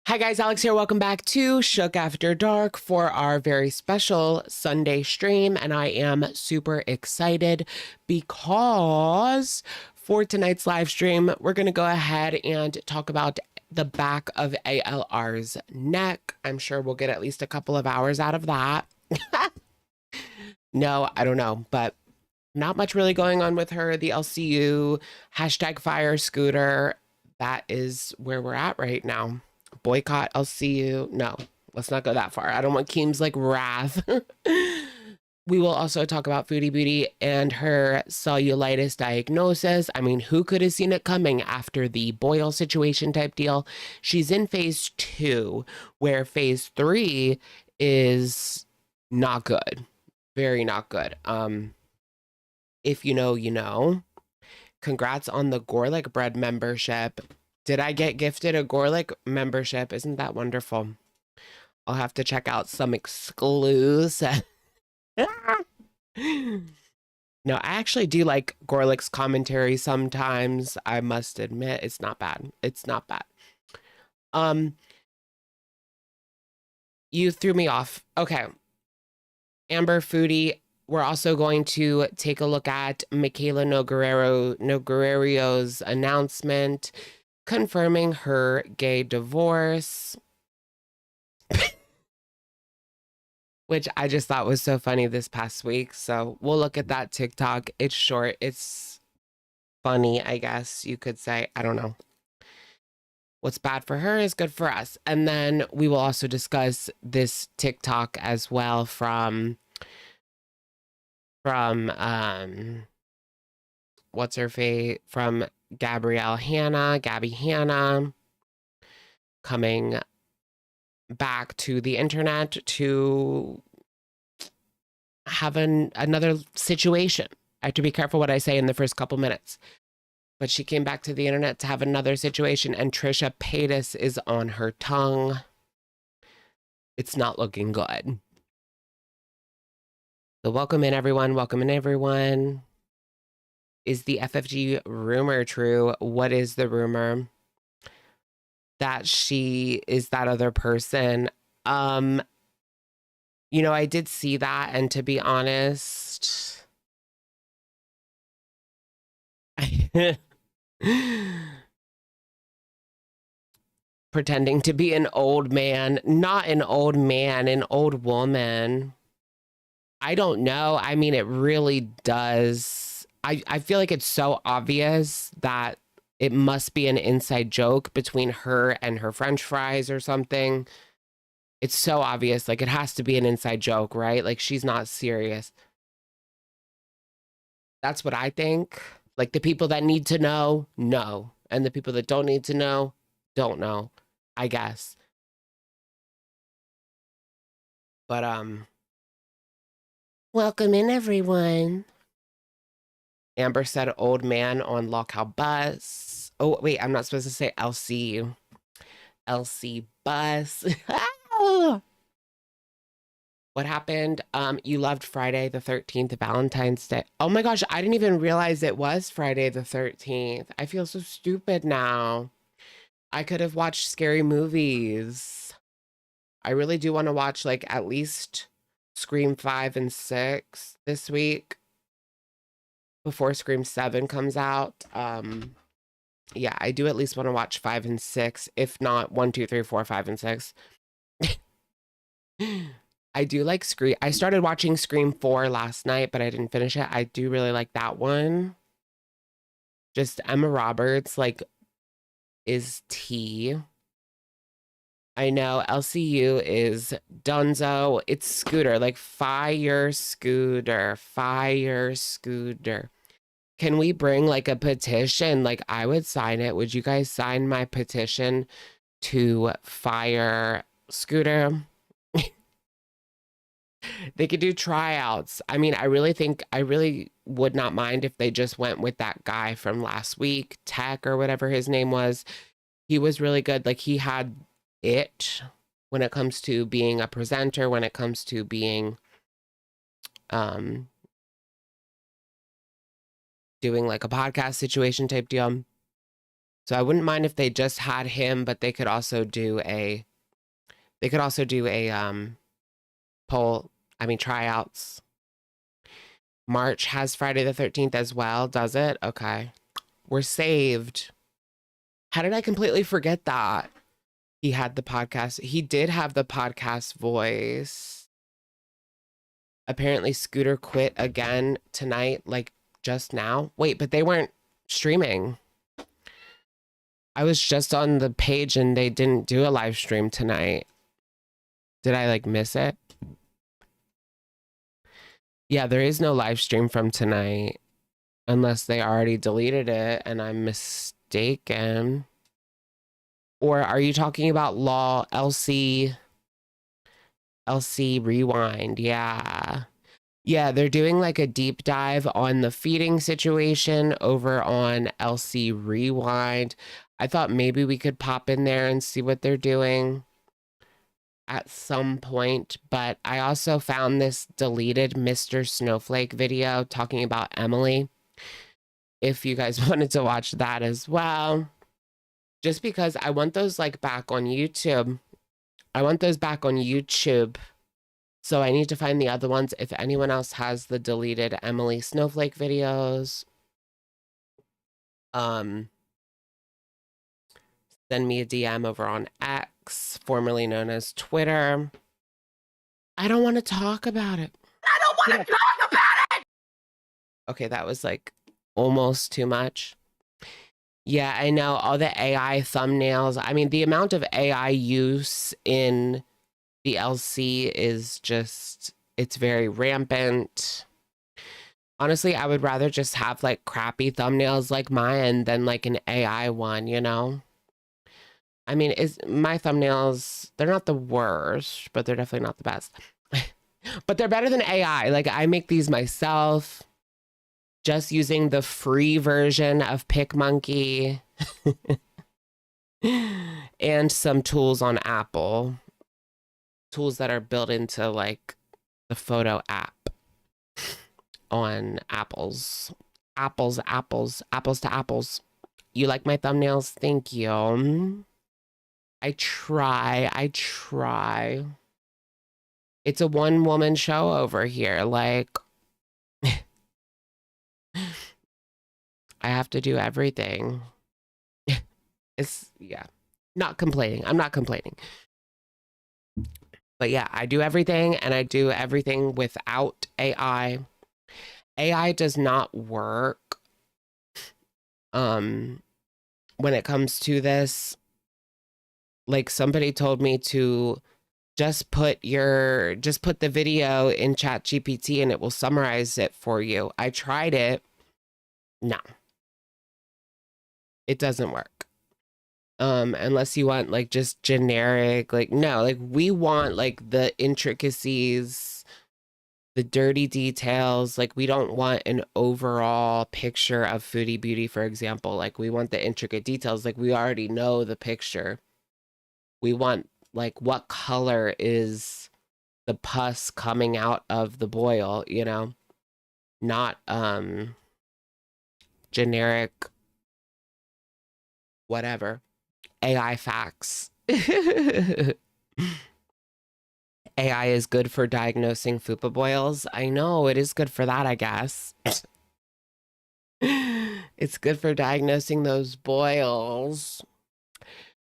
Hi guys, Alex here. Welcome back to Shook After Dark for our very special Sunday stream. And I am super excited because for tonight's live stream, we're going to go ahead and talk about the back of ALR's neck. I'm sure we'll get at least a couple of hours out of that. No, I don't know, but not much really going on with her. The LCU, hashtag fire scooter. That is where we're at right now. Boycott LCU. No, let's not go that far. I don't want Keem's like wrath. We will also talk about Foodie Beauty and her cellulitis diagnosis. I mean, who could have seen it coming after the boil situation type deal? She's in phase 2, where phase 3 is not good. Very not good. If you know, you know. Congrats on the Gorlick Bread membership. Did I get gifted a Gorlick membership? Isn't that wonderful? I'll have to check out some exclusive. No, I actually do like Gorlick's commentary sometimes. I must admit, it's not bad. It's not bad. You threw me off. Okay. Amber Foodie. We're also going to take a look at Michaela Nogueirio's announcement confirming her gay divorce, which I just thought was so funny this past week. So we'll look at that TikTok. It's short. It's funny, I guess you could say. I don't know. What's bad for her is good for us. And then we will also discuss this TikTok as well from what's her face, from Gabby Hanna, coming back to the internet to have another situation. I have to be careful what I say in the first couple minutes. But she came back to the internet to have another situation, and Trisha Paytas is on her tongue. It's not looking good. So welcome in, everyone. Welcome in, everyone. Is the FFG rumor true? What is the rumor? That she is that other person. You know, I did see that, and to be honest, pretending to be an old man, not an old man, an old woman. I don't know. I mean, it really does. I feel like it's so obvious that it must be an inside joke between her and her French fries or something. It's so obvious. Like, it has to be an inside joke, right? Like, she's not serious. That's what I think. Like, the people that need to know, know. And the people that don't need to know, don't know, I guess. But, welcome in, everyone. Amber said old man on lockout bus. Oh, wait, I'm not supposed to say LCU. LC bus. What happened? You loved Friday the 13th, Valentine's Day. Oh my gosh, I didn't even realize it was Friday the 13th. I feel so stupid now. I could have watched scary movies. I really do want to watch like at least Scream 5 and 6 this week before Scream 7 comes out. Yeah, I do at least want to watch 5 and 6, if not 1, 2, 3, 4, 5, and 6. I do like Scream. I started watching Scream 4 last night, but I didn't finish it. I do really like that one. Just Emma Roberts, like, is tea. I know LCU is Dunzo. It's Scooter, like fire Scooter, fire Scooter. Can we bring like a petition? Like, I would sign it. Would you guys sign my petition to fire Scooter? They could do tryouts. I mean, I really would not mind if they just went with that guy from last week, Tech or whatever his name was. He was really good. Like, he had it when it comes to being a presenter, when it comes to being doing like a podcast situation type deal. So I wouldn't mind if they just had him, but they could also do a poll, tryouts. March has Friday the 13th as well, does it? Okay. We're saved. How did I completely forget that? He had the podcast. He did have the podcast voice. Apparently Scooter quit again tonight, like just now. Wait, but they weren't streaming. I was just on the page and they didn't do a live stream tonight. Did I like miss it? Yeah, there is no live stream from tonight unless they already deleted it and I'm mistaken. Or are you talking about Law LC Rewind? Yeah. Yeah, they're doing like a deep dive on the feeding situation over on LC Rewind. I thought maybe we could pop in there and see what they're doing at some point, but I also found this deleted Mr. Snowflake video talking about Emily. If you guys wanted to watch that as well, just because I want those like back on YouTube. I want those back on YouTube. So I need to find the other ones. If anyone else has the deleted Emily Snowflake videos, send me a DM over on X, formerly known as Twitter. I don't want to talk about it. I don't want to talk about it! Okay, that was like almost too much. Yeah, I know. All the AI thumbnails. I mean, the amount of AI use in the LC is just, it's very rampant. Honestly, I would rather just have like crappy thumbnails like mine than like an AI one, you know? I mean, my thumbnails, they're not the worst, but they're definitely not the best. But they're better than AI. Like I make these myself just using the free version of PicMonkey and some tools on Apple. Tools that are built into like the photo app on apples to apples. You like my thumbnails? Thank you. I try. It's a one-woman show over here. Like I have to do everything. Yeah, not complaining. I'm not complaining. But yeah, I do everything and I do everything without AI. AI does not work when it comes to this. Like somebody told me to just put the video in ChatGPT and it will summarize it for you. I tried it. No. It doesn't work. Unless you want like just generic, like no, like we want like the intricacies, the dirty details. Like we don't want an overall picture of Foodie Beauty, for example. Like we want the intricate details. Like we already know the picture. We want like what color is the pus coming out of the boil, you know? Not generic whatever. AI facts. AI is good for diagnosing fupa boils. I know, it is good for that, I guess. It's good for diagnosing those boils.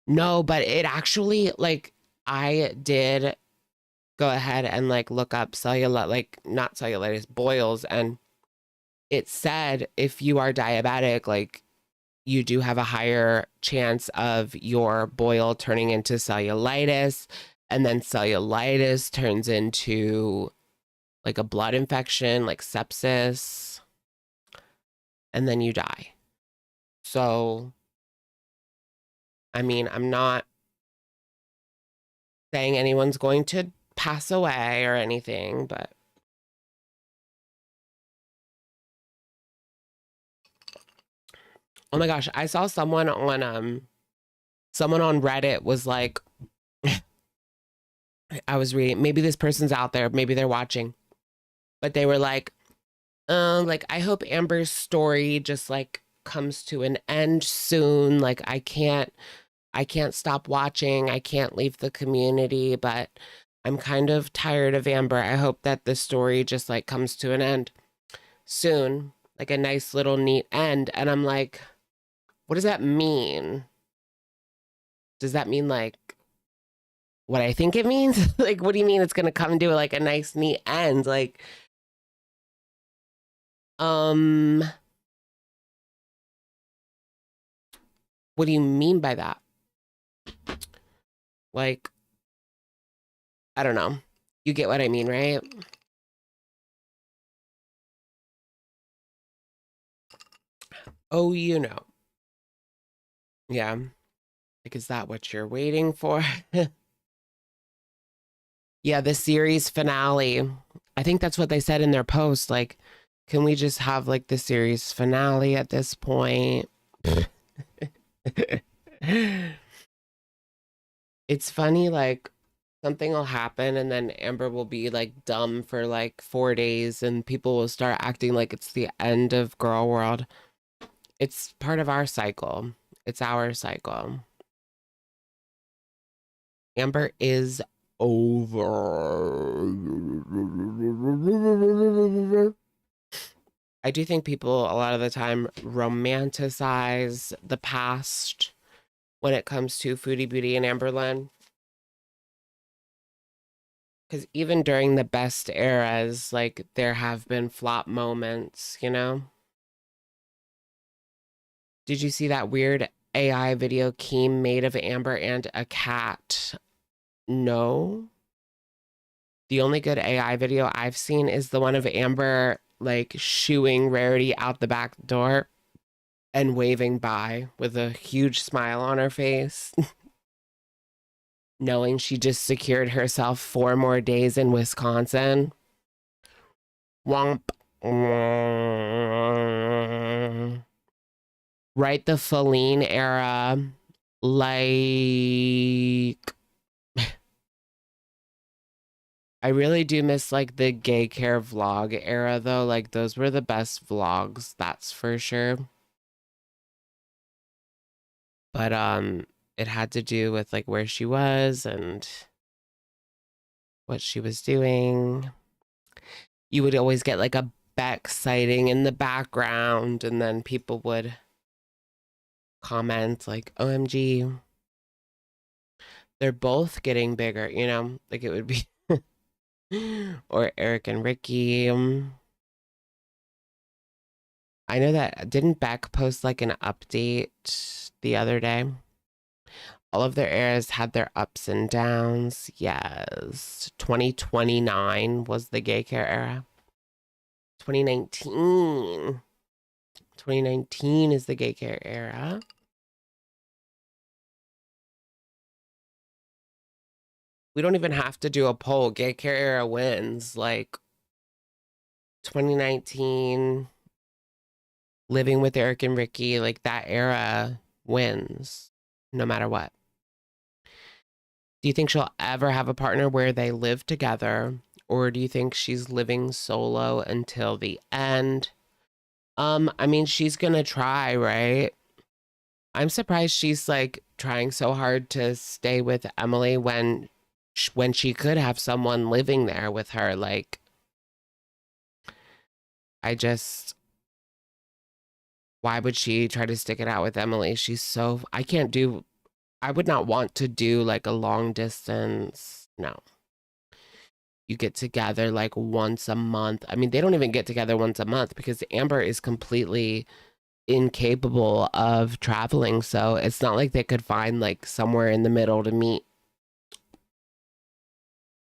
No, but it actually, like, I did go ahead and, like, look up not cellulitis, boils, and it said if you are diabetic, like, you do have a higher chance of your boil turning into cellulitis, and then cellulitis turns into like a blood infection, like sepsis, and then you die. So, I mean, I'm not saying anyone's going to pass away or anything, but oh my gosh, I saw someone on Reddit was like, I was reading, maybe this person's out there, maybe they're watching, but they were like I hope Amber's story just like comes to an end soon. Like I can't stop watching. I can't leave the community, but I'm kind of tired of Amber. I hope that the story just like comes to an end soon, like a nice little neat end. And I'm like, what does that mean? Does that mean like what I think it means? Like, what do you mean it's gonna come to like a nice neat end? Like, what do you mean by that? Like, I don't know. You get what I mean, right? Oh, you know. Yeah. Like, is that what you're waiting for? Yeah, the series finale. I think that's what they said in their post. Like, can we just have like the series finale at this point? It's funny, like, something will happen and then Amber will be like dumb for like 4 days and people will start acting like it's the end of girl world. It's part of our cycle. It's our cycle. Amber is over. I do think people a lot of the time romanticize the past when it comes to Foodie Beauty and Amberlyn. Because even during the best eras, like there have been flop moments, you know? Did you see that weird AI video Keem made of Amber and a cat? No. The only good AI video I've seen is the one of Amber like shooing Rarity out the back door and waving by with a huge smile on her face, knowing she just secured herself 4 more days in Wisconsin. Womp. Right, the Feline era, like I really do miss like the gay care vlog era though. Like those were the best vlogs, that's for sure. But it had to do with like where she was and what she was doing. You would always get like a Beck sighting in the background and then people would comment like OMG, they're both getting bigger, you know? Like it would be or Eric and Ricky. I know that didn't Beck post like an update the other day? All of their eras had their ups and downs. Yes. 2029 was the gay care era. 2019. 2019 is the gay care era. We don't even have to do a poll. Gay care era wins. Like 2019, living with Eric and Ricky, like that era wins no matter what. Do you think she'll ever have a partner where they live together? Or do you think she's living solo until the end? I mean, she's gonna try, right? I'm surprised she's like trying so hard to stay with Emily when she could have someone living there with her. Like, I just, why would she try to stick it out with Emily? I would not want to do like a long distance. No. You get together like once a month. I mean, they don't even get together once a month because Amber is completely incapable of traveling. So it's not like they could find like somewhere in the middle to meet.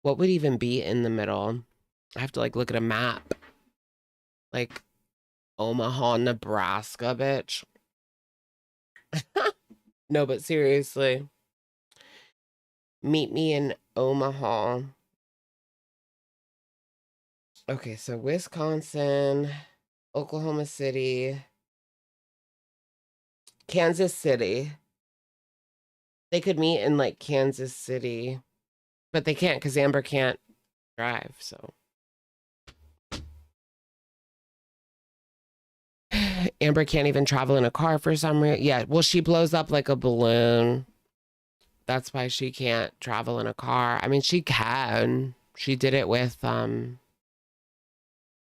What would even be in the middle? I have to like look at a map. Like Omaha, Nebraska, bitch. No, but seriously, meet me in Omaha. Okay, so Wisconsin, Oklahoma City, Kansas City. They could meet in like Kansas City, but they can't because Amber can't drive. So Amber can't even travel in a car for some reason. Yeah, well, she blows up like a balloon. That's why she can't travel in a car. I mean, she can. She did it with Mama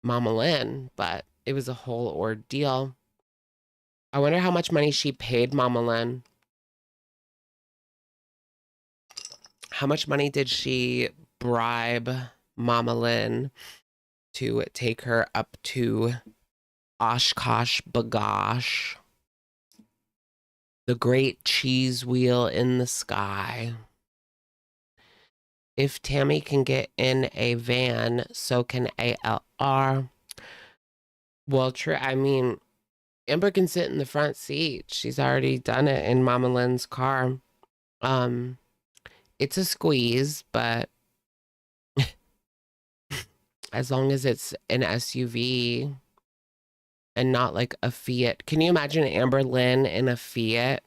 Lynn, but it was a whole ordeal. I wonder how much money she paid Mama Lynn. How much money did she bribe Mama Lynn to take her up to Oshkosh Bagosh, the great cheese wheel in the sky? If Tammy can get in a van, so can ALR. Well, true. I mean, Amber can sit in the front seat. She's already done it in Mama Lynn's car. Um, it's a squeeze, but as long as it's an SUV and not like a Fiat. Can you imagine Amber Lynn in a Fiat?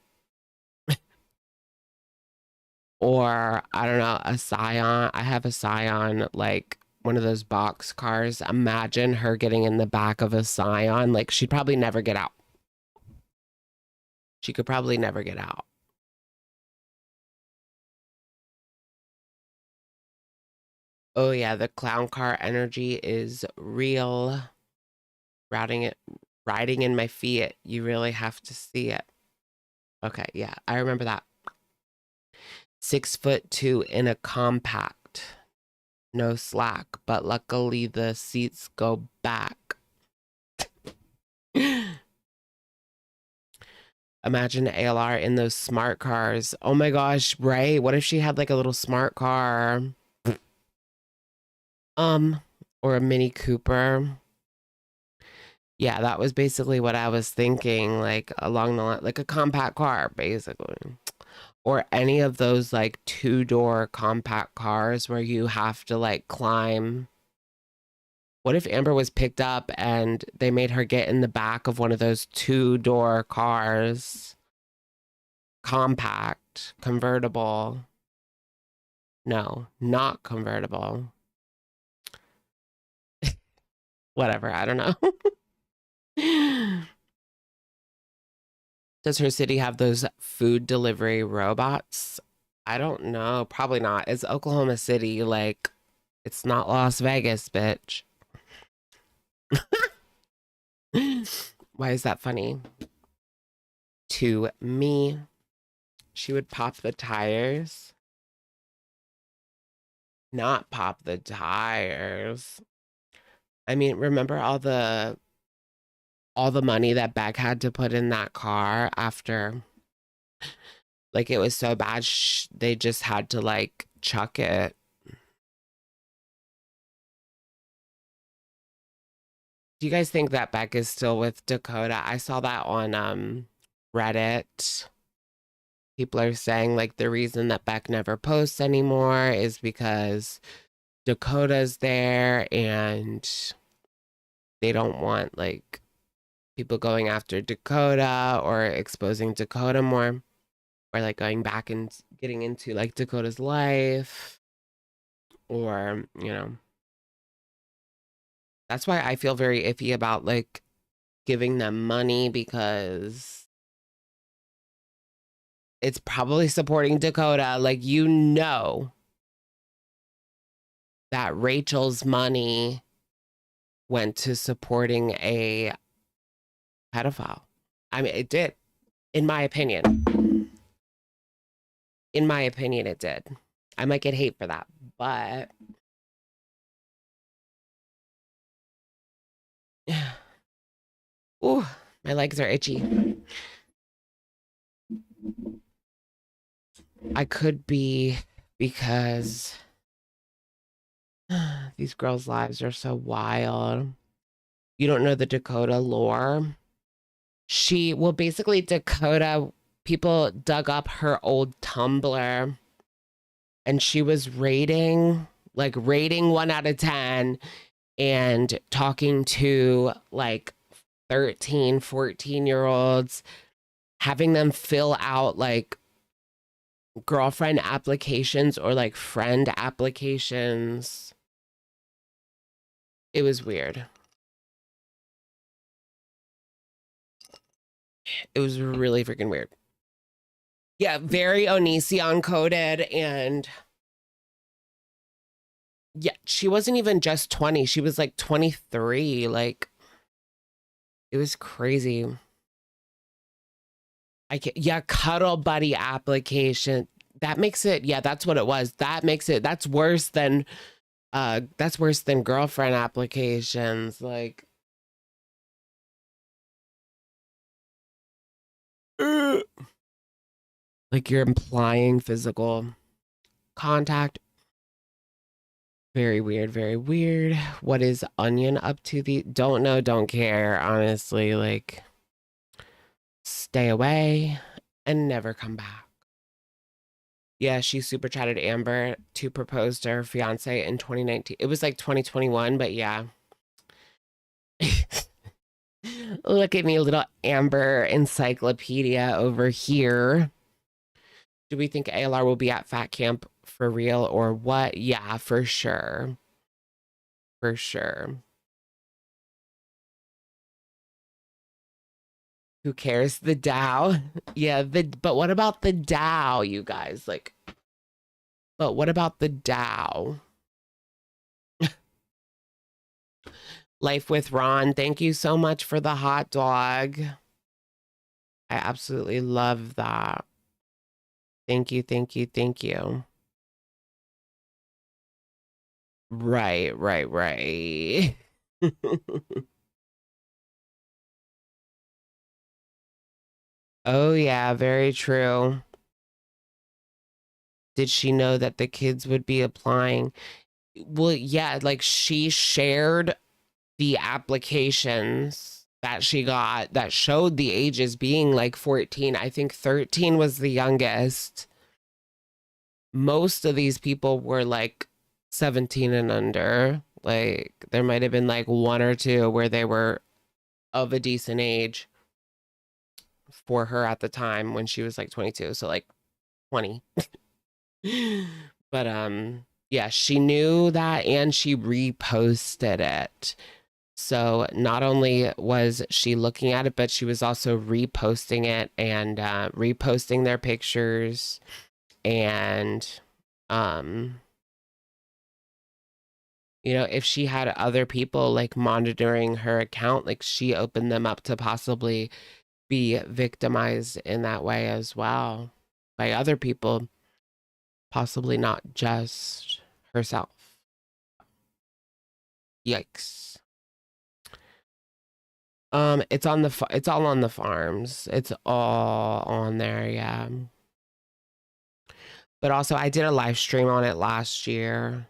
Or, I don't know, a Scion. I have a Scion, like one of those box cars. Imagine her getting in the back of a Scion. Like, she'd probably never get out. She could probably never get out. Oh yeah, the clown car energy is real. Riding in my Fiat. You really have to see it. Okay, yeah, I remember that. 6'2" in a compact. No slack, but luckily the seats go back. Imagine ALR in those smart cars. Oh my gosh, right? What if she had like a little smart car? Or a Mini Cooper. Yeah, that was basically what I was thinking, like along the line, like a compact car, basically. Or any of those like two-door compact cars where you have to like climb. What if Amber was picked up and they made her get in the back of one of those two-door cars? Compact, convertible. No, not convertible. Whatever, I don't know. Does her city have those food delivery robots? I don't know. Probably not. It's Oklahoma City. Like, it's not Las Vegas, bitch. Why is that funny? To me, she would pop the tires. Not pop the tires. I mean, remember all the money that Beck had to put in that car after, like, it was so bad they just had to like chuck it. Do you guys think that Beck is still with Dakota? I saw that on Reddit. People are saying like the reason that Beck never posts anymore is because Dakota's there and they don't want like people going after Dakota or exposing Dakota more, or like going back and getting into like Dakota's life, or that's why I feel very iffy about like giving them money, because it's probably supporting Dakota. Like, that Rachel's money went to supporting a pedophile. I mean, it did, in my opinion. In my opinion, it did. I might get hate for that, but ooh, my legs are itchy. I could be, because these girls' lives are so wild. You don't know the Dakota lore. Well, basically, Dakota, people dug up her old Tumblr and she was rating 1 out of 10 and talking to like 13, 14-year-olds, having them fill out like girlfriend applications or like friend applications. It was weird. It was really freaking weird. Yeah, very Onision coded. And yeah, she wasn't even just 20. She was like 23. Like, it was crazy. I can't, yeah, cuddle buddy application. That makes it, yeah, that's what it was. That makes it, that's worse than girlfriend applications. Uh, like you're implying physical contact. Very weird, very weird. What is Onion up to? The don't know, don't care, honestly. Like, stay away and never come back. Yeah, she super chatted Amber to propose to her fiance in 2019. It was like 2021, but yeah. Look at me, little Amber encyclopedia over here. Do we think ALR will be at Fat Camp for real or what? Yeah, for sure. For sure. Who cares? The Dow. Yeah, but what about the Dow, you guys? Like, but what about the Dow? Life with Ron. Thank you so much for the hot dog. I absolutely love that. Thank you, thank you, thank you. Right, right, right. Oh, yeah, very true. Did she know that the kids would be applying? Well, yeah, like she shared the applications that she got that showed the ages being like 14. I think 13 was the youngest. Most of these people were like 17 and under. Like there might have been like one or two where they were of a decent age for her at the time when she was like 22. So like 20. But yeah, she knew that and she reposted it. So not only was she looking at it, but she was also reposting it and reposting their pictures. And, um, you know, if she had other people like monitoring her account, like she opened them up to possibly be victimized in that way as well by other people, possibly not just herself. Yikes. It's on it's all on the farms. It's all on there, yeah. But also I did a live stream on it last year,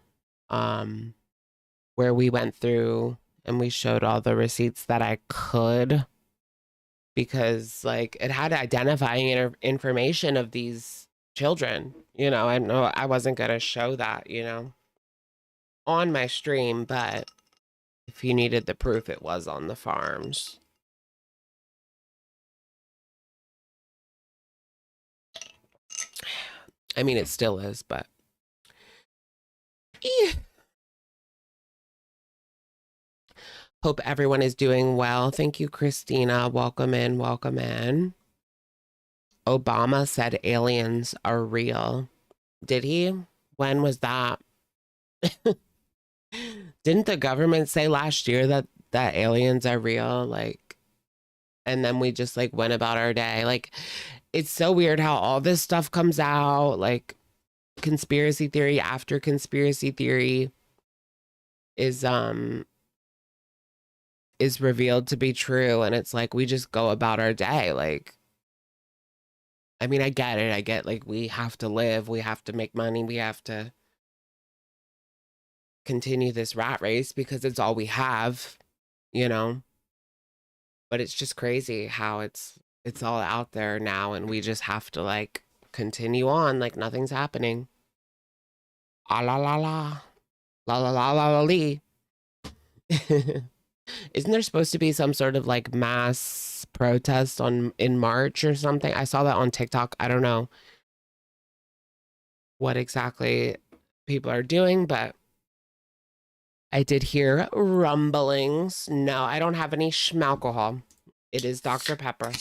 um, where we went through and we showed all the receipts that I could because like it had identifying information of these children. You know, I know I wasn't gonna show that, you know, on my stream, but if you needed the proof, it was on the farms. I mean, it still is, but. Hope everyone is doing well. Thank you, Christina. Welcome in, welcome in. Obama said aliens are real. Did he? When was that? Didn't the government say last year that aliens are real? Like, and then we just like went about our day. Like, it's so weird how all this stuff comes out, like conspiracy theory after conspiracy theory is revealed to be true, and it's like we just go about our day. Like, I mean, I get it. I get like we have to live, we have to make money, we have to continue this rat race because it's all we have, you know. But it's just crazy how it's all out there now and we just have to like continue on like nothing's happening. Ah la la la. La la la la la lee. Isn't there supposed to be some sort of like mass protest on in March or something? I saw that on TikTok. I don't know what exactly people are doing, but I did hear rumblings. No, I don't have any schmalcohol. It is Dr. Pepper.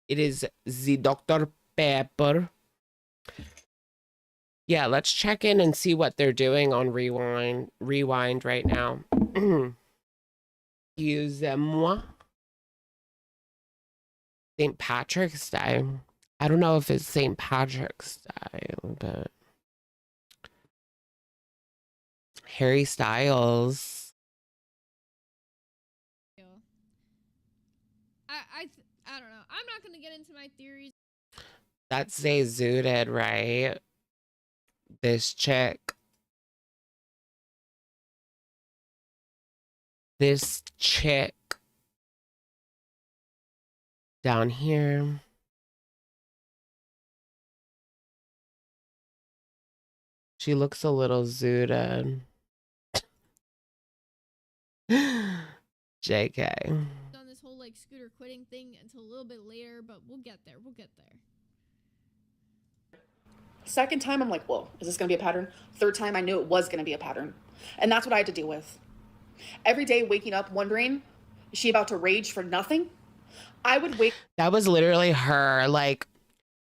It is the Dr. Pepper. Yeah, let's check in and see what they're doing on Rewind right now. Excusez-moi. St. Patrick's Day. I don't know if it's St. Patrick's Day, but Harry Styles. I don't know. I'm not gonna get into my theories. That's a zooted, right? This chick. This chick down here. She looks a little zooted. JK. On this whole like scooter quitting thing until a little bit later, but we'll get there. We'll get there. Second time, I'm like, whoa, is this gonna be a pattern? Third time, I knew it was gonna be a pattern. And that's what I had to deal with. Every day waking up wondering, is she about to rage for nothing? I would wake. That was literally her. Like,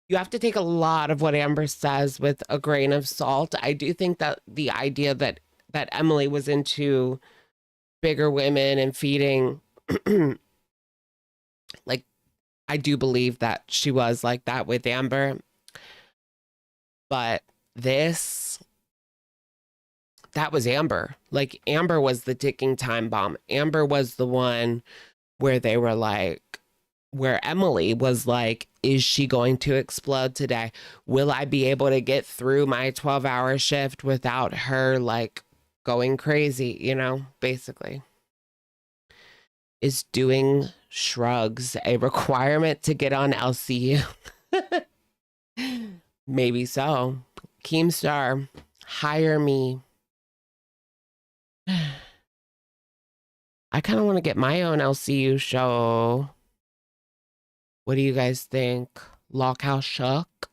you have to take a lot of what Amber says with a grain of salt. I do think that the idea that Emily was into bigger women and feeding, like, I do believe that she was like that with Amber. But that was Amber. Like, Amber was the ticking time bomb. Amber was the one where they were like, where Emily was like, is she going to explode today? Will I be able to get through my 12-hour shift without her like going crazy, you know, basically. Is doing shrugs a requirement to get on LCU? Maybe so. Keemstar, hire me. I kind of want to get my own LCU show. What do you guys think? Lockhouse Shuck?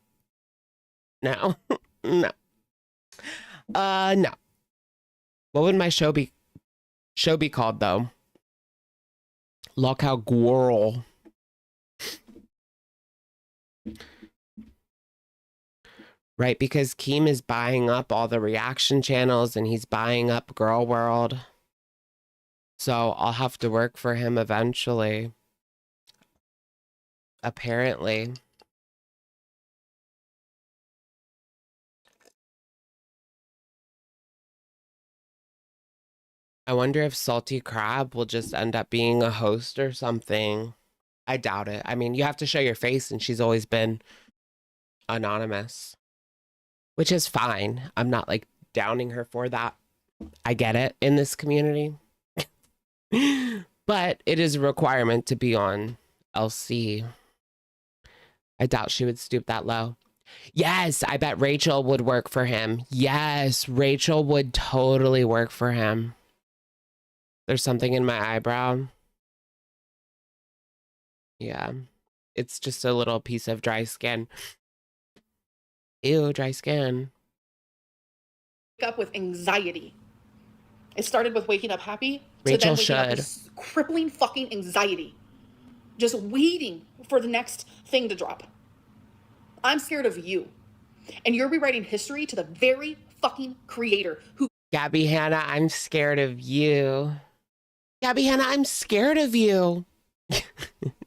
No. No. No. What would my show be called though? Lockout Gwirl. Right, because Keem is buying up all the reaction channels and he's buying up Girl World. So I'll have to work for him eventually. Apparently. I wonder if Salty Crab will just end up being a host or something. I doubt it. I mean, you have to show your face and she's always been anonymous. Which is fine. I'm not like downing her for that. I get it in this community. But it is a requirement to be on LC. I doubt she would stoop that low. Yes, I bet Rachel would work for him. Yes, Rachel would totally work for him. There's something in my eyebrow. Yeah, it's just a little piece of dry skin. Ew, dry skin. Wake up with anxiety. It started with waking up happy. Rachel to then waking up with crippling fucking anxiety. Just waiting for the next thing to drop. I'm scared of you. And you're rewriting history to the very fucking creator who... Gabby Hanna, I'm scared of you. Gabby Hanna, I'm scared of you. Do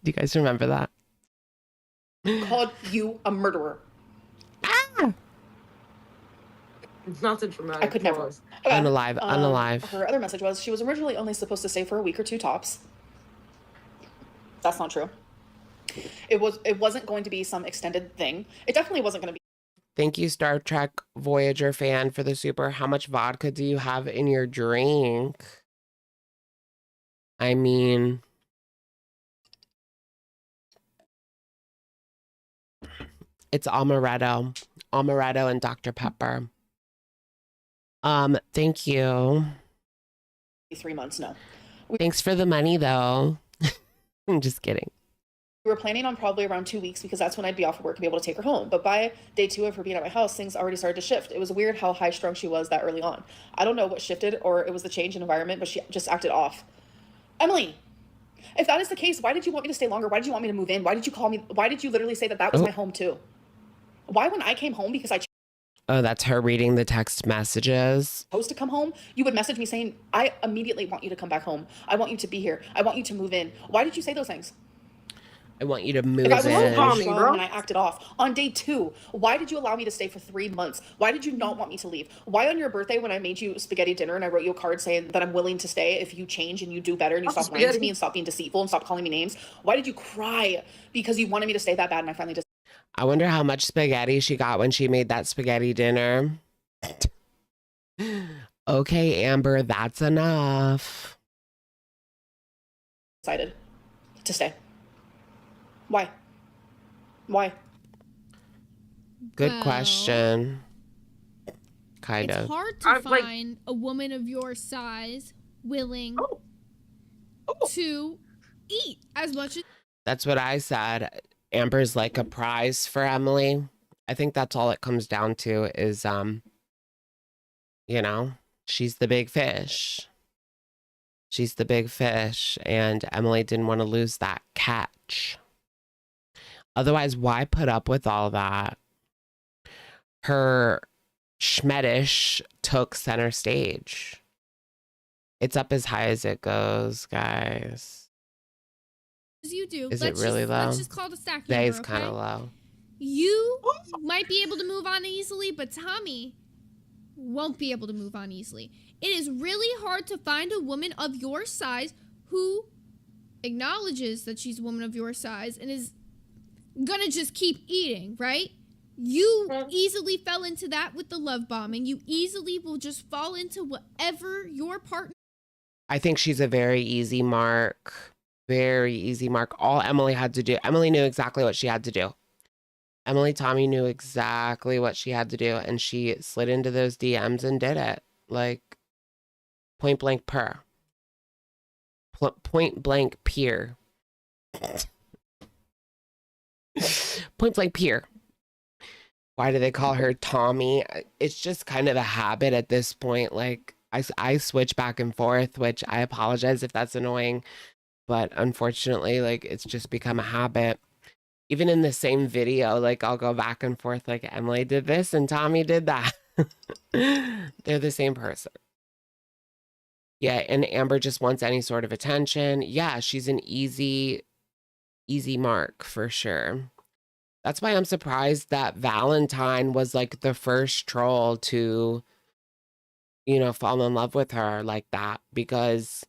you guys remember that? Called you a murderer. Ah! It's not so dramatic. I could never. Okay. Unalive. Her other message was she was originally only supposed to stay for a week or two tops. That's not true. It wasn't going to be some extended thing. It definitely wasn't going to be. Thank you, Star Trek Voyager fan, for the super. How much vodka do you have in your drink? I mean, it's amaretto and Dr. Pepper. Thank you. 3 months, no. Thanks for the money, though. I'm just kidding. We were planning on probably around 2 weeks because that's when I'd be off of work and be able to take her home. But by day 2 of her being at my house, things already started to shift. It was weird how high strung she was that early on. I don't know what shifted, or it was the change in environment, but she just acted off. Emily, If that is the case, why did you want me to stay longer? Why did you want me to move in? Why did you call me? Why did you literally say that that was my home too? Why, when I came home because I Oh, that's her reading the text messages. chose to come home, you would message me saying, I immediately want you to come back home. I want you to be here. I want you to move in. Why did you say those things? I want you to move If I was in. so strong and I acted off. On day 2, why did you allow me to stay for 3 months? Why did you not want me to leave? Why on your birthday when I made you spaghetti dinner and I wrote you a card saying that I'm willing to stay if you change and you do better and you stop lying to me and stop being deceitful and stop calling me names? Why did you cry because you wanted me to stay that bad and I finally just... I wonder how much spaghetti she got when she made that spaghetti dinner. Okay, Amber, that's enough. Decided to stay. Why? Why? Good Well, question. Kind It's of. hard to find a woman of your size willing to eat as much as... That's what I said. Amber's like a prize for Emily. I think that's all it comes down to is, you know, she's the big fish. She's the big fish, and Emily didn't want to lose that catch. Otherwise, why put up with all that? Her schmedish took center stage. It's up as high as it goes, guys. you do. Is it really low? Let's just call the stack That number, is kind of okay? low. You might be able to move on easily, but Tommy won't be able to move on easily. It is really hard to find a woman of your size who acknowledges that she's a woman of your size and is gonna just keep eating, right? You easily fell into that with the love bombing. You easily will just fall into whatever your partner... I think she's a very easy mark. Very easy mark. All Emily had to do, Emily knew exactly what she had to do. Tommy knew exactly what she had to do, and she slid into those DMs and did it. Like, point blank per. Point blank peer. Point blank peer. Why do they call her Tommy? It's just kind of a habit at this point. Like, I switch back and forth, which I apologize if that's annoying. But unfortunately, like, it's just become a habit. Even in the same video, like, I'll go back and forth, like, Emily did this and Tommy did that. They're the same person. Yeah, and Amber just wants any sort of attention. Yeah, she's an easy mark for sure. That's why I'm surprised that Valentine was, like, the first troll to, you know, fall in love with her like that, because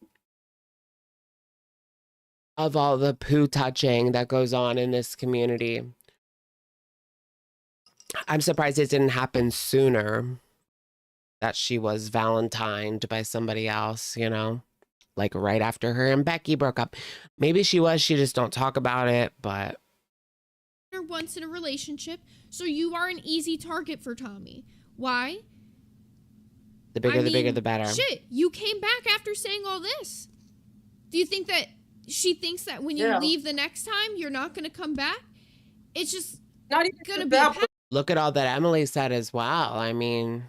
of all the poo touching that goes on in this community. I'm surprised it didn't happen sooner, that she was Valentined by somebody else, you know, like right after her and Becky broke up. Maybe she was, she just don't talk about it, but... once in a relationship, so you are an easy target for Tommy. Why? The bigger, the bigger, the better. Shit, you came back after saying all this. Do you think that she thinks that when you leave the next time, you're not going to come back? It's just not even going to be a Look at all that Emily said as well. I mean,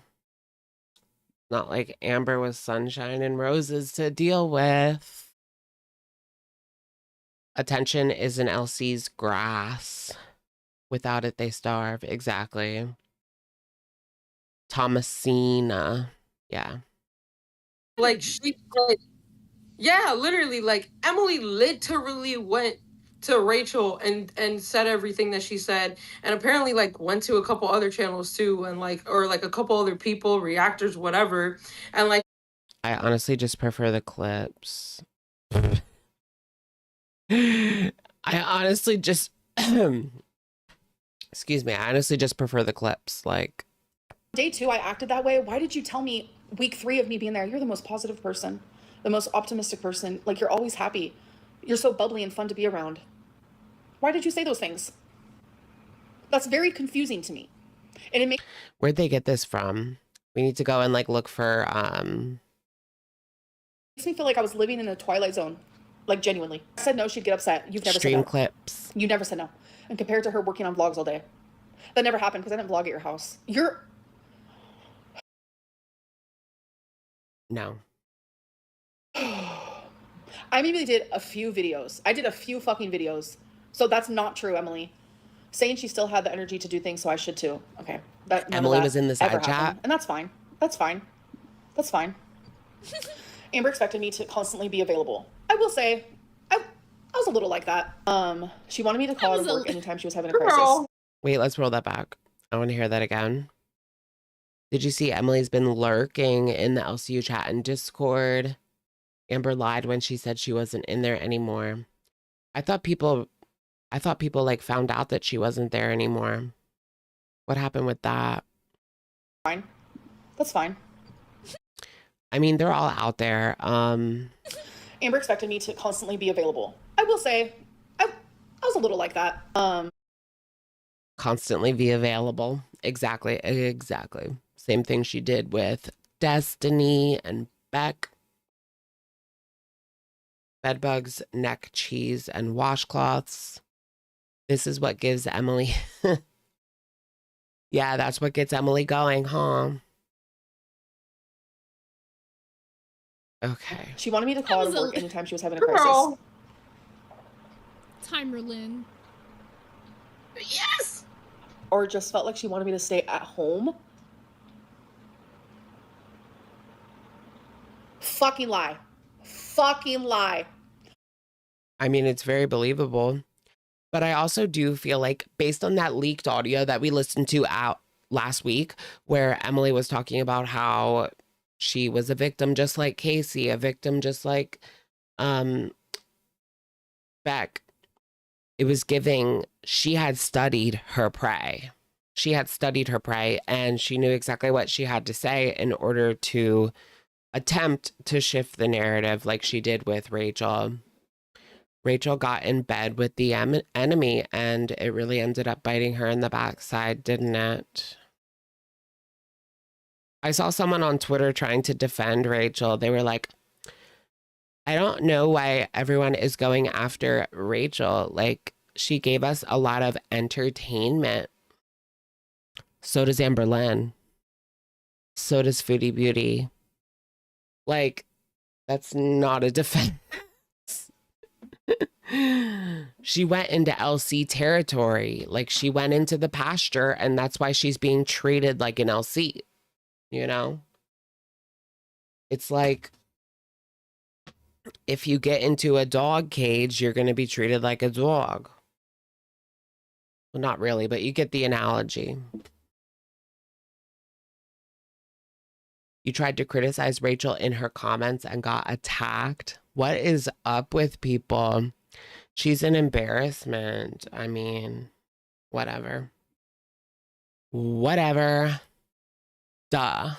not like Amber was sunshine and roses to deal with. Attention is an LC's grass. Without it, they starve. Exactly. Thomasina. Yeah. Like, she, like, yeah, literally, like, Emily literally went to Rachel and said everything that she said, and apparently, like, went to a couple other channels too, and, like, or, like, a couple other people, reactors, whatever, and, like... I honestly just prefer the clips. I honestly just... Excuse me, I honestly just prefer the clips, like... Day 2, I acted that way. Why did you tell me week 3 of me being there, you're the most positive person, the most optimistic person, like, you're always happy. You're so bubbly and fun to be around. Why did you say those things? That's very confusing to me. And it makes... Where'd they get this from? We need to go and, like, look for, makes me feel like I was living in a Twilight Zone. Like, genuinely. I said no, she'd get upset. You've never stream said no. clips. You never said no. And compared to her working on vlogs all day. That never happened because I didn't vlog at your house. You're... I maybe did a few videos. I did a few fucking videos. So that's not true, Emily. Saying she still had the energy to do things, so I should too. Okay. That none Emily of that was in the ever side chat. happened. And that's fine. That's fine. That's fine. Amber expected me to constantly be available. I will say, I was a little like that. She wanted me to call out of work anytime she was having a crisis. Girl. Wait, let's roll that back. I want to hear that again. Did you see Emily's been lurking in the LCU chat and Discord? Amber lied when she said she wasn't in there anymore. I thought people like found out that she wasn't there anymore. What happened with that? Fine. That's fine. I mean, they're all out there. Amber expected me to constantly be available. I will say, I was a little like that. Constantly be available. Exactly. Same thing she did with Destiny and Beck. Bedbugs, neck cheese, and washcloths. This is what gives Emily. Yeah, that's what gets Emily going, huh? Okay. She wanted me to call out of work anytime she was having a crisis. Girl. Timerlin. Yes. Or just felt like she wanted me to stay at home. Fucking lie. Fucking lie. I mean, it's very believable. But I also do feel like, based on that leaked audio that we listened to out last week, where Emily was talking about how she was a victim just like Casey, a victim just like Beck, it was giving, she had studied her prey. She had studied her prey, and she knew exactly what she had to say in order to attempt to shift the narrative like she did with Rachel. Rachel got in bed with the enemy, and it really ended up biting her in the backside, didn't it? I saw someone on Twitter trying to defend Rachel. They were like, I don't know why everyone is going after Rachel. Like, she gave us a lot of entertainment. So does Amber Lynn. So does Foodie Beauty. Like, that's not a defense. She went into LC territory. Like, she went into the pasture, and that's why she's being treated like an LC. You know? It's like, if you get into a dog cage, you're going to be treated like a dog. Well, not really, but you get the analogy. You tried to criticize Rachel in her comments and got attacked. What is up with people? She's an embarrassment. I mean, whatever. Whatever. Duh.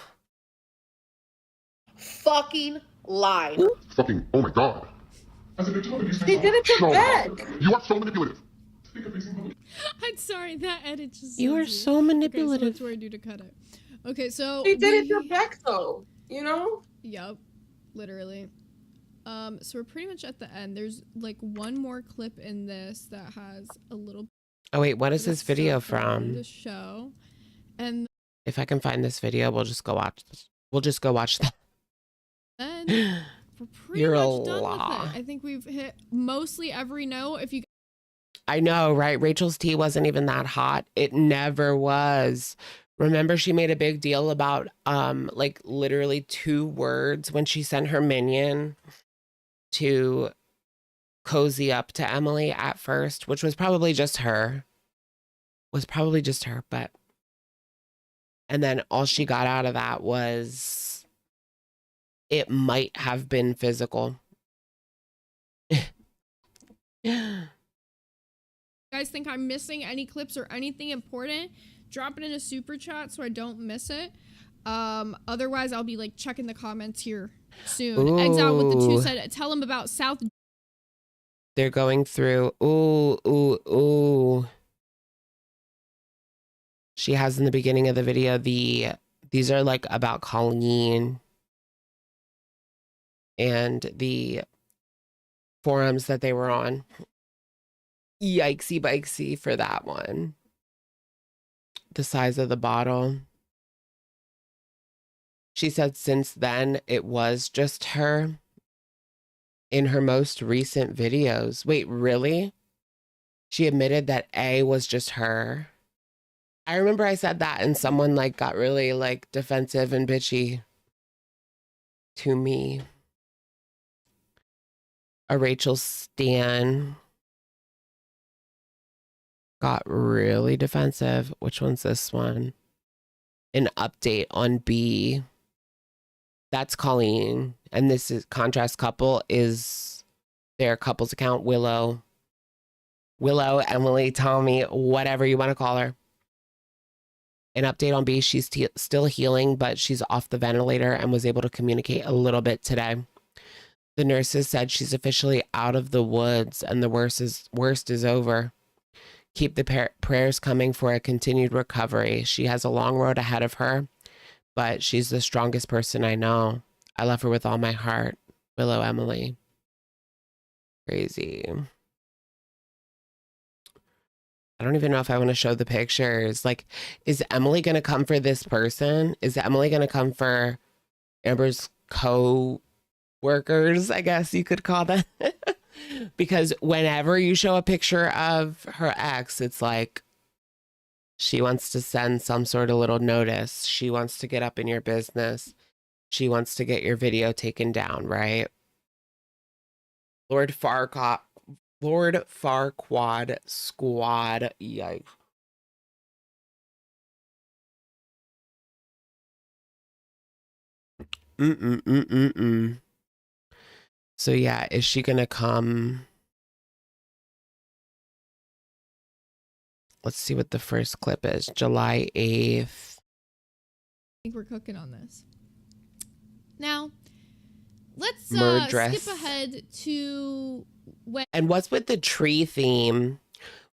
Fucking lie. Fucking, oh my god. They did it to Beck. You are so manipulative. I'm sorry, that edit just. You are so manipulative. Okay, so that's where I do to cut it. Okay, so They did it to Beck, though. You know? Yep, literally. So we're pretty much at the end. There's like one more clip in this that has a little. Oh wait, what is this video stuff from? The show, and If I can find this video, we'll just go watch this. We'll just go watch that. then we're pretty You're a much done law. with it. I think we've hit mostly every note. If you I know, right? Rachel's tea wasn't even that hot. It never was. Remember, she made a big deal about like literally 2 words when she sent her minion to cozy up to Emily at first, which was probably just her. But and then all she got out of that was it might have been physical. guys think I'm missing any clips or anything important, drop it in a super chat so I don't miss it. Otherwise I'll be like checking the comments here soon. Eggs out with the 2 Ooh. said tell them about South. They're going through, ooh. She has in the beginning of the video, these are like about Colleen and the forums that they were on. Yikesy bikesy for that one. The size of the bottle. She said since then it was just her. in her most recent videos. Wait, really? She admitted that A was just her. I remember I said that and someone like got really like defensive and bitchy to me. A Rachel Stan got really defensive. Which one's this one? An update on B. That's Colleen. And this is contrast couple is their couples account, Willow. Willow, Emily, Tommy, whatever you want to call her. An update on B. She's still healing, but she's off the ventilator and was able to communicate a little bit today. The nurses said she's officially out of the woods and the worst is over. Keep the prayers coming for a continued recovery. She has a long road ahead of her, but she's the strongest person I know. I love her with all my heart. Willow, Emily. Crazy. I don't even know if I want to show the pictures. Like, is Emily going to come for this person? Is Emily going to come for Amber's co-workers, I guess you could call them? Because whenever you show a picture of her ex, it's like she wants to send some sort of little notice. She wants to get up in your business. She wants to get your video taken down, right? Lord Farquaad squad. Yikes. So yeah, is she gonna come? Let's see what the first clip is. July 8th. I think we're cooking on this. Now, let's skip ahead to when. And what's with the tree theme?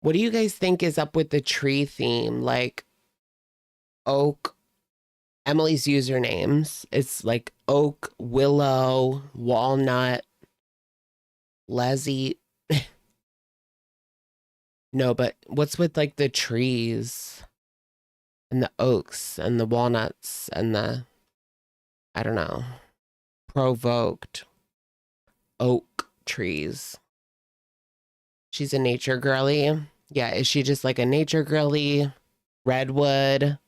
What do you guys think is up with the tree theme? Like oak, Emily's usernames. It's like oak, willow, walnut, Leslie. No, but what's with like the trees and the oaks and the walnuts and the, I don't know, provoked oak trees? She's a nature girly. Yeah, is she just like a nature girly? Redwood.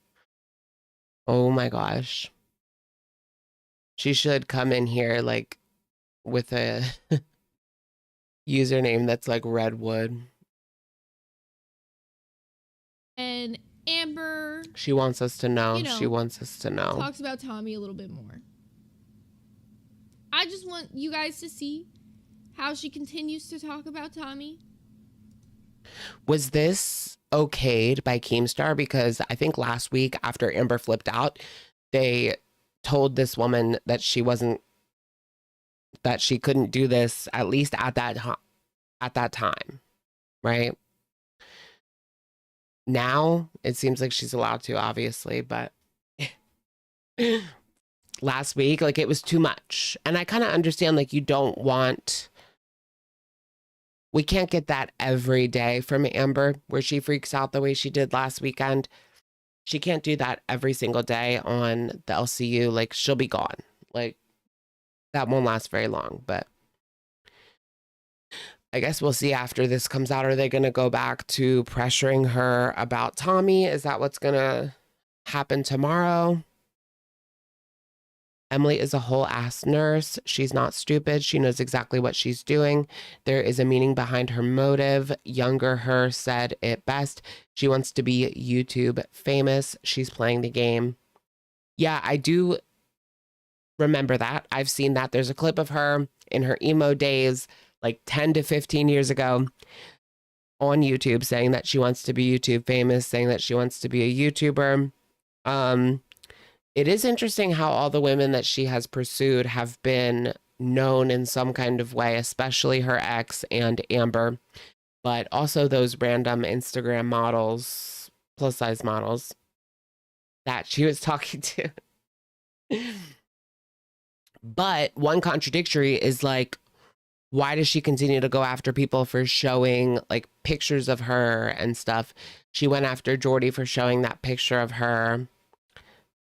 Oh my gosh. She should come in here like with a username that's like Redwood. And Amber. She wants us to know. She wants us to know. Talks about Tommy a little bit more. I just want you guys to see how she continues to talk about Tommy. Was this okayed by Keemstar? Because I think last week after Amber flipped out, they told this woman that she couldn't do this, at least at that time, right? Now it seems like she's allowed to, obviously, but last week, like, it was too much. And I kind of understand, like, we can't get that every day from Amber where she freaks out the way she did last weekend. She can't do that every single day on the LCU. Like, she'll be gone. Like, that won't last very long, but I guess we'll see after this comes out. Are they going to go back to pressuring her about Tommy? Is that what's going to happen tomorrow? Emily is a whole ass nurse. She's not stupid. She knows exactly what she's doing. There is a meaning behind her motive. Younger her said it best. She wants to be YouTube famous. She's playing the game. Yeah, I do remember that. I've seen that. There's a clip of her in her emo days, like 10 to 15 years ago, on YouTube, saying that she wants to be YouTube famous, saying that she wants to be a YouTuber. It is interesting how all the women that she has pursued have been known in some kind of way, especially her ex and Amber, but also those random Instagram models, plus size models that she was talking to. But one contradictory is, like, why does she continue to go after people for showing like pictures of her and stuff? She went after Jordy for showing that picture of her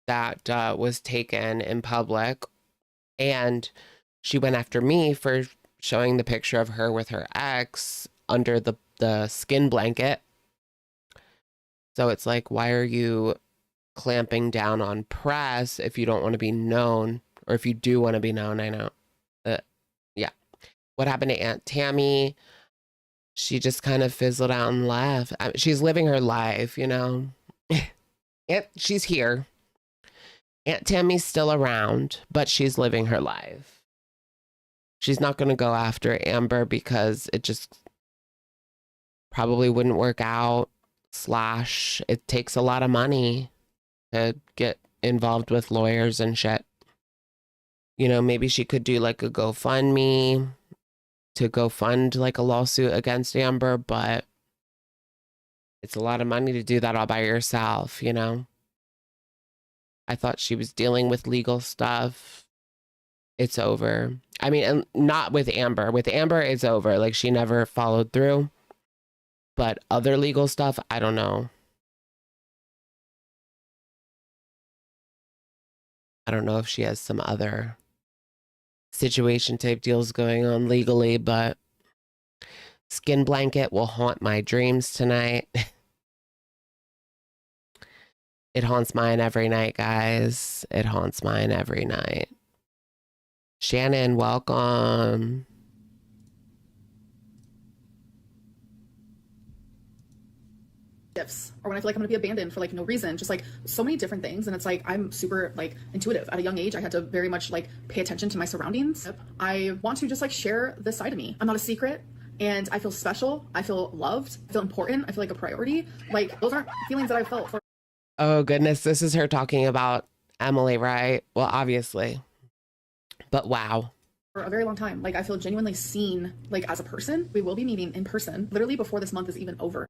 that was taken in public. And she went after me for showing the picture of her with her ex under the skin blanket. So it's like, why are you clamping down on press if you don't want to be known, or if you do want to be known? I know. Yeah. What happened to Aunt Tammy? She just kind of fizzled out and left. She's living her life, you know. She's here. Aunt Tammy's still around, but she's living her life. She's not going to go after Amber because it just probably wouldn't work out. / it takes a lot of money to get involved with lawyers and shit. You know, maybe she could do like a GoFundMe to go fund like a lawsuit against Amber, but it's a lot of money to do that all by yourself, you know? I thought she was dealing with legal stuff. It's over. I mean, and not with Amber. With Amber, it's over. Like, she never followed through. But other legal stuff, I don't know. I don't know if she has some other situation type deals going on legally, but skin blanket will haunt my dreams tonight. It haunts mine every night, guys. It haunts mine every night. Shannon, welcome. Gifts, or when I feel like I'm gonna be abandoned for like no reason, just like so many different things. And it's like, I'm super like intuitive. At a young age, I had to very much like pay attention to my surroundings. I want to just like share this side of me. I'm not a secret, and I feel special. I feel loved. I feel important. I feel like a priority. Like, those aren't feelings that I felt for. Oh goodness, this is her talking about Emily, right? Well, obviously. But wow. For a very long time. Like, I feel genuinely seen, like, as a person. We will be meeting in person literally before this month is even over.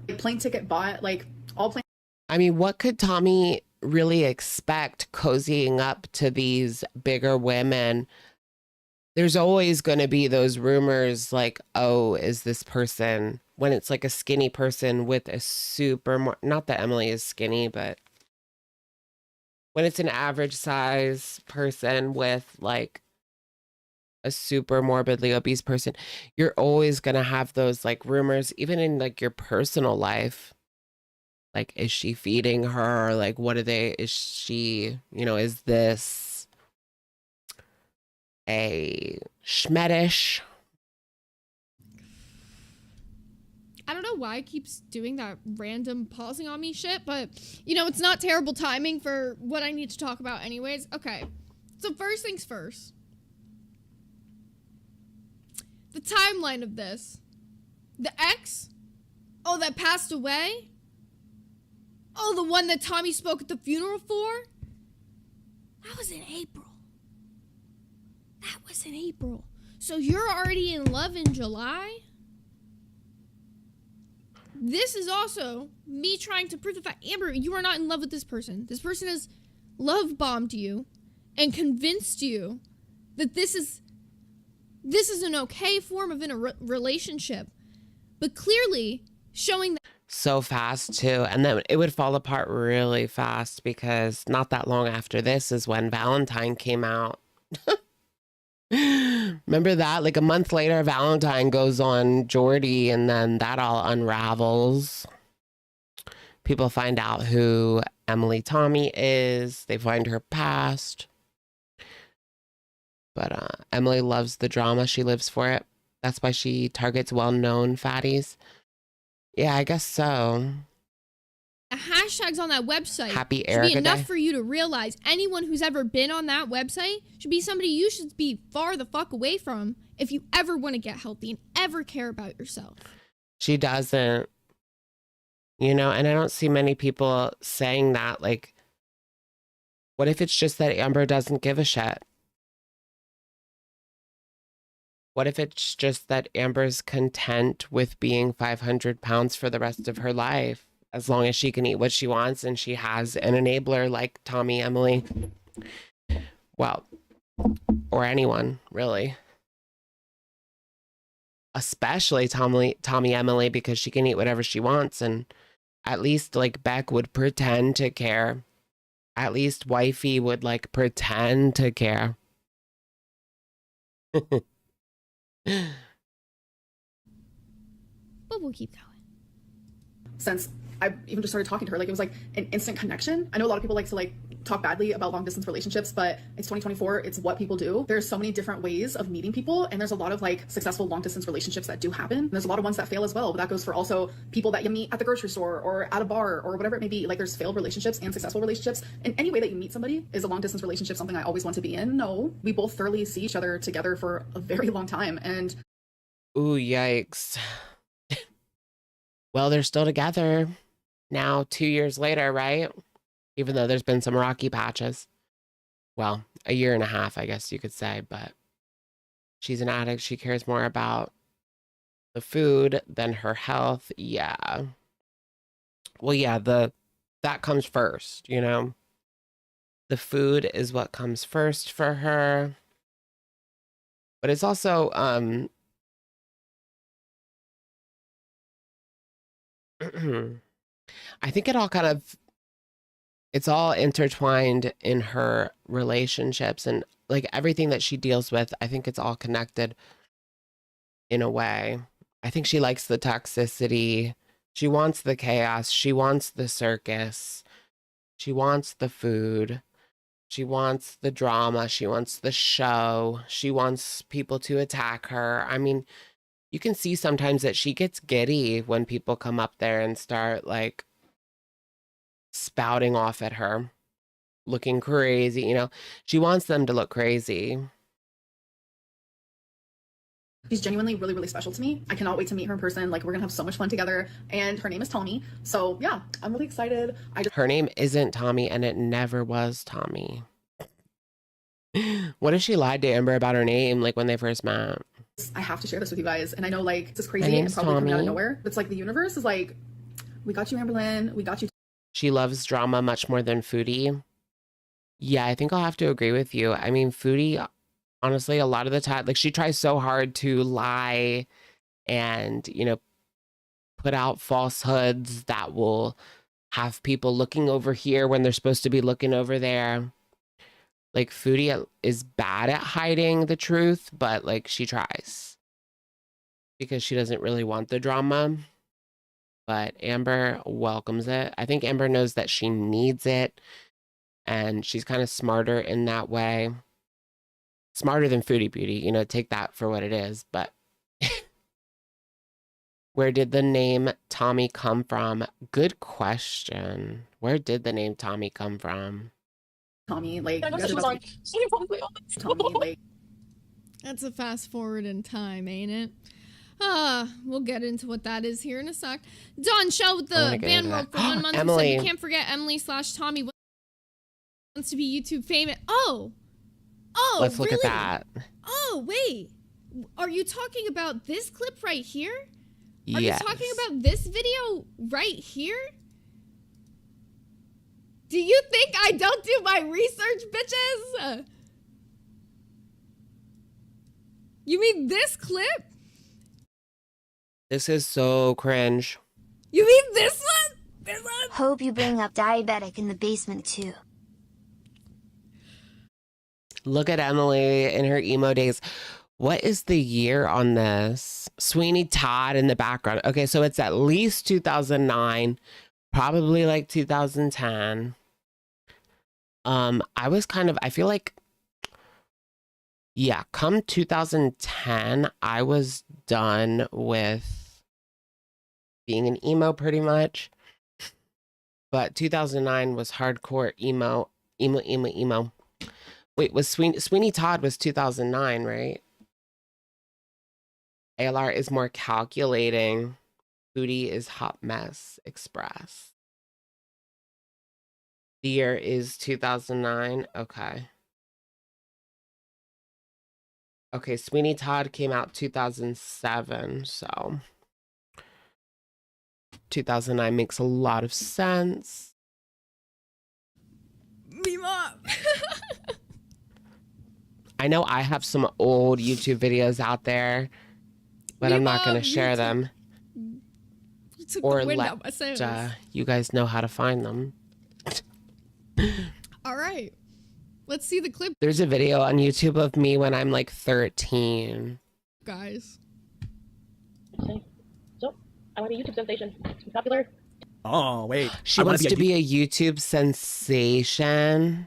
Like, plane ticket bought, like, all plane. I mean, what could Tommy really expect cozying up to these bigger women? There's always going to be those rumors like, oh, is this person, when it's like a skinny person with a super, not that Emily is skinny, but when it's an average size person with like a super morbidly obese person, you're always going to have those like rumors, even in like your personal life. Like, is she feeding her? Like, is she, you know, is this a schmetish? I don't know why it keeps doing that random pausing on me shit, but, you know, it's not terrible timing for what I need to talk about anyways. Okay, so first things first. The timeline of this. The ex? Oh, that passed away? Oh, the one that Tommy spoke at the funeral for? That was in April. So you're already in love in July? This is also me trying to prove the fact, Amber, you are not in love with this person. This person has love bombed you and convinced you that this is an okay form of a relationship, but clearly showing that. So fast too, and then it would fall apart really fast because not that long after this is when Valentine came out. Remember that? Like a month later, Valentine goes on Jordy, and then that all unravels. People find out who Emily Tommy is. They find her past. But Emily loves the drama. She lives for it. That's why she targets well-known fatties. Yeah, I guess so. The hashtags on that website Happy should Erica be enough Day. for you to realize anyone who's ever been on that website should be somebody you should be far the fuck away from if you ever want to get healthy and ever care about yourself. She doesn't. You know, and I don't see many people saying that. Like, what if it's just that Amber doesn't give a shit? What if it's just that Amber's content with being 500 pounds for the rest of her life, as long as she can eat what she wants and she has an enabler like Tommy, Emily? Well, or anyone, really. Especially Tommy, Emily, because she can eat whatever she wants, and at least like Beck would pretend to care. At least Wifey would like pretend to care. But we'll keep going. Since I even just started talking to her, like it was like an instant connection. I know a lot of people like to like talk badly about long distance relationships, but it's 2024. It's what people do. There's so many different ways of meeting people, and there's a lot of like successful long distance relationships that do happen. And there's a lot of ones that fail as well, but that goes for also people that you meet at the grocery store or at a bar or whatever it may be. Like there's failed relationships and successful relationships. And any way that you meet somebody is a long distance relationship something I always want to be in? No, we both thoroughly see each other together for a very long time. And Ooh, yikes. Well, they're still together now 2 years later, right? Even though there's been some rocky patches. Well, a year and a half, I guess you could say, but she's an addict. She cares more about the food than her health. Yeah. Well, yeah, that comes first, you know? The food is what comes first for her. But it's also I think it's all intertwined in her relationships and like everything that she deals with. I think it's all connected in a way. I think she likes the toxicity. She wants the chaos. She wants the circus. She wants the food. She wants the drama. She wants the show. She wants people to attack her. I mean, you can see sometimes that she gets giddy when people come up there and start like spouting off at her, looking crazy, you know. She wants them to look crazy. she's genuinely really, really special to me. I cannot wait to meet her in person. Like we're gonna have so much fun together. And her name is Tommy. So yeah, I'm really excited. Her name isn't Tommy, and it never was Tommy. What if she lied to Amber about her name, like when they first met? I have to share this with you guys. And I know like this is My crazy and name's probably coming out of Tommy. nowhere. But it's like the universe is like, we got you, Amberlynn. We got you. She loves drama much more than Foodie. Yeah, I think I'll have to agree with you. I mean, Foodie, honestly, a lot of the time, like she tries so hard to lie and, you know, put out falsehoods that will have people looking over here when they're supposed to be looking over there. Like Foodie is bad at hiding the truth, but like she tries because she doesn't really want the drama. But Amber welcomes it. I think Amber knows that she needs it, and she's kind of smarter in that way. Smarter than Foodie Beauty, you know, take that for what it is. But where did the name Tommy come from? Good question. Where did the name Tommy come from? Tommy, like, you guys she are was about on. to meet Tommy, like, That's a fast forward in time, ain't it? We'll get into what that is here in a sec. Dawn, show with I wanna the get van into world that. for 1 month. Emily. Said you can't forget Emily/Tommy wants to be YouTube famous. Oh, Let's look really? at that. Oh, wait. Are you talking about this clip right here? Are Yes. you talking about this video right here? Do you think I don't do my research, bitches? You mean this clip? This is so cringe. You mean this one? This one? Hope you bring up diabetic in the basement too. Look at Emily in her emo days. What is the year on this? Sweeney Todd in the background. Okay, so it's at least 2009, probably like 2010. I feel like, yeah, come 2010, I was done with being an emo pretty much. But 2009 was hardcore emo. Wait, was Sweeney Todd was 2009, right? ALR is more calculating. Foodie is Hot Mess Express. The year is 2009. Okay. Okay, Sweeney Todd came out 2007, so 2009 makes a lot of sense. Me mom. I know I have some old YouTube videos out there, but I'm not going to share them or let you guys know how to find them. All right. Let's see the clip, There's a video on YouTube of me when I'm like 13. guys. So, I want to be a YouTube sensation. It's popular. Oh, wait. She I wanna wants to be a YouTube sensation.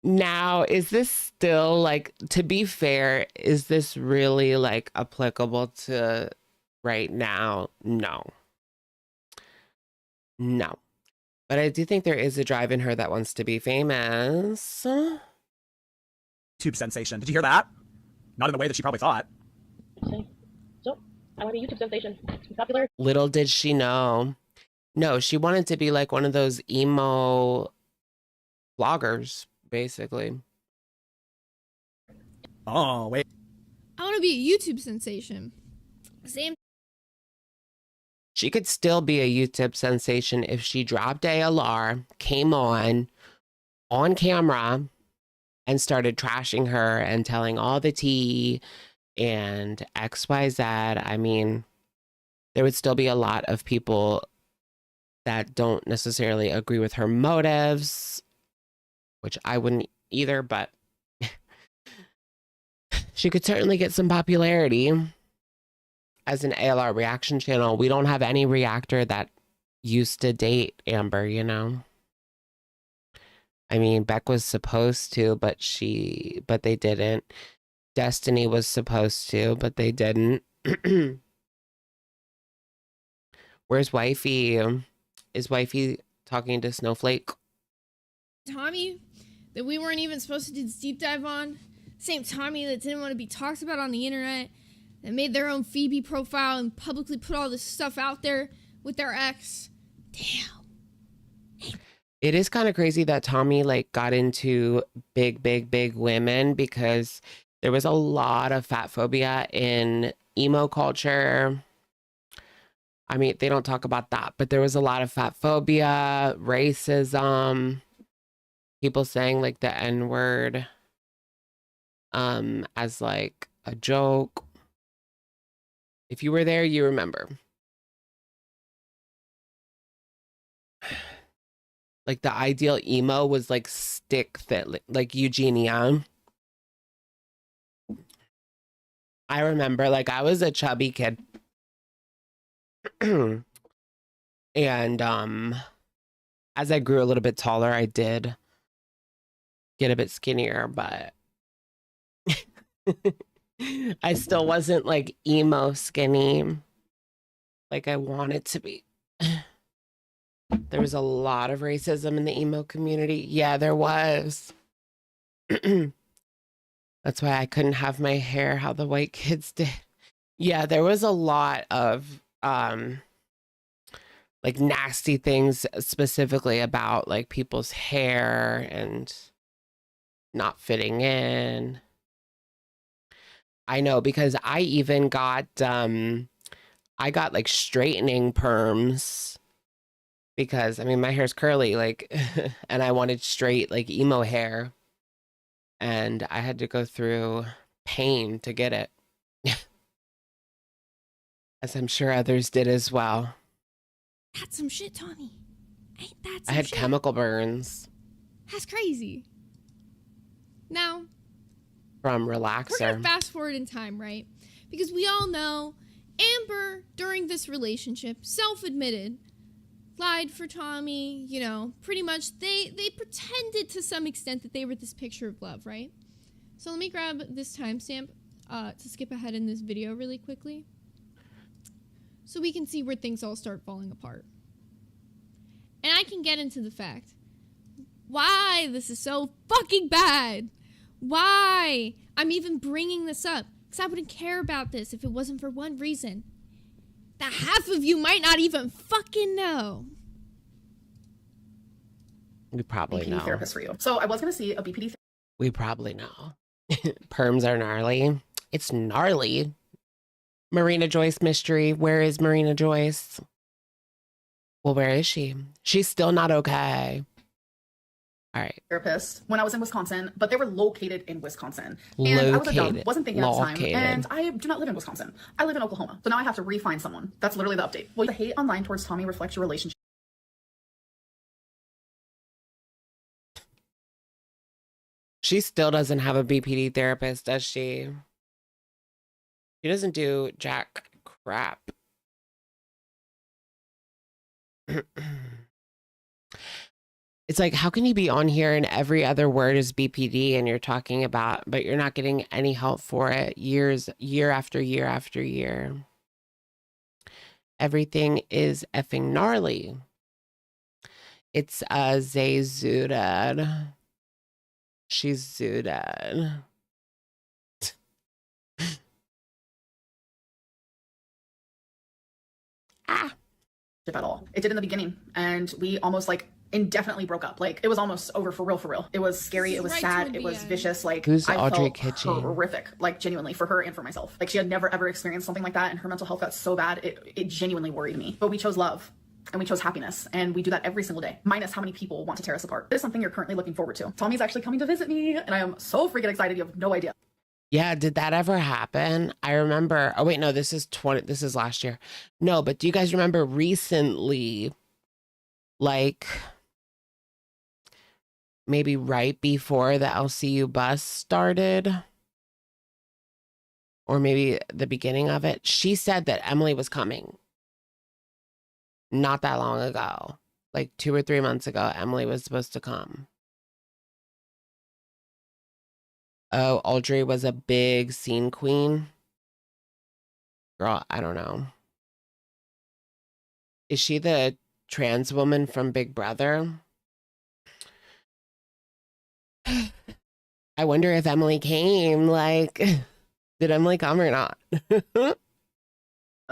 Now, is this still like, to be fair, is this really like applicable to right now? No. No. But I do think there is a drive in her that wants to be famous. YouTube sensation. Did you hear that? Not in the way that she probably thought. So, I want to be a YouTube sensation. It's popular. Little did she know. No, she wanted to be like one of those emo vloggers, basically. Oh, wait. I want to be a YouTube sensation. Same. She could still be a YouTube sensation if she dropped ALR, came on camera, and started trashing her and telling all the tea and XYZ. I mean, there would still be a lot of people that don't necessarily agree with her motives, which I wouldn't either, but she could certainly get some popularity as an ALR reaction channel. We don't have any reactor that used to date Amber, you know? I mean, Beck was supposed to, but they didn't. Destiny was supposed to, but they didn't. Where's Wifey? Is Wifey talking to Snowflake? Tommy that we weren't even supposed to do this deep dive on. Same Tommy that didn't want to be talked about on the internet. That made their own Phoebe profile and publicly put all this stuff out there with their ex. Damn. It is kind of crazy that Tommy like got into big women, because there was a lot of fat phobia in emo culture. I mean, they don't talk about that, but there was a lot of fat phobia, racism, people saying like the N-word as like a joke. If you were there, you remember. Like the ideal emo was like stick fit, like Eugenia. I remember, like, I was a chubby kid. And as I grew a little bit taller, I did get a bit skinnier, but I still wasn't like emo skinny like I wanted to be. There was a lot of racism in the emo community. Yeah, there was. That's why I couldn't have my hair how the white kids did. Yeah, there was a lot of like nasty things specifically about like people's hair and not fitting in. I know, because I even got I got like straightening perms, because I mean my hair's curly, like and I wanted straight like emo hair, and I had to go through pain to get it. As I'm sure others did as well. That's some shit, Tommy. Ain't that some I had shit? chemical burns That's crazy. Now, from we're relaxer. gonna fast forward in time, right? Because we all know Amber, during this relationship, self-admitted, lied for Tommy, you know, pretty much they pretended to some extent that they were this picture of love, right? So let me grab this timestamp to skip ahead in this video really quickly, so we can see where things all start falling apart. And I can get into the fact why this is so fucking bad. Why I'm even bringing this up. Because I wouldn't care about this if it wasn't for one reason that half of you might not even fucking know. We probably BPD know. therapist for you. So I was going to see a BPD We probably know. Perms are gnarly. It's gnarly. Marina Joyce mystery. Where is Marina Joyce? Well, where is she? She's still not okay. All right. therapist when I was in Wisconsin, but they were located in Wisconsin. And I was a dumb, wasn't thinking at the time. And I do not live in Wisconsin. I live in Oklahoma. So now I have to re-find someone. That's literally the update. Well, the hate online towards Tommy reflects your relationship She still doesn't have a BPD therapist, does she? She doesn't do jack crap. It's like, how can you be on here and every other word is BPD and you're talking about, but you're not getting any help for it year after year after year. Everything is effing gnarly. It's Zay zooted. She's zooted. Ah. At all. It did in the beginning, and we almost like indefinitely broke up. Like it was almost over for real, for real. It was scary. It was Right sad. toward It the was end. vicious. Like Who's I Audrey felt Kitching? horrific. Like genuinely for her and for myself. Like she had never ever experienced something like that, and her mental health got so bad. It genuinely worried me. But we chose love. And we chose happiness, and we do that every single day, minus how many people want to tear us apart. This is something you're currently looking forward to. Tommy's actually coming to visit me, and I am so freaking excited. You have no idea. Yeah, did that ever happen? I remember. Oh wait, no, this is last year. No, but do you guys remember recently, like maybe right before the LCU bus started, or maybe the beginning of it, she said that Emily was coming. Not that long ago, like 2 or 3 months ago, Emily was supposed to come. Oh, Audrey was a big scene queen. Girl, I don't know. Is she the trans woman from Big Brother? I wonder if Emily came. Like, did Emily come or not?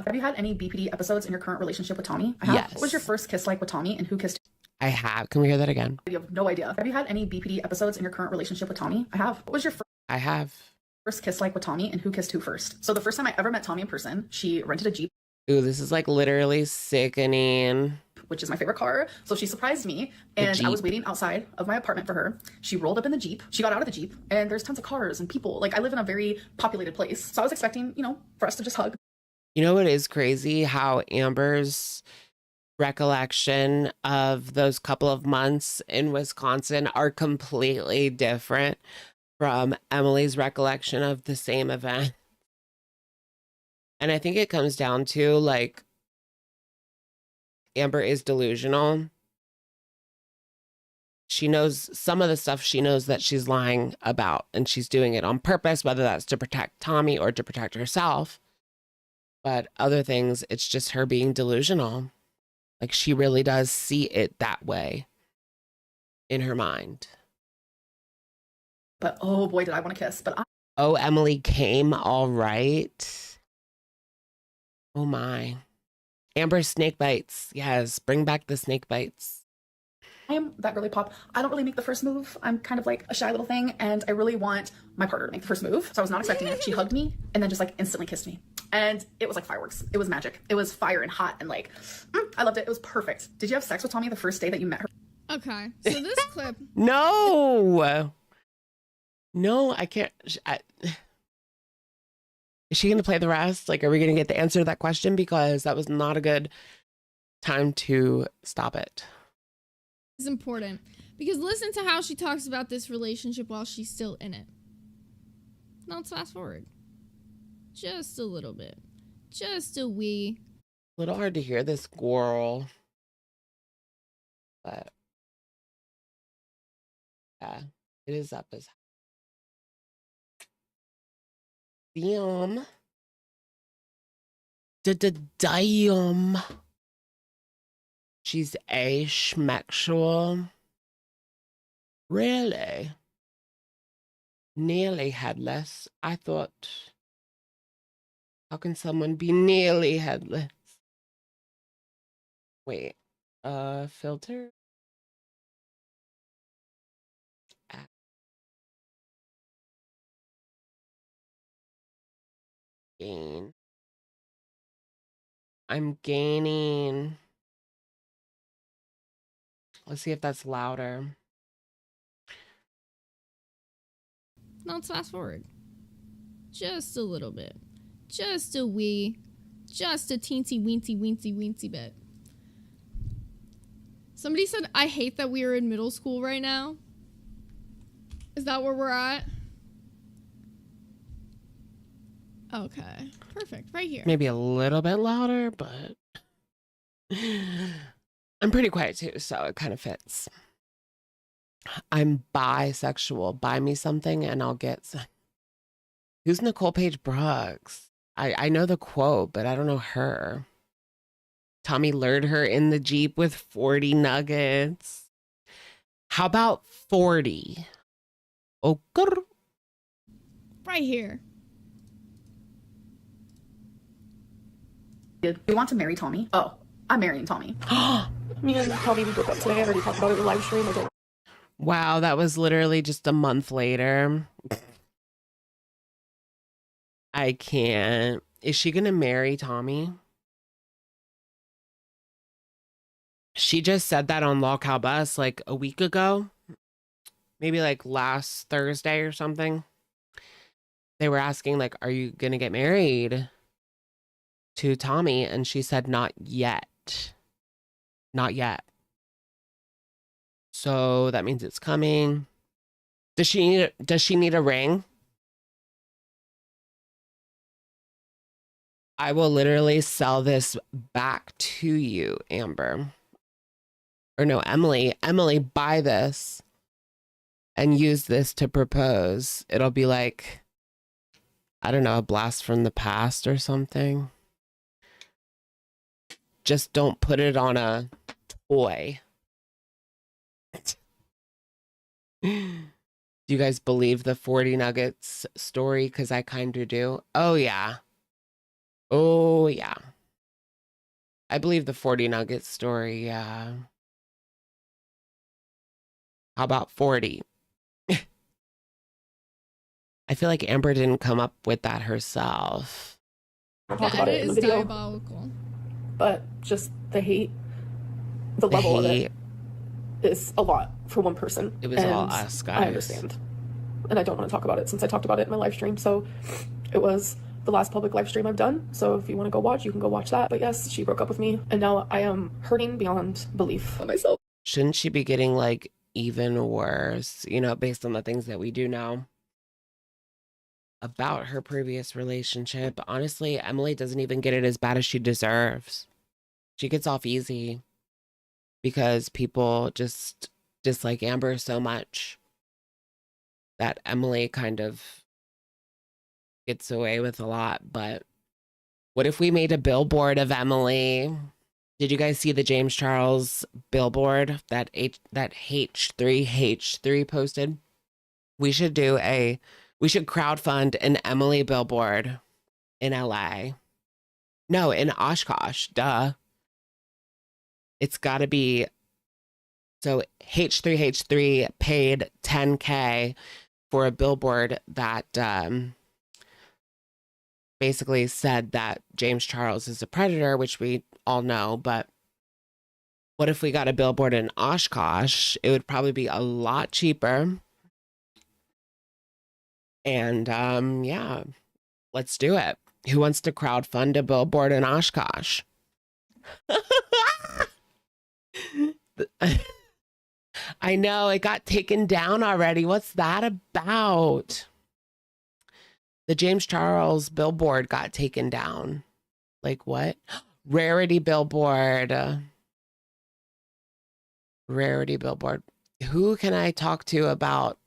Have you had any BPD episodes in your current relationship with Tommy? I have. Yes. What was your first kiss like with Tommy, and who kissed I have. Can we hear that again? you? You have no idea. Have you had any BPD episodes in your current relationship with Tommy? I have. What was your I have. first kiss like with Tommy, and who kissed who first? So the first time I ever met Tommy in person, she rented a Jeep, Ooh, this is like literally sickening. which is my favorite car. So she surprised me, and I was waiting outside of my apartment for her. She rolled up in the Jeep. She got out of the Jeep, and there's tons of cars and people. Like I live in a very populated place, so I was expecting, for us to just hug. You know what is crazy? How Amber's recollection of those couple of months in Wisconsin are completely different from Emily's recollection of the same event. And I think it comes down to like Amber is delusional. She knows some of the stuff she knows that she's lying about, and she's doing it on purpose, whether that's to protect Tommy or to protect herself. But other things, it's just her being delusional. Like she really does see it that way in her mind. But oh boy, did I want to kiss. But Oh, Emily came all right. Oh my. Amber snake bites. Yes, bring back the snake bites. I am that girly pop. I don't really make the first move. I'm kind of like a shy little thing, and I really want my partner to make the first move. So I was not expecting it. She hugged me and then just like instantly kissed me. And it was like fireworks. It was magic. It was fire and hot and like, I loved it. It was perfect. Did you have sex with Tommy the first day that you met her? Okay, so this clip. No. No, I can't. Is she going to play the rest? Like, are we going to get the answer to that question? Because that was not a good time to stop it. Is important because listen to how she talks about this relationship while she's still in it. Now let's fast forward just a little bit, just a wee. A little hard to hear this girl, but yeah, it is up as damn. Damn. She's asexual. Really? Nearly headless. I thought, how can someone be nearly headless? Wait, filter? Gain. I'm gaining. Let's see if that's louder. Now let's fast forward just a little bit, just a wee, just a teensy weensy bit. Somebody said, I hate that we are in middle school right now. Is that where we're at? Okay, perfect. Right here. Maybe a little bit louder, but I'm pretty quiet too, so it kind of fits. I'm bisexual. Buy me something and I'll get some. Who's Nicole Page Brooks? I know the quote, but I don't know her. Tommy lured her in the Jeep with 40 nuggets. How about 40? Oh, grr. Right here. You want to marry Tommy? Oh, I'm marrying Tommy. Me and Tommy, we broke up today. I already talked about it in the live stream. I don't. Wow, that was literally just a month later. I can't. Is she gonna marry Tommy? She just said that on Lolcow Bus like a week ago. Maybe like last Thursday or something. They were asking like, are you gonna get married to Tommy? And she said, not yet. Not yet. So that means it's coming. Does she need a ring? I will literally sell this back to you, Amber. Or no, Emily. Emily, buy this and use this to propose. It'll be like, I don't know, a blast from the past or something. Just don't put it on a toy. Do you guys believe the 40 nuggets story? Because I kind of do. Oh, yeah. Oh, yeah. I believe the 40 nuggets story, yeah. How about 40? I feel like Amber didn't come up with that herself. I'll The talk about it edit in the is video. diabolical. But just the hate, the The level of hate. it is a lot for one person. It was all us, guys. I understand. And I don't want to talk about it since I talked about it in my live stream. So it was the last public live stream I've done. So if you want to go watch, you can go watch that. But yes, she broke up with me. And now I am hurting beyond belief on myself. Shouldn't she be getting like even worse, you know, based on the things that we do know about her previous relationship? Honestly, Emily doesn't even get it as bad as she deserves. She gets off easy because people just dislike Amber so much that Emily kind of gets away with a lot. But what if we made a billboard of Emily? Did you guys see the James Charles billboard that H3 posted? We should crowdfund an Emily billboard in LA. No, in Oshkosh, duh. It's got to be, so H3 paid $10K for a billboard that basically said that James Charles is a predator, which we all know. But what if we got a billboard in Oshkosh? It would probably be a lot cheaper. And yeah, let's do it. Who wants to crowdfund a billboard in Oshkosh? I know, it got taken down already. What's that about? The James Charles billboard got taken down. Like what? Rarity billboard. Rarity billboard. Who can I talk to about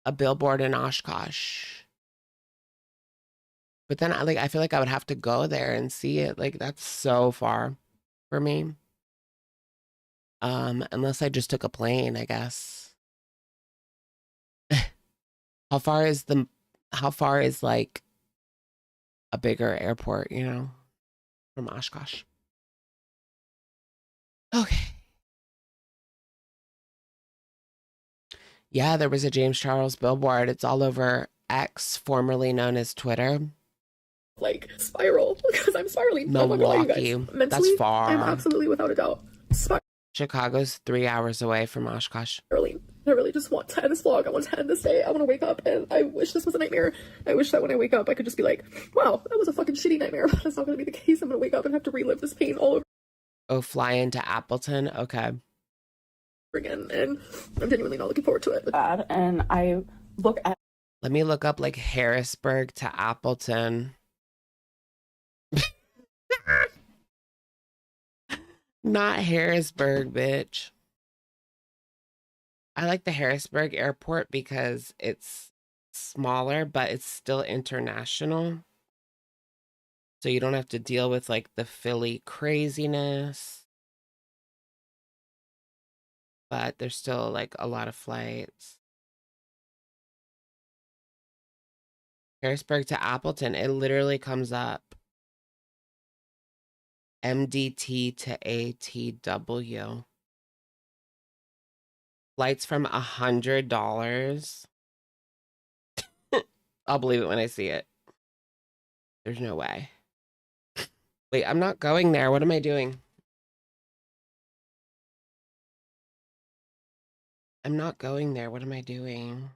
a billboard in Oshkosh? But then I feel like I would have to go there and see it. Like that's so far for me. Unless I just took a plane, I guess. How far is like a bigger airport, you know, from Oshkosh? Okay. Yeah, there was a James Charles billboard. It's all over X, formerly known as Twitter. Like spiral, because I'm spiraling. I'm not gonna lie to you Milwaukee. guys. Mentally, That's far. I'm absolutely without a doubt Chicago's 3 hours away from Oshkosh. spiraling. I really just want to end this vlog. I want to end this day. I want to wake up, and I wish this was a nightmare. I wish that when I wake up, I could just be like, wow, that was a fucking shitty nightmare. But that's not going to be the case. I'm going to wake up and have to relive this pain all over Oh, fly into Appleton? Okay. again, and I'm genuinely not looking forward to it. Bad, and I look at Let me look up like Harrisburg to Appleton. Not Harrisburg, bitch. I like the Harrisburg airport because it's smaller, but it's still international. So you don't have to deal with like the Philly craziness. But there's still like a lot of flights. Harrisburg to Appleton, it literally comes up. MDT to ATW. Flights from $100. I'll believe it when I see it. There's no way. Wait, I'm not going there. What am I doing? I'm not going there. What am I doing?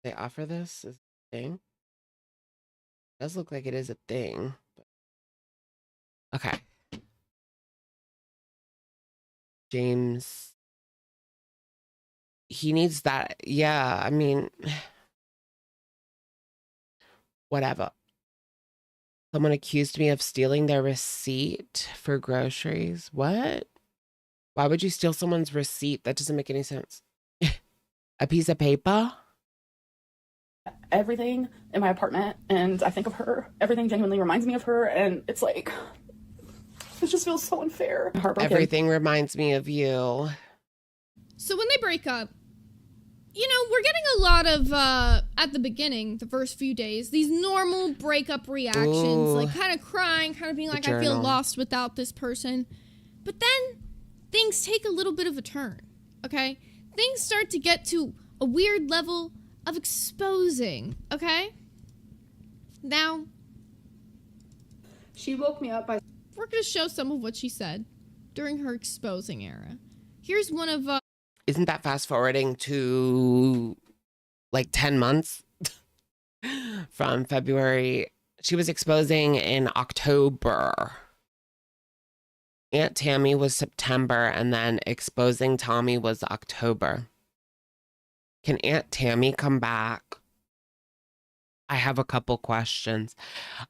They offer this as a thing? Does look like it is a thing. Okay. James. He needs that. Yeah, I mean, whatever. Someone accused me of stealing their receipt for groceries. What? Why would you steal someone's receipt? That doesn't make any sense. A piece of paper? everything in my apartment and I think of her. Everything genuinely reminds me of her, and it's like, it just feels so unfair. Heartbroken. Everything reminds me of you. So when they break up, you know, we're getting a lot of, at the beginning, the first few days, these normal breakup reactions, Ooh. like kind of crying, kind of being like, I feel lost without this person. But then things take a little bit of a turn, okay? Things start to get to a weird level of exposing, okay? Now, She woke me up by we're going to show some of what she said during her exposing era. Here's one of, Isn't that fast forwarding to like 10 months from February? She was exposing in October. Aunt Tammy was September, and then exposing Tommy was October. Can Aunt Tammy come back? I have a couple questions.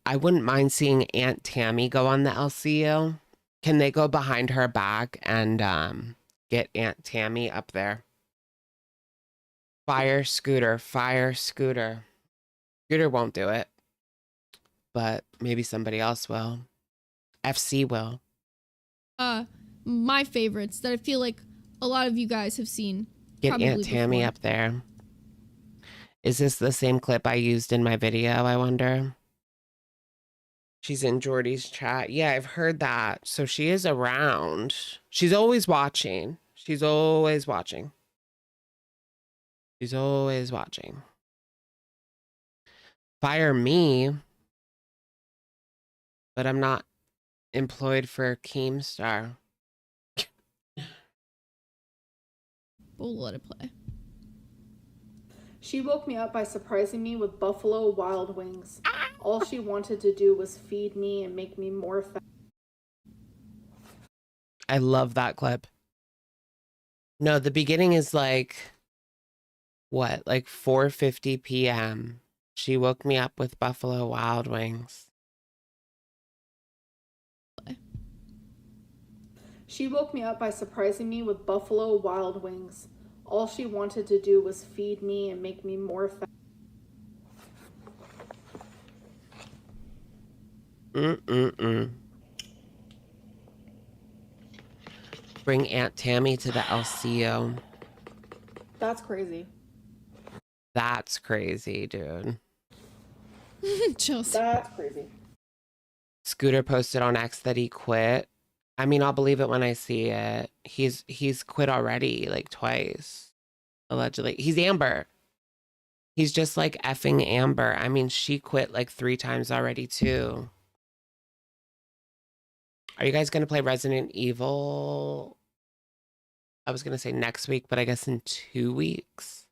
I wouldn't mind seeing Aunt Tammy go on the LCU. Can they go behind her back and get Aunt Tammy up there? Fire Scooter, Fire Scooter. Scooter won't do it, but maybe somebody else will. FC will. my favorites that I feel like a lot of you guys have seen. Get Aunt Tammy before. up there. Is this the same clip I used in my video, I wonder? She's in Jordy's chat. Yeah, I've heard that. So she is around. She's always watching. She's always watching. She's always watching. Fire me. But I'm not employed for Keemstar. We'll let it play. She woke me up by surprising me with Buffalo Wild Wings. All she wanted to do was feed me and make me more fat. I love that clip. No, the beginning is like, what, like 4:50 p.m. She woke me up with Buffalo Wild Wings. She woke me up by surprising me with Buffalo Wild Wings. All she wanted to do was feed me and make me more fat. Bring Aunt Tammy to the LCU. That's crazy. That's crazy, dude. Chelsea. That's crazy. Scooter posted on X that he quit. I mean, I'll believe it when I see it. He's quit already, like twice, allegedly. He's Amber. He's just like effing Amber. I mean, she quit like 3 times already too. Are you guys gonna play Resident Evil? I was gonna say next week, but I guess in 2 weeks.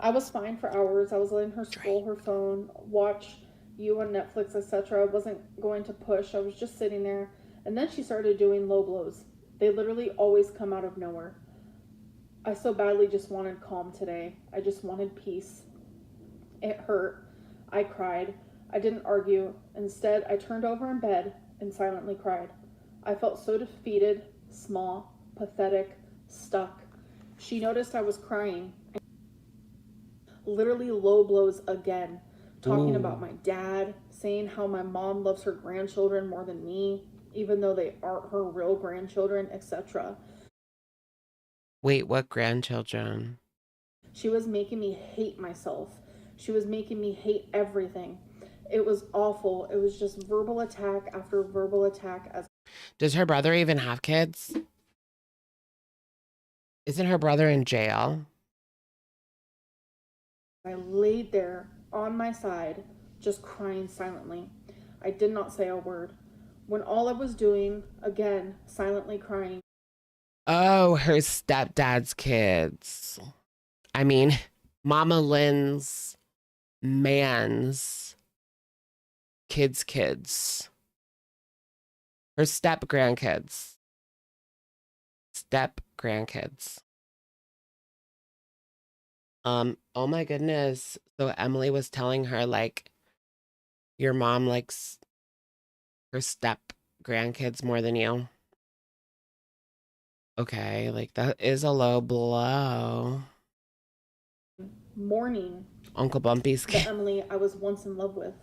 I was fine for hours. I was letting her scroll her phone, watch you on Netflix, etc. I wasn't going to push. I was just sitting there. And then she started doing low blows. They literally always come out of nowhere. I so badly just wanted calm today. I just wanted peace. It hurt. I cried. I didn't argue. Instead, I turned over in bed and silently cried. I felt so defeated, small, pathetic, stuck. She noticed I was crying. Literally low blows again. Talking about my dad, saying how my mom loves her grandchildren more than me, even though they aren't her real grandchildren, etc. Wait, what grandchildren? She was making me hate myself. She was making me hate everything. It was awful. It was just verbal attack after verbal attack. Does her brother even have kids? Isn't her brother in jail? I laid there on my side, just crying silently. I did not say a word. When all I was doing, again, silently crying. Oh, her stepdad's kids. I mean, Mama Lynn's man's kids. Her step grandkids. Oh my goodness. So Emily was telling her, like, your mom likes her step grandkids more than you. Okay, like that is a low blow. Mourning Uncle Bumpy's the kid. Emily I was once in love with.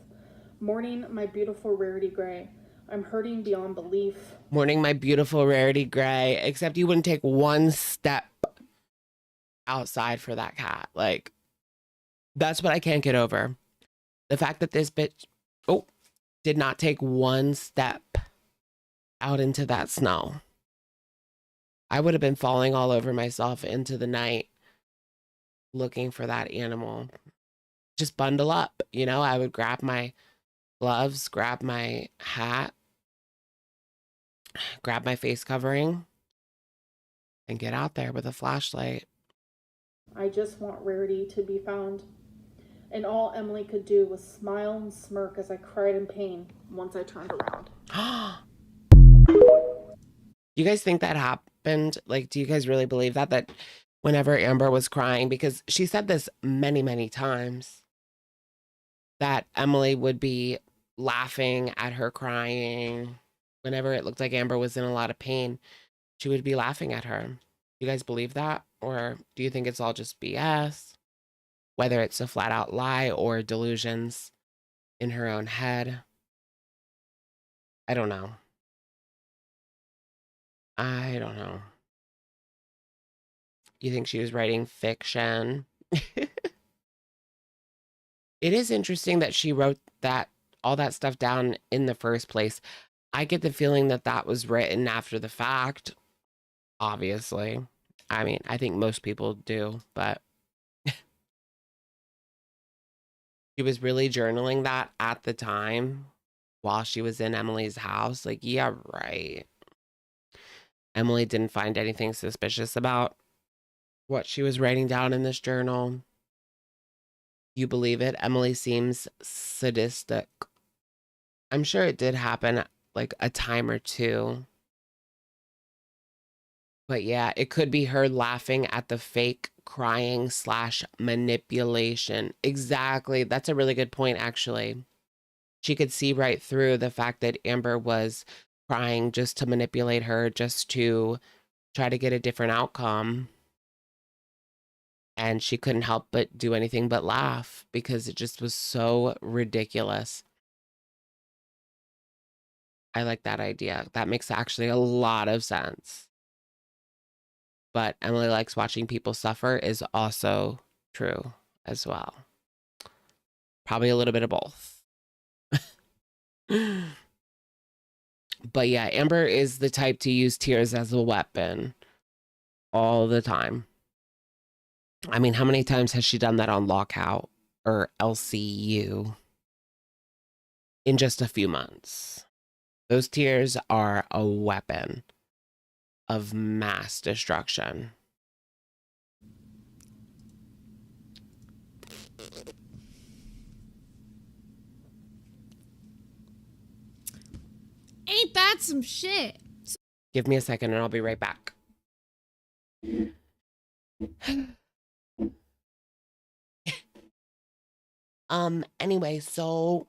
Mourning my beautiful Rarity Gray. I'm hurting beyond belief. Mourning my beautiful Rarity Gray, except you wouldn't take one step outside for that cat. Like, that's what I can't get over. The fact that this bitch, did not take one step out into that snow. I would have been falling all over myself into the night looking for that animal. Just bundle up, you know? I would grab my gloves, grab my hat, grab my face covering, and get out there with a flashlight. I just want Rarity to be found. And all Emily could do was smile and smirk as I cried in pain once I turned around. You guys think that happened? Like, do you guys really believe that? That whenever Amber was crying, because she said this many, many times, that Emily would be laughing at her crying. Whenever it looked like Amber was in a lot of pain, she would be laughing at her. You guys believe that? Or do you think it's all just BS? Whether it's a flat out lie or delusions in her own head. I don't know. You think she was writing fiction? It is interesting that she wrote all that stuff down in the first place. I get the feeling that that was written after the fact, obviously. I mean, I think most people do, but she was really journaling that at the time while she was in Emily's house. Like, yeah, right. Emily didn't find anything suspicious about what she was writing down in this journal. You believe it? Emily seems sadistic. I'm sure it did happen like a time or two. But yeah, it could be her laughing at the fake crying / manipulation. Exactly. That's a really good point, actually. She could see right through the fact that Amber was crying just to manipulate her, just to try to get a different outcome. And she couldn't help but do anything but laugh because it just was so ridiculous. I like that idea. That makes actually a lot of sense. But Emily likes watching people suffer is also true as well. Probably a little bit of both. But yeah, Amber is the type to use tears as a weapon all the time. I mean, how many times has she done that on Lockout or LCU in just a few months? Those tears are a weapon of mass destruction. Ain't that some shit? Give me a second and I'll be right back. Anyway, so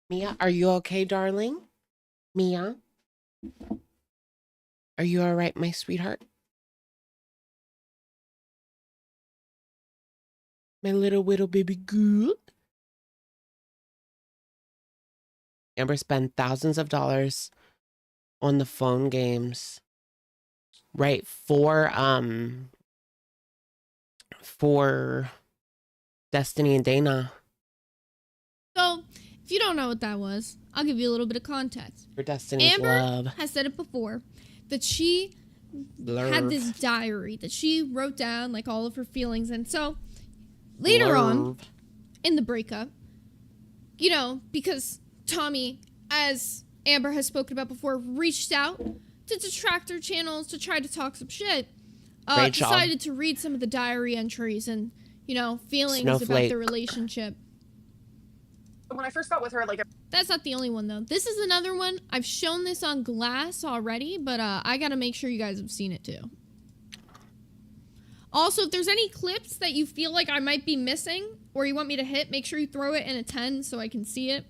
Mia, are you okay, darling? Mia? Are you all right, my sweetheart? My little baby girl? Amber spent thousands of dollars on the phone games, right, for Destiny and Dana. So, if you don't know what that was, I'll give you a little bit of context. For Destiny's Amber love. has said it before that she had this diary that she wrote down like all of her feelings, and so later on in the breakup, you know, because Tommy, as Amber has spoken about before, reached out to detractor channels to try to talk some shit, decided to read some of the diary entries and, you know, feelings about the relationship. When I first got with her, like, That's not the only one, though. This is another one. I've shown this on Glass already, but I gotta make sure you guys have seen it, too. Also, if there's any clips that you feel like I might be missing or you want me to hit, make sure you throw it in a 10 so I can see it.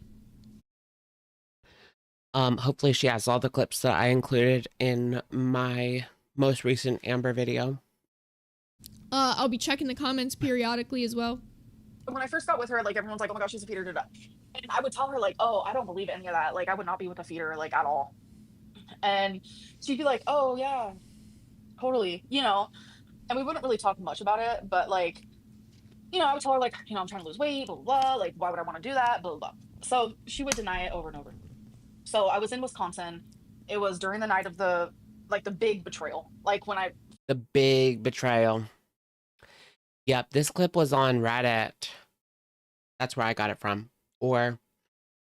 Hopefully she has all the clips that I included in my most recent Amber video. I'll be checking the comments periodically as well. When I first got with her, like, everyone's like, oh my gosh, she's a feeder. Da, da. And I would tell her, like, oh, I don't believe any of that. Like, I would not be with a feeder, like, at all. And she'd be like, oh, yeah, totally, you know. And we wouldn't really talk much about it, but, like, you know, I would tell her, like, you know, I'm trying to lose weight, blah, blah, blah. Like, why would I want to do that? Blah, blah, blah. So she would deny it over and over. So I was in Wisconsin. It was during the night of the big betrayal. Like, when I... The big betrayal. Yep, this clip was on Reddit. That's where I got it from. Or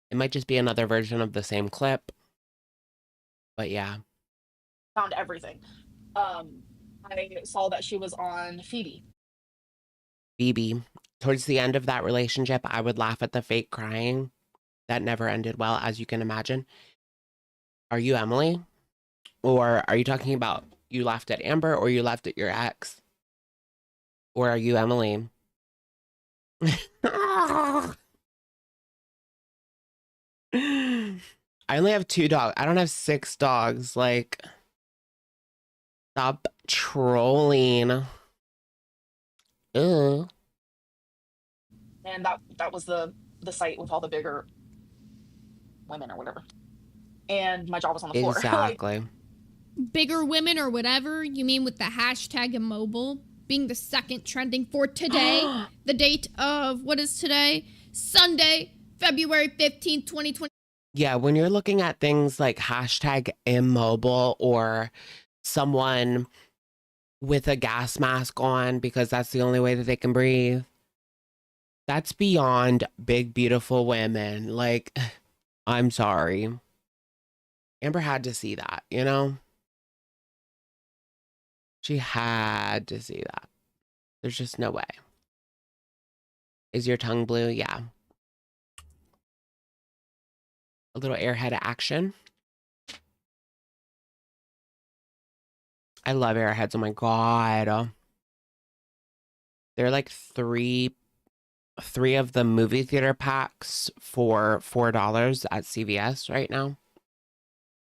it might just be another version of the same clip. But yeah. Found everything. I saw that she was on Phoebe. Phoebe. Towards the end of that relationship, I would laugh at the fake crying. That never ended well, as you can imagine. Are you Emily? Or are you talking about you laughed at Amber or you laughed at your ex? Or are you Emily? I only have 2 dogs. I don't have 6 dogs. Like, stop trolling. Ew. And that was the site with all the bigger women or whatever. And my jaw was on the floor. Like, Exactly. Bigger women or whatever you mean with the hashtag immobile being the second trending for today, the date of what is today? Sunday, February 15th, 2020. Yeah, when you're looking at things like hashtag immobile or someone with a gas mask on because that's the only way that they can breathe, that's beyond big, beautiful women. Like, I'm sorry. Amber had to see that, you know? She had to see that. There's just no way. Is your tongue blue? Yeah. A little airhead action. I love airheads. Oh my God. They're like three of the movie theater packs for $4 at CVS right now.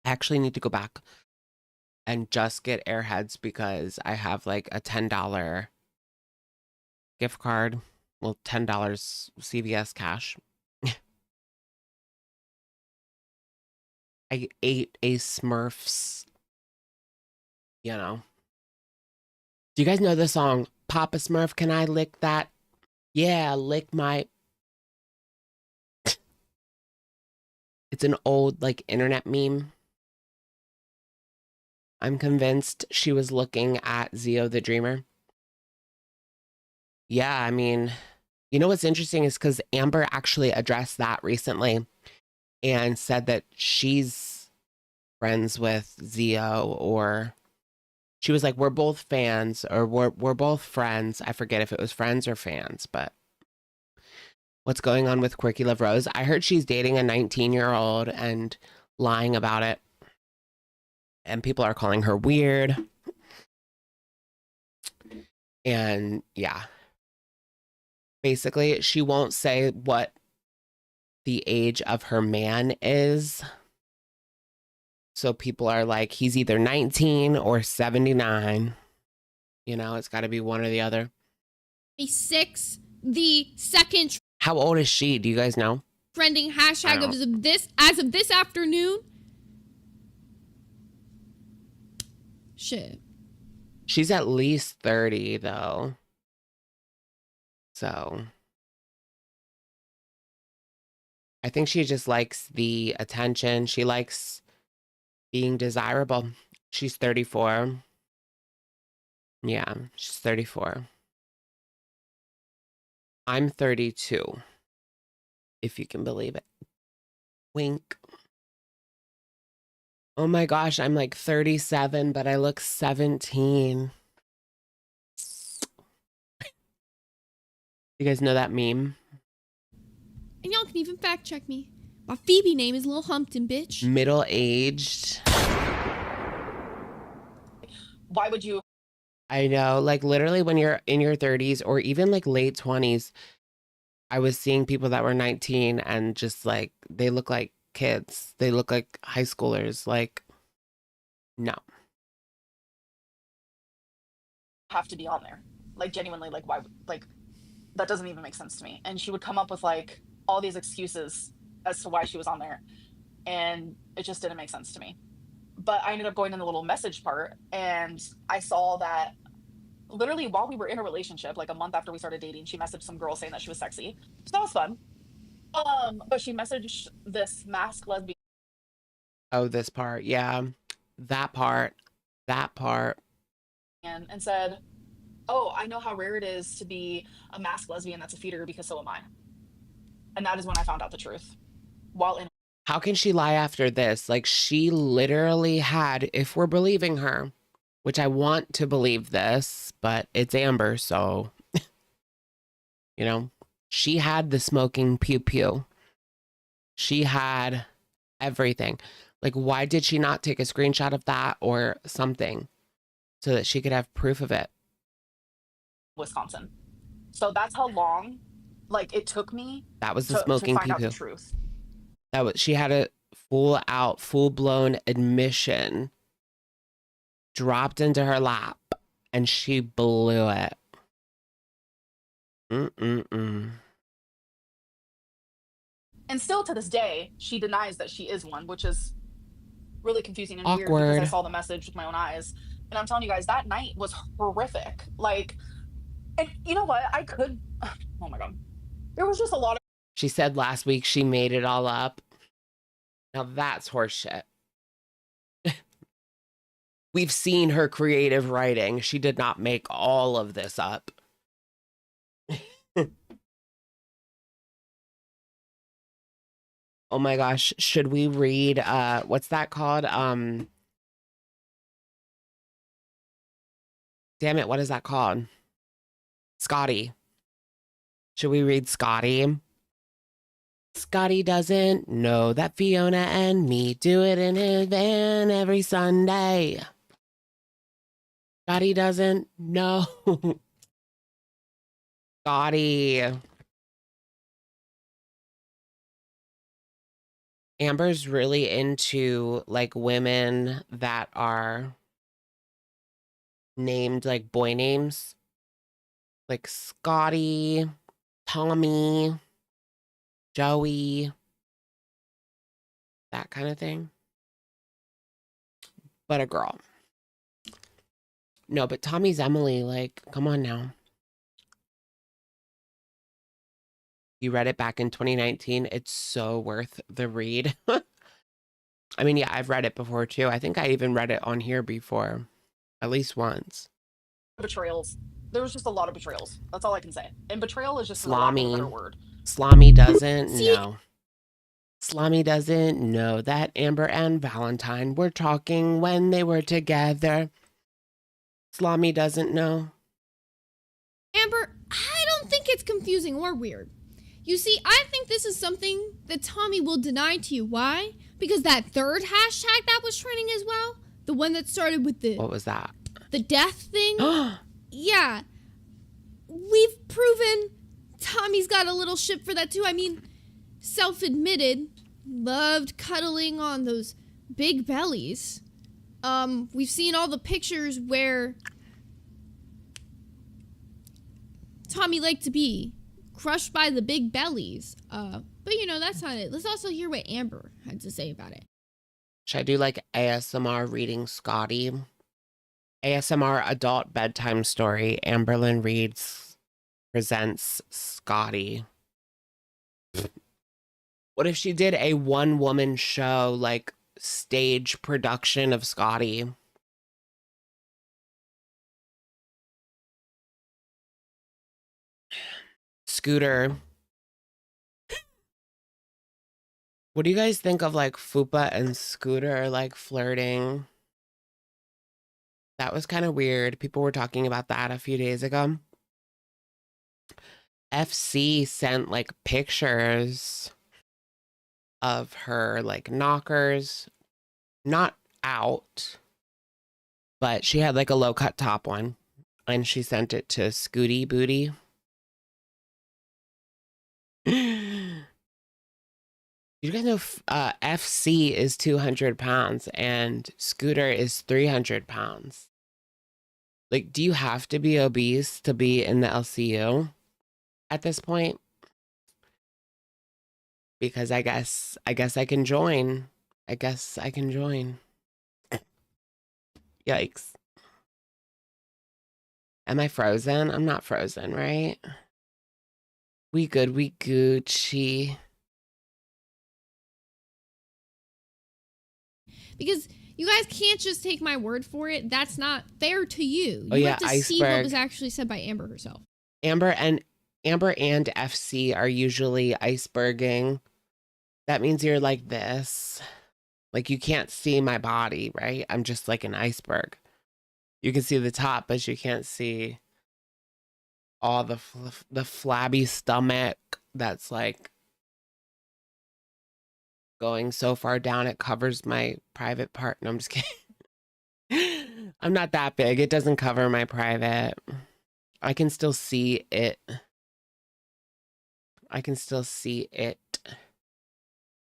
I actually need to go back and just get airheads because I have like a $10 gift card. Well, $10 CVS cash. I ate a Smurfs, you know. Do you guys know the song Papa Smurf, Can I Lick That? Yeah, lick my... It's an old like internet meme. I'm convinced she was looking at Zio the Dreamer. Yeah, I mean, you know what's interesting is because Amber actually addressed that recently and said that she's friends with Zio, or she was like, we're both fans, or we're both friends. I forget if it was friends or fans, but what's going on with Quirky Love Rose? I heard she's dating a 19-year-old and lying about it. And people are calling her weird. And yeah. Basically, she won't say what the age of her man is. So people are like, he's either 19 or 79. You know, it's got to be one or the other. 6, the second How old is she? Do you guys know? trending hashtag as of this afternoon. Shit. She's at least 30, though. So I think she just likes the attention. She likes being desirable. She's 34. Yeah, she's 34. I'm 32, if you can believe it. Wink. Oh my gosh, I'm like 37, but I look 17. You guys know that meme? And y'all can even fact check me. My Phoebe name is Lil Humpton, bitch. Middle-aged. why would you I know, like literally when you're in your 30s or even like late 20s, I was seeing people that were 19 and just like, they look like kids. They look like high schoolers. Like, no. have to be on there? Like, genuinely, like, why? Like, that doesn't even make sense to me. And she would come up with like all these excuses as to why she was on there, and it just didn't make sense to me. But I ended up going in the little message part, and I saw that literally while we were in a relationship, like a month after we started dating, she messaged some girl saying that she was sexy. So that was fun. But she messaged this masked lesbian Oh, this part. Yeah. That part. That part. and said, "Oh, I know how rare it is to be a masked lesbian that's a feeder, because so am I." And that is when I found out the truth. While in How can she lie after this? Like, she literally had, if we're believing her, which I want to believe this, but it's Amber, so, you know, she had the smoking pew pew. She had everything. Like, why did she not take a screenshot of that or something so that she could have proof of it? Wisconsin. So that's how long, like, it took me That was the to smoking find out the pee-poo. truth. She had a full blown admission dropped into her lap and she blew it. Mm-mm-mm. And still to this day, she denies that she is one, which is really confusing and weird because I Awkward. saw the message with my own eyes. And I'm telling you guys, that night was horrific. Like, and you know what? I could, oh my God. There was just a lot of. She said last week she made it all up. Now that's horseshit. We've seen her creative writing. She did not make all of this up. Oh my gosh, should we read what's that called? Damn it, what is that called? Scotty. Should we read Scotty? Scotty doesn't know that Fiona and me do it in his van every Sunday. Scotty doesn't know. Scotty. Amber's really into like women that are named like boy names. Like Scotty, Tommy, Joey, that kind of thing. But a girl. No, but Tommy's Emily, like, come on now. You read it back in 2019. It's so worth the read. I mean, yeah, I've read it before too. I think I even read it on here before, at least once. Betrayals. There was just a lot of betrayals. That's all I can say. And betrayal is just, for lack of a better word. Slimy doesn't See- know. Slimy doesn't know that Amber and Valentine were talking when they were together. Slimy doesn't know. Amber, I don't think it's confusing or weird. You see, I think this is something that Tommy will deny to you. Why? Because that third hashtag that was trending as well, the one that started with the What was that? the death thing. Yeah. We've proven Tommy's got a little ship for that too. I mean, self-admitted, loved cuddling on those big bellies. We've seen all the pictures where Tommy liked to be crushed by the big bellies. But you know, that's not it. Let's also hear what Amber had to say about it. Should I do like ASMR reading Scotty? ASMR adult bedtime story. Amberlyn reads, presents Scotty. What if she did a one-woman show, like stage production of Scotty? Scooter. What do you guys think of like Fupa and Scooter like flirting? That was kind of weird. People were talking about that a few days ago. FC sent like pictures of her like knockers, not out, but she had like a low cut top one, and she sent it to Scooty Booty. You guys know FC is 200 pounds and Scooter is 300 pounds. Like, do you have to be obese to be in the LCU at this point? Because I guess I can join. I guess I can join. Yikes. Am I frozen? I'm not frozen, right? We good, we Gucci. Because you guys can't just take my word for it. That's not fair to you. Oh, You yeah, have to see what iceberg. was actually said by Amber herself. Amber and FC are usually iceberging. That means you're like this. Like, you can't see my body, right? I'm just like an iceberg. You can see the top, but you can't see all the flabby stomach that's like going so far down it covers my private part. No, I'm just kidding. I'm not that big. It doesn't cover my private. I can still see it. I can still see it.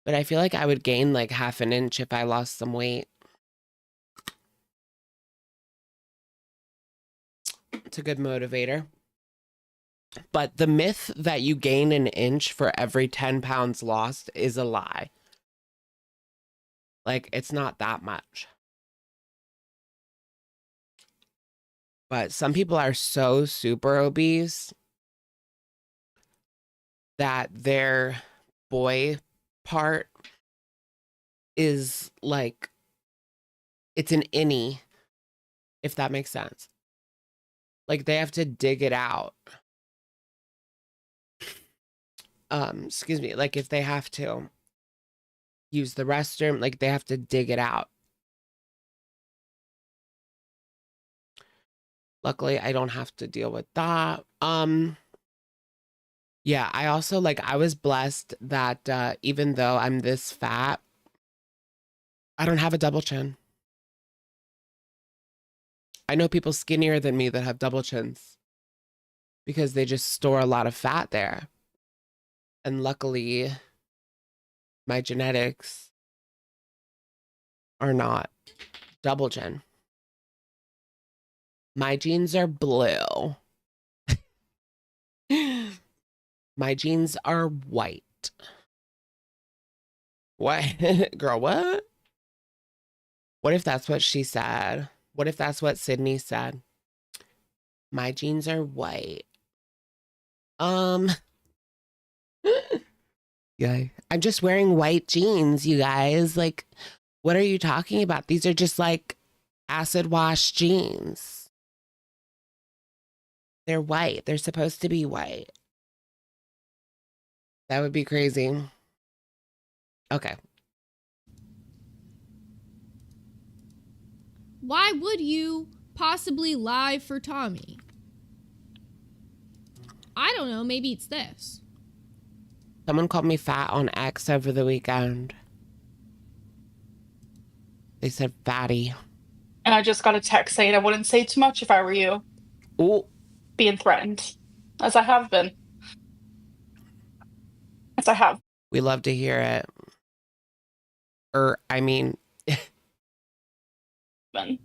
But I feel like I would gain like half an inch if I lost some weight. It's a good motivator. But the myth that you gain an inch for every 10 pounds lost is a lie. Like, it's not that much. But some people are so super obese that their boy part is like, it's an innie, if that makes sense. Like, they have to dig it out. Excuse me, like if they have to use the restroom, like they have to dig it out. Luckily, I don't have to deal with that. Yeah, I also like I was blessed that even though I'm this fat, I don't have a double chin. I know people skinnier than me that have double chins because they just store a lot of fat there. And luckily, my genetics are not double chin. My jeans are blue. My jeans are white. What? Girl, what? What if that's what she said? What if that's what Sydney said? My jeans are white. Yeah. I'm just wearing white jeans, you guys. Like, what are you talking about? These are just like acid wash jeans. They're white. They're supposed to be white. That would be crazy. Okay. Why would you possibly lie for Tommy? I don't know. Maybe it's this. Someone called me fat on X over the weekend. They said fatty. And I just got a text saying I wouldn't say too much if I were you. Ooh. Being threatened. As I have been. As I have. We love to hear it. I mean... Been.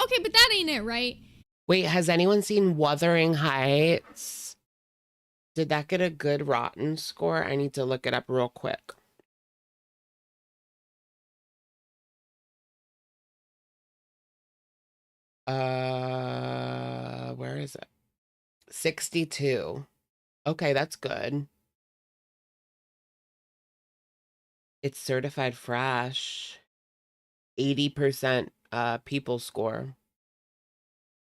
Okay, but that ain't it, right? Wait, has anyone seen Wuthering Heights? Did that get a good rotten score? I need to look it up real quick. Where is it? 62. Okay, that's good. It's certified fresh. 80% people score.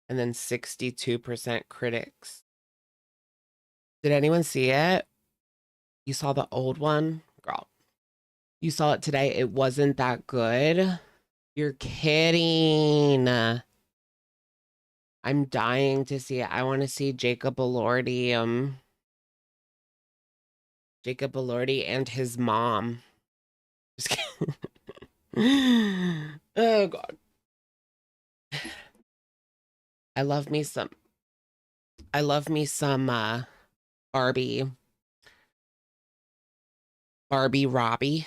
And then 62% critics. Did anyone see it? You saw the old one? Girl. You saw it today. It wasn't that good. You're kidding. I'm dying to see it. I want to see Jacob Elordi. Jacob Elordi and his mom. Just kidding. Oh, God. I love me some Barbie. Barbie Robbie.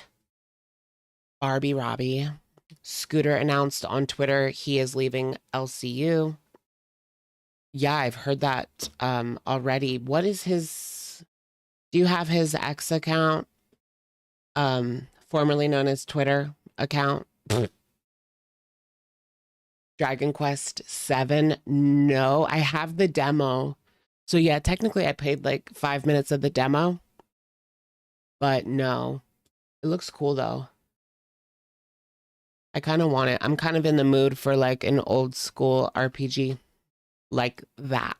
Scooter announced on Twitter he is leaving LCU. Yeah, I've heard that already. What is his... Do you have his X account? Formerly known as Twitter account? Dragon Quest 7? No, I have the demo. So yeah, technically I played like 5 minutes of the demo. But no. It looks cool though. I kind of want it. I'm kind of in the mood for like an old school RPG like that.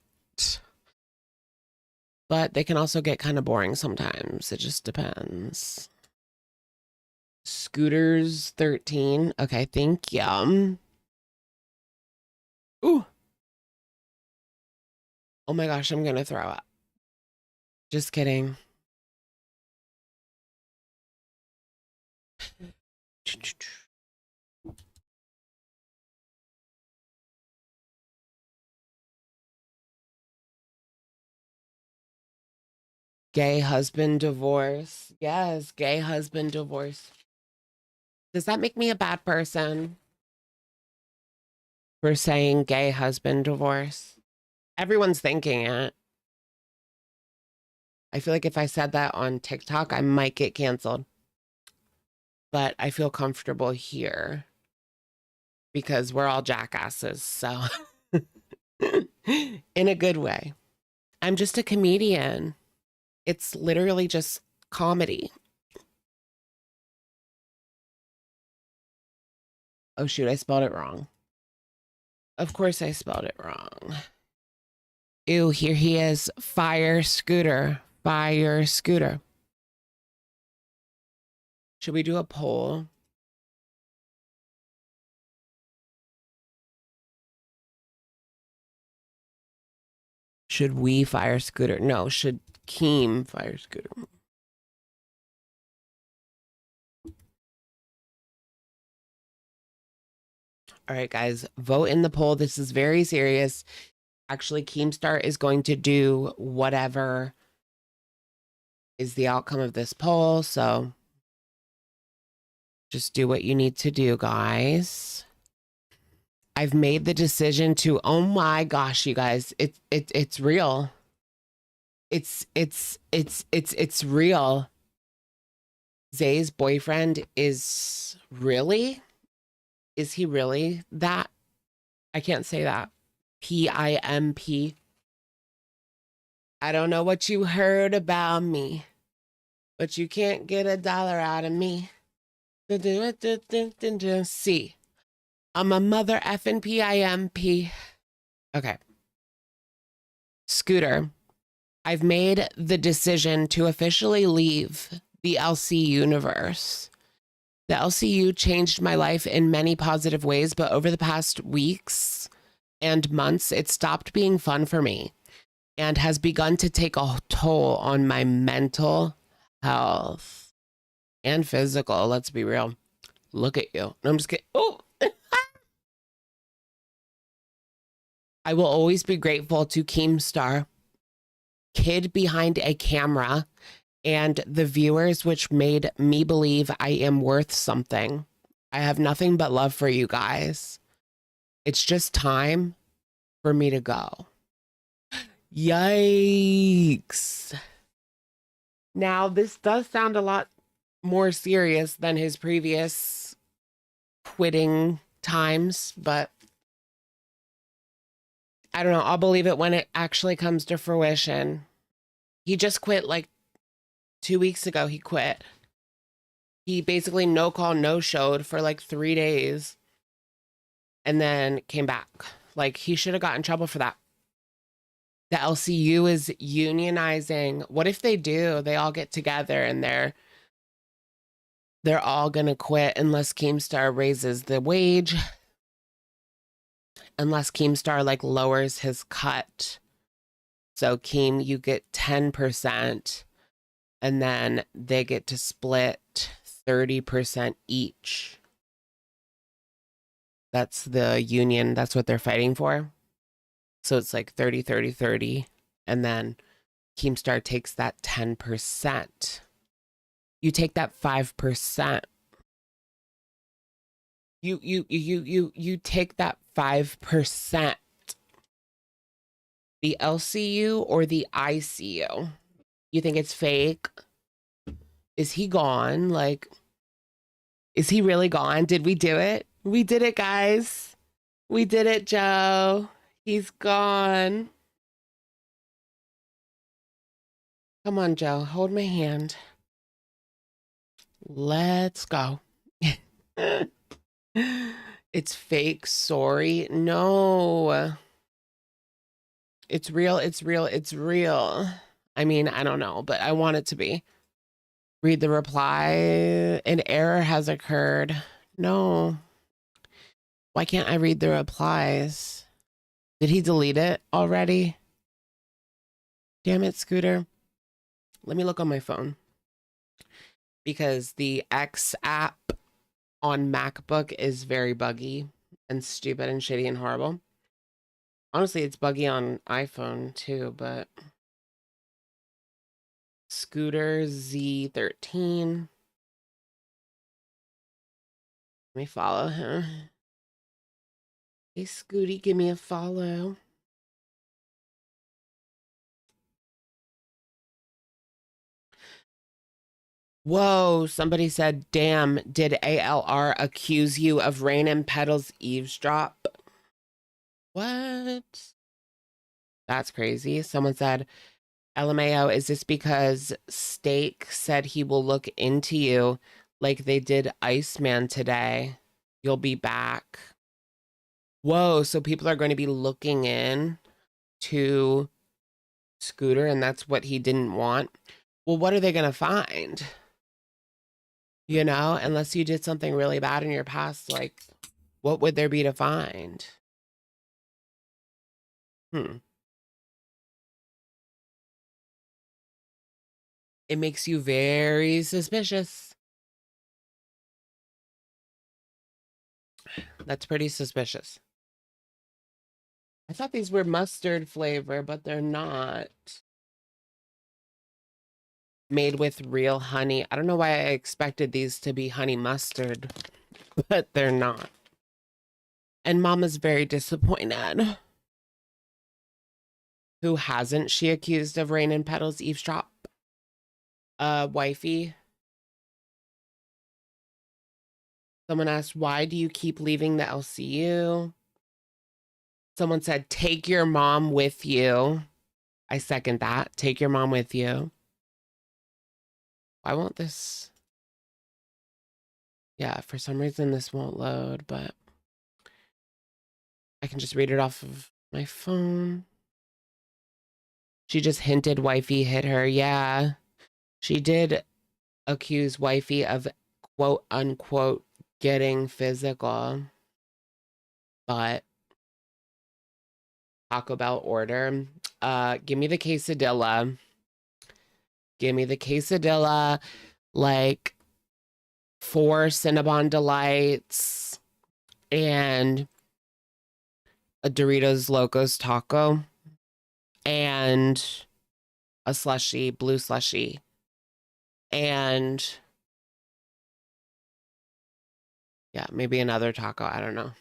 But they can also get kind of boring sometimes. It just depends. Scooters 13. Okay, thank you. Ooh. Oh my gosh, I'm gonna throw up. Just kidding. Gay husband divorce. Yes, gay husband divorce. Does that make me a bad person for saying gay husband divorce? Everyone's thinking it. I feel like if I said that on TikTok, I might get canceled. But I feel comfortable here because we're all jackasses. So, in a good way. I'm just a comedian. It's literally just comedy. Oh, shoot, I spelled it wrong. Of course I spelled it wrong. Ew, here he is. Fire scooter. Fire scooter. Should we do a poll? Should we fire scooter? No, should Keem fire scooter? All right, guys, vote in the poll. This is very serious. Actually, Keemstar is going to do whatever is the outcome of this poll. So just do what you need to do, guys. I've made the decision to, oh my gosh, you guys, it's real. It's real. Zay's boyfriend is he really that? I can't say that. PIMP. I don't know what you heard about me, but you can't get $1 out of me. See, I'm a mother effing PIMP. Okay. Scooter, I've made the decision to officially leave the LC universe. The LCU changed my life in many positive ways, but over the past weeks and months, it stopped being fun for me and has begun to take a toll on my mental health and physical. Let's be real. Look at you. No, I'm just kidding. Oh, I will always be grateful to Keemstar, kid behind a camera, and the viewers, which made me believe I am worth something. I have nothing but love for you guys. It's just time for me to go. Yikes. Now, this does sound a lot more serious than his previous quitting times, but I don't know. I'll believe it when it actually comes to fruition. He just quit like 2 weeks ago. He quit. He basically no call, no showed for like 3 days and then came back. Like, he should have gotten in trouble for that. The LCU is unionizing. What if they do? They all get together and they're all gonna quit unless Keemstar raises the wage. Unless Keemstar like lowers his cut. So Keem, you get 10%, and then they get to split 30% each. That's the union. That's what they're fighting for. So it's like 30, 30, 30. And then Keemstar takes that 10%. You take that 5%. You take that 5%. The LCU or the ICU? You think it's fake? Is he gone? Like, is he really gone? Did we do it? We did it, guys. We did it, Joe. He's gone. Come on, Joe. Hold my hand. Let's go. It's fake. Sorry. No. It's real. It's real. It's real. I mean, I don't know, but I want it to be. Read the reply. An error has occurred. No. Why can't I read the replies? Did he delete it already? Damn it, Scooter. Let me look on my phone. Because the X app on MacBook is very buggy and stupid and shitty and horrible. Honestly, it's buggy on iPhone too, but Scooter Z13. Let me follow him. Hey, Scooty, give me a follow. Whoa, somebody said, damn, did ALR accuse you of Rain and Petals eavesdrop? What? That's crazy. Someone said, LMAO, is this because Steak said he will look into you like they did Iceman today? You'll be back. Whoa, so people are going to be looking in to Scooter and that's what he didn't want? Well, what are they going to find? You know, unless you did something really bad in your past, like, what would there be to find? It makes you very suspicious. That's pretty suspicious. I thought these were mustard flavor, but they're not. Made with real honey. I don't know why I expected these to be honey mustard, but they're not. And Mama's very disappointed. Who hasn't she accused of Rain and Petals eavesdrop? Wifey. Someone asked, why do you keep leaving the LCU? Someone said, take your mom with you. I second that. Take your mom with you. Why won't this? Yeah, for some reason this won't load, but I can just read it off of my phone. She just hinted wifey hit her. Yeah, she did accuse wifey of quote unquote getting physical, but Taco Bell order. Give me the quesadilla. Give me the quesadilla, like 4 Cinnabon Delights and a Doritos Locos taco and a slushy, blue slushy, and yeah, maybe another taco. I don't know.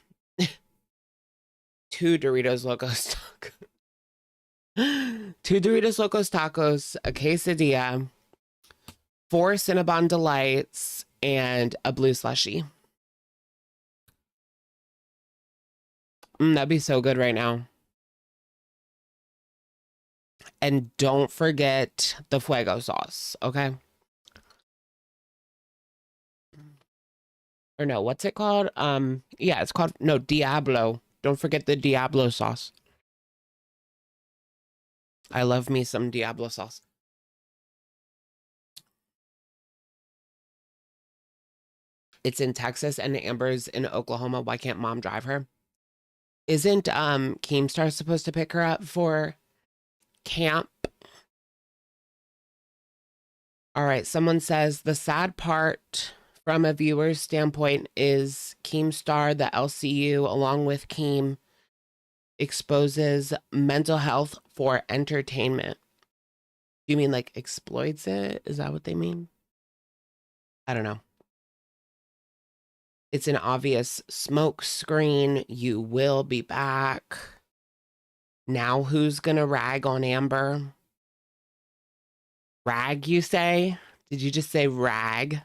2 Doritos Locos tacos. 2 Doritos Locos tacos, a quesadilla, 4 Cinnabon Delights, and a blue slushy. That'd be so good right now. And don't forget the fuego sauce, okay? Or no, what's it called? Yeah, it's called, no, Diablo. Don't forget the Diablo sauce. I love me some Diablo sauce. It's in Texas and Amber's in Oklahoma. Why can't mom drive her? Isn't Keemstar supposed to pick her up for camp? All right, someone says the sad part from a viewer's standpoint is Keemstar, the LCU, along with Keem, exposes mental health for entertainment. You mean like exploits it? Is that what they mean? I don't know. It's an obvious smoke screen. You will be back. Now who's gonna rag on Amber? Rag, you say? Did you just say rag?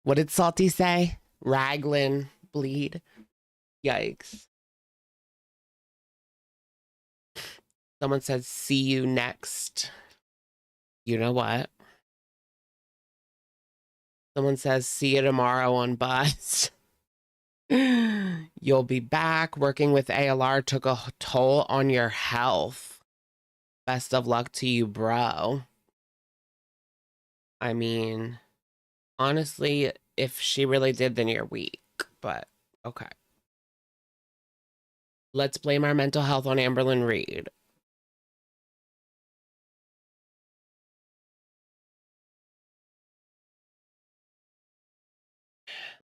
What did Salty say? Raglan bleed. Yikes. Someone says, see you next. You know what? Someone says, see you tomorrow on bus. You'll be back. Working with ALR took a toll on your health. Best of luck to you, bro. I mean, honestly, if she really did, then you're weak. But, okay. Let's blame our mental health on Amberlyn Reed.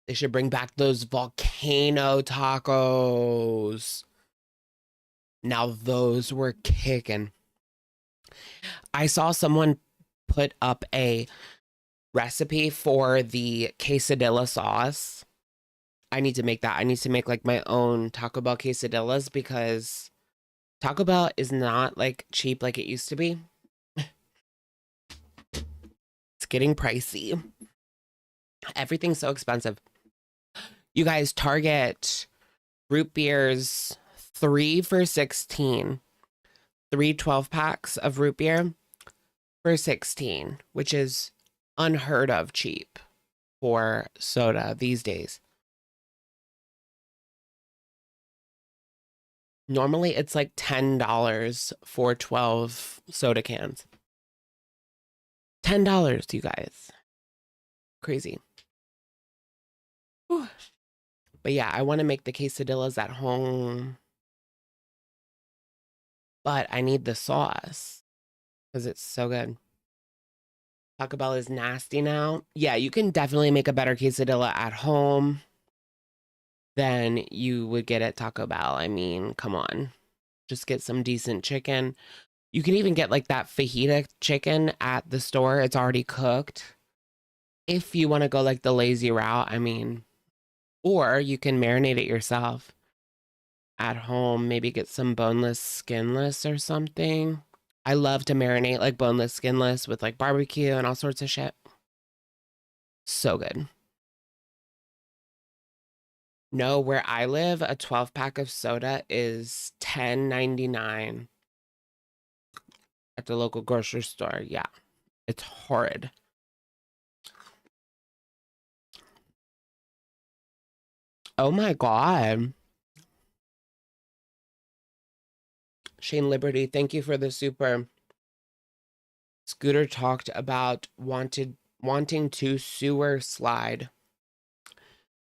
They should bring back those volcano tacos. Now those were kicking. I saw someone put up a recipe for the quesadilla sauce. I need to make that. I need to make like my own Taco Bell quesadillas because Taco Bell is not like cheap like it used to be. It's getting pricey. Everything's so expensive. You guys, Target root beers 3 for $16. 3 12-packs of root beer for $16, which is unheard of cheap for soda these days. Normally it's like $10 for 12 soda cans. $10, you guys. Crazy. Whew. But yeah, I want to make the quesadillas at home. But I need the sauce because it's so good. Taco Bell is nasty now. Yeah, you can definitely make a better quesadilla at home than you would get at Taco Bell. I mean, come on. Just get some decent chicken. You can even get like that fajita chicken at the store. It's already cooked. If you want to go like the lazy route, I mean, or you can marinate it yourself at home. Maybe get some boneless, skinless or something. I love to marinate like boneless, skinless with like barbecue and all sorts of shit. So good. No, where I live, a 12-pack of soda is $10.99 at the local grocery store. Yeah, it's horrid. Oh my God. Shane Liberty, thank you for the super. Scooter talked about wanting to sewer slide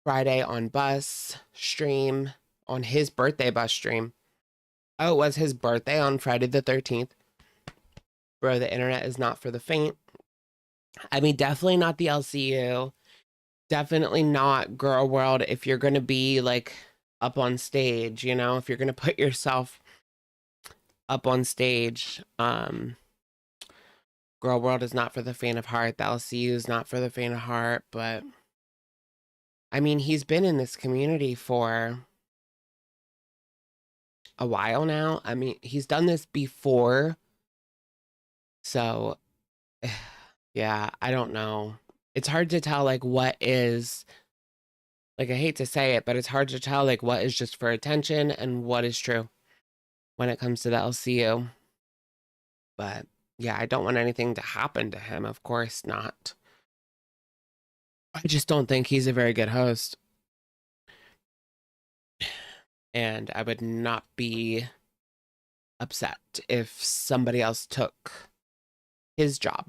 Friday on bus stream, on his birthday bus stream. Oh, it was his birthday on Friday the 13th. Bro, the internet is not for the faint. I mean, definitely not the LCU. Definitely not Girl World if you're going to be like up on stage, you know, if you're going to put yourself up on stage. Girl World is not for the faint of heart. The LCU is not for the faint of heart, but I mean, he's been in this community for a while now. I mean, he's done this before. So, yeah, I don't know. It's hard to tell, like, what is, like, I hate to say it, but it's hard to tell, like, what is just for attention and what is true when it comes to the LCU. But, yeah, I don't want anything to happen to him. Of course not. I just don't think he's a very good host. And I would not be upset if somebody else took his job.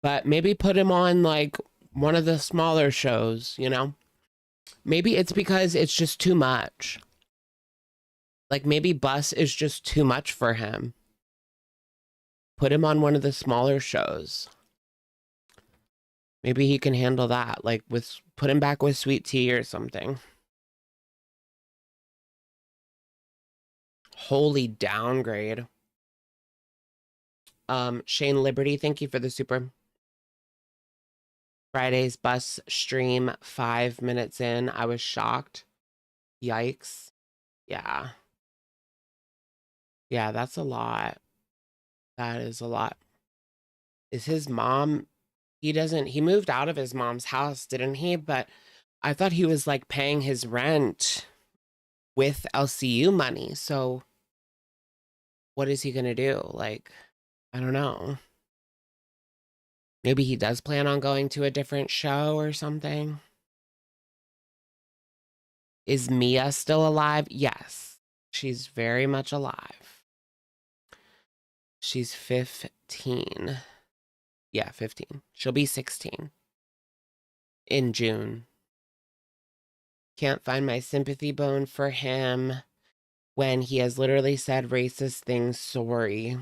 But maybe put him on like one of the smaller shows, you know? Maybe it's because it's just too much. Like maybe bus is just too much for him. Put him on one of the smaller shows. Maybe he can handle that. Like put him back with Sweet Tea or something. Holy downgrade. Shane Liberty, thank you for the super. Friday's bus stream 5 minutes in. I was shocked. Yikes. Yeah. Yeah, that's a lot. That is a lot. Is his mom, he moved out of his mom's house, didn't he? But I thought he was like paying his rent with LCU money. So what is he going to do? Like, I don't know. Maybe he does plan on going to a different show or something. Is Mia still alive? Yes, she's very much alive. She's 15. Yeah, 15. She'll be 16 in June. Can't find my sympathy bone for him when he has literally said racist things. Sorry.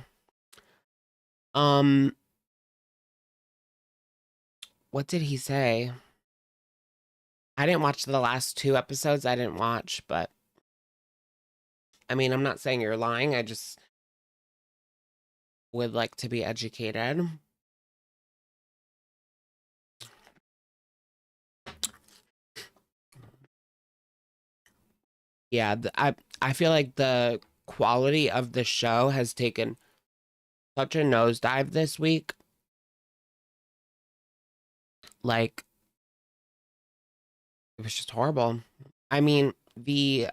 What did he say? I didn't watch the last 2 episodes. I didn't watch, but I mean, I'm not saying you're lying. I just would like to be educated. Yeah, I feel like the quality of the show has taken such a nosedive this week. Like, it was just horrible. I mean, the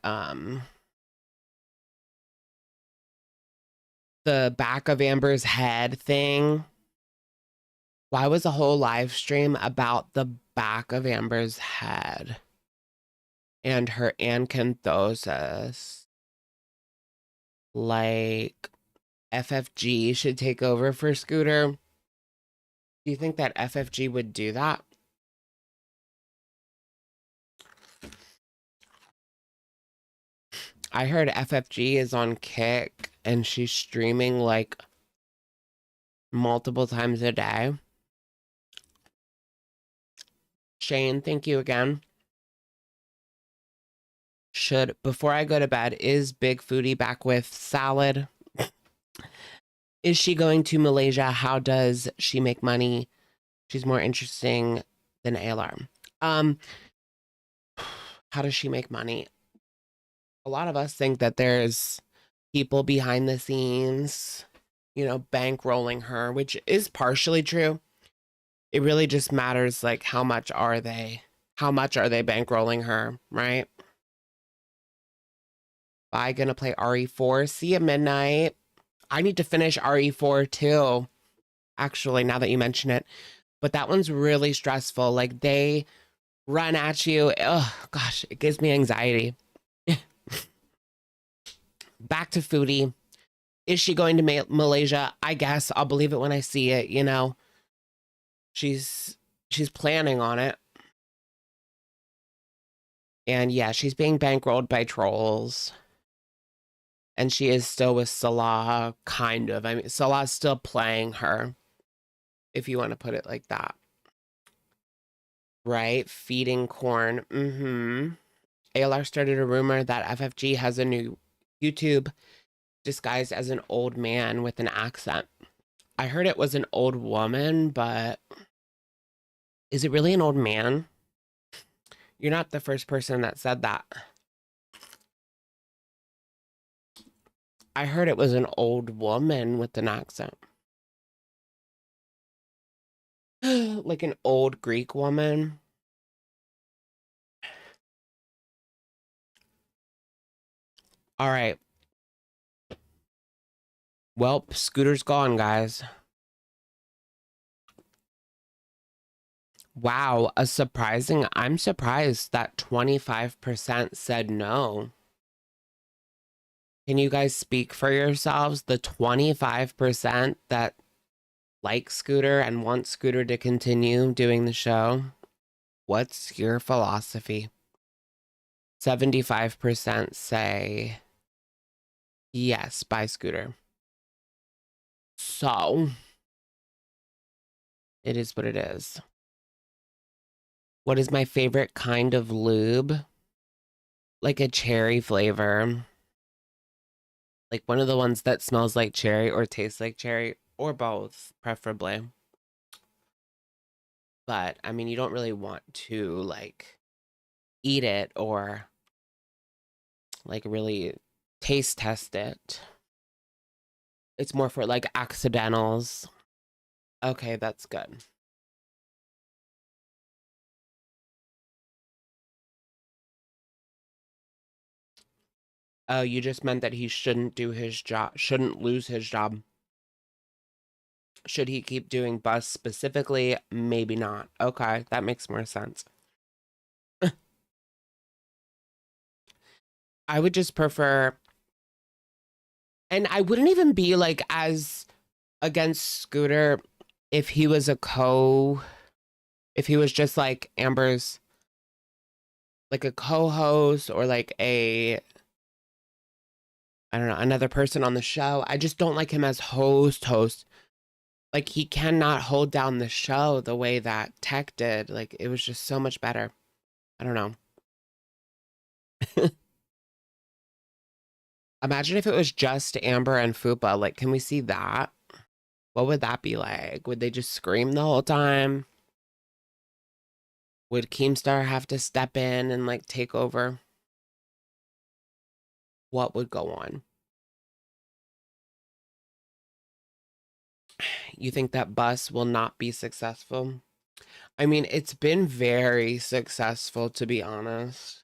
back of Amber's head thing. Why was a whole live stream about the back of Amber's head and her acanthosis? Like, FFG should take over for Scooter. Do you think that FFG would do that? I heard FFG is on Kick and she's streaming like multiple times a day. Shane, thank you again. Before I go to bed, is Big Foodie back with salad? Is she going to Malaysia? How does she make money? She's more interesting than ALR. How does she make money? A lot of us think that there's people behind the scenes, bankrolling her, which is partially true. It really just matters, like, how much are they bankrolling her, right? Bye, gonna play RE4. See you midnight. I need to finish RE4 too, actually, now that you mention it. But that one's really stressful. Like, they run at you. Oh, gosh, it gives me anxiety. Back to Foodie. Is she going to Malaysia? I guess I'll believe it when I see it, She's planning on it. And yeah, she's being bankrolled by trolls. And she is still with Salah, kind of. I mean, Salah's still playing her, if you want to put it like that. Right? Feeding corn. ALR started a rumor that FFG has a new YouTube disguised as an old man with an accent. I heard it was an old woman, but is it really an old man? You're not the first person that said that. I heard it was an old woman with an accent. Like an old Greek woman. All right. Well, Scooter's gone, guys. Wow, I'm surprised that 25% said no. Can you guys speak for yourselves? The 25% that like Scooter and want Scooter to continue doing the show? What's your philosophy? 75% say yes, bye Scooter. So, it is what it is. What is my favorite kind of lube? Like a cherry flavor. Like one of the ones that smells like cherry or tastes like cherry, or both, preferably. But, I mean, you don't really want to, like, eat it or, like, really taste test it. It's more for, like, accidentals. Okay, that's good. Oh, you just meant that he shouldn't do his job, shouldn't lose his job. Should he keep doing bus specifically? Maybe not. Okay, that makes more sense. I would just prefer, and I wouldn't even be like as against Scooter if he was if he was just like Amber's, like a co-host or like I don't know, another person on the show. I just don't like him as host. Like, he cannot hold down the show the way that Tech did. Like, it was just so much better. I don't know. Imagine if it was just Amber and Fupa. Like, can we see that? What would that be like? Would they just scream the whole time? Would Keemstar have to step in and like take over? What would go on? You think that Bus will not be successful? I mean, it's been very successful, to be honest.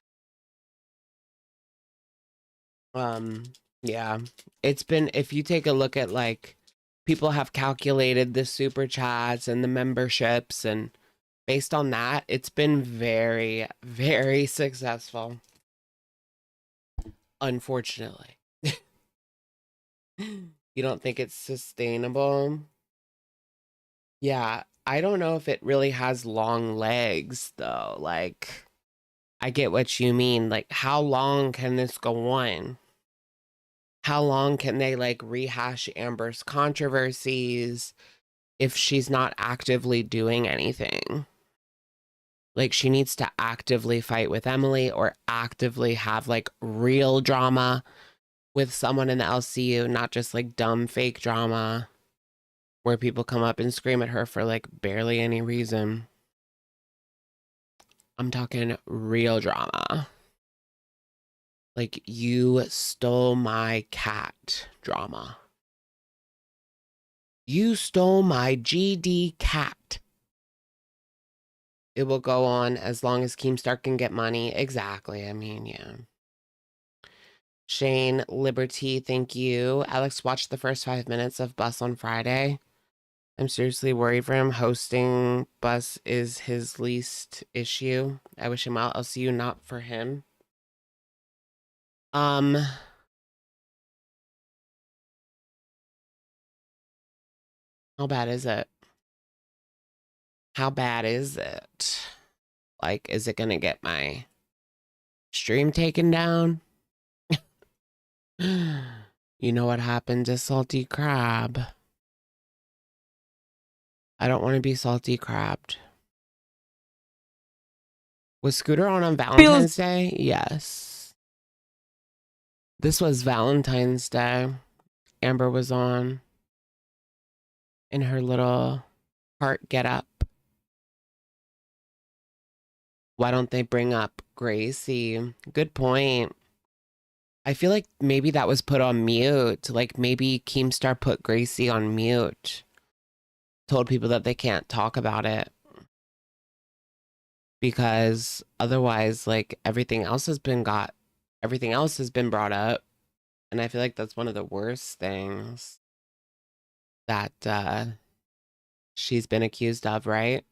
Yeah, it's been, if you take a look at like, people have calculated the super chats and the memberships, and based on that, it's been very, very successful. Unfortunately. You don't think it's sustainable? Yeah, I don't know if it really has long legs though. Like, I get what you mean. Like, how long can this go on? How long can they like rehash Amber's controversies if she's not actively doing anything? Like, she needs to actively fight with Emily or actively have like real drama with someone in the LCU, not just like dumb fake drama where people come up and scream at her for like barely any reason. I'm talking real drama. Like, you stole my cat drama. You stole my GD cat. It will go on as long as Keemstar can get money. Exactly. I mean, yeah. Shane Liberty, thank you. Alex watched the first 5 minutes of Bus on Friday. I'm seriously worried for him. Hosting Bus is his least issue. I wish him well. LCU, not for him. How bad is it? How bad is it? Like, is it gonna get my stream taken down? You know what happened to Salty Crab? I don't want to be salty crabbed. Was Scooter on Valentine's Day? Yes. This was Valentine's Day. Amber was on in her little heart get up. Why don't they bring up Gracie? Good point. I feel like maybe that was put on mute. Like, maybe Keemstar put Gracie on mute. Told people that they can't talk about it. Because otherwise, like, everything else has been brought up. And I feel like that's one of the worst things that she's been accused of, right?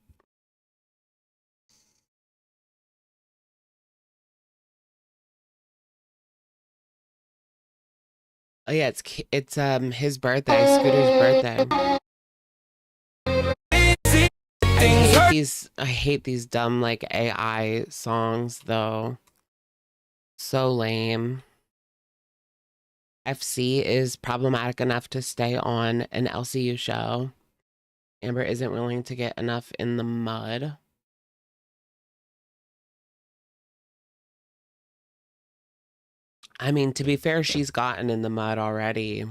Oh yeah, it's his birthday, Scooter's birthday. I hate these dumb like AI songs though. So lame. FC is problematic enough to stay on an LCU show. Amber isn't willing to get enough in the mud. I mean, to be fair, she's gotten in the mud already.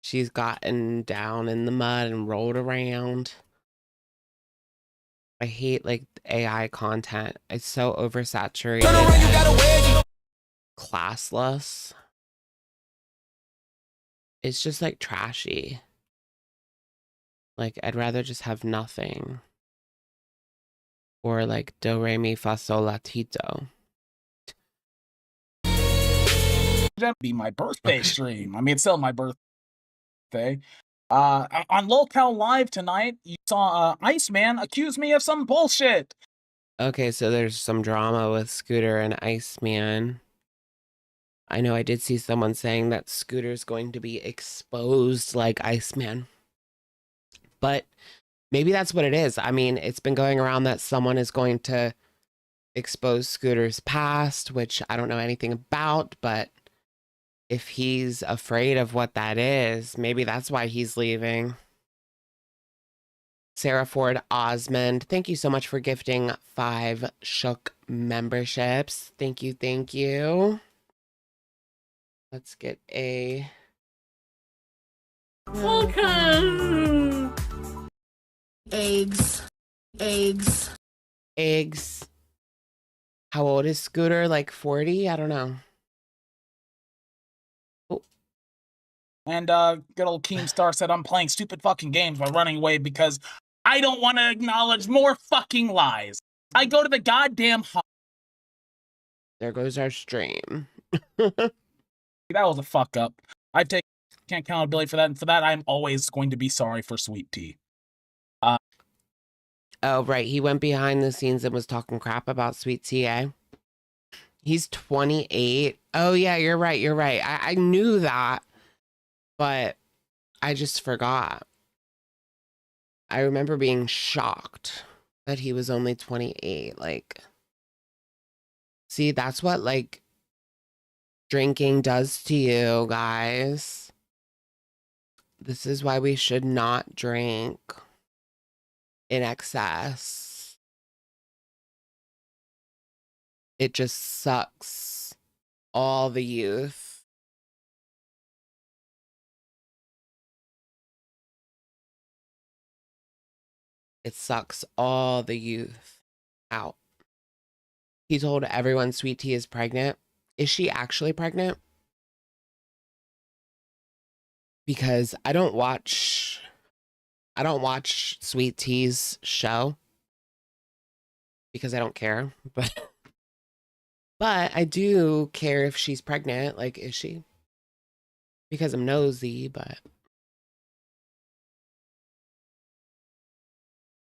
She's gotten down in the mud and rolled around. I hate like AI content. It's so oversaturated. Classless. It's just like trashy. Like, I'd rather just have nothing. Or like do re mi fa sol la tito. Be my birthday stream. I mean, it's still my birthday. On Locale Live tonight, you saw Iceman accuse me of some bullshit. Okay, so there's some drama with Scooter and Iceman. I know I did see someone saying that Scooter's going to be exposed like Iceman. But maybe that's what it is. I mean, it's been going around that someone is going to expose Scooter's past, which I don't know anything about, but if he's afraid of what that is, maybe that's why he's leaving. Sarah Ford Osmond, thank you so much for gifting 5 Shook memberships. Thank you, thank you. Let's get a... Okay. Eggs. How old is Scooter? Like 40? I don't know. And good old Keemstar said, I'm playing stupid fucking games by running away because I don't want to acknowledge more fucking lies. I go to the goddamn There goes our stream. That was a fuck up. I take accountability for that, and for that, I'm always going to be sorry for Sweet Tea. Oh, right. He went behind the scenes and was talking crap about Sweet Tea, eh? He's 28. Oh, yeah, you're right. You're right. I knew that, but I just forgot. I remember being shocked that he was only 28. Like, see, that's what, like, drinking does to you, guys. This is why we should not drink in excess. It just sucks all the youth. It sucks all the youth out. He told everyone Sweet Tea is pregnant. Is she actually pregnant? Because I don't watch Sweet Tea's show because I don't care, but I do care if she's pregnant. Like, is she? Because I'm nosy, but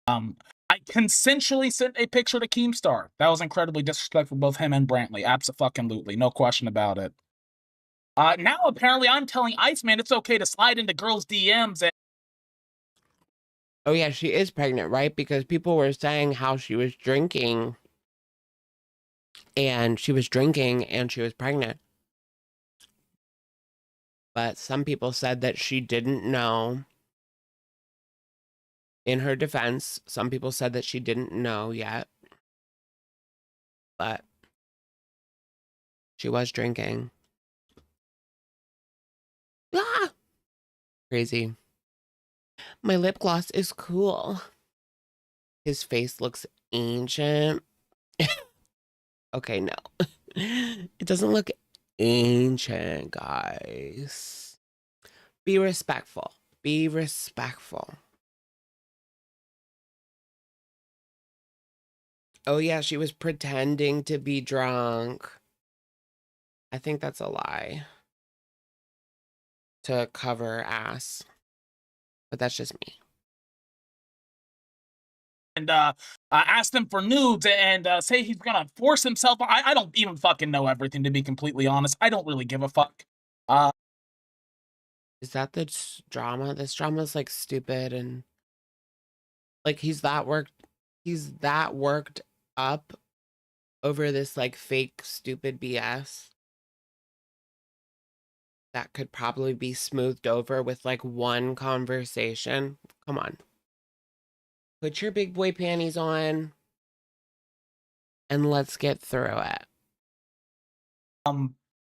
I consensually sent a picture to Keemstar. That was incredibly disrespectful for both him and Brantley. Abso-fucking-lutely. No question about it. Now apparently I'm telling Iceman it's okay to slide into girls' DMs and... Oh yeah, she is pregnant, right? Because people were saying how she was drinking and she was pregnant. But some people said that she didn't know. In her defense, some people said that she didn't know yet. But she was drinking. Ah! Crazy. My lip gloss is cool. His face looks ancient. Okay, no. It doesn't look ancient, guys. Be respectful. Be respectful. Oh, yeah, she was pretending to be drunk. I think that's a lie. To cover ass. But that's just me. And asked him for nudes and say he's gonna force himself. I don't even fucking know everything, to be completely honest. I don't really give a fuck. Is that the drama? This drama's like stupid and like he's that worked up over this like fake stupid BS that could probably be smoothed over with like one conversation. Come on. Put your big boy panties on and let's get through it.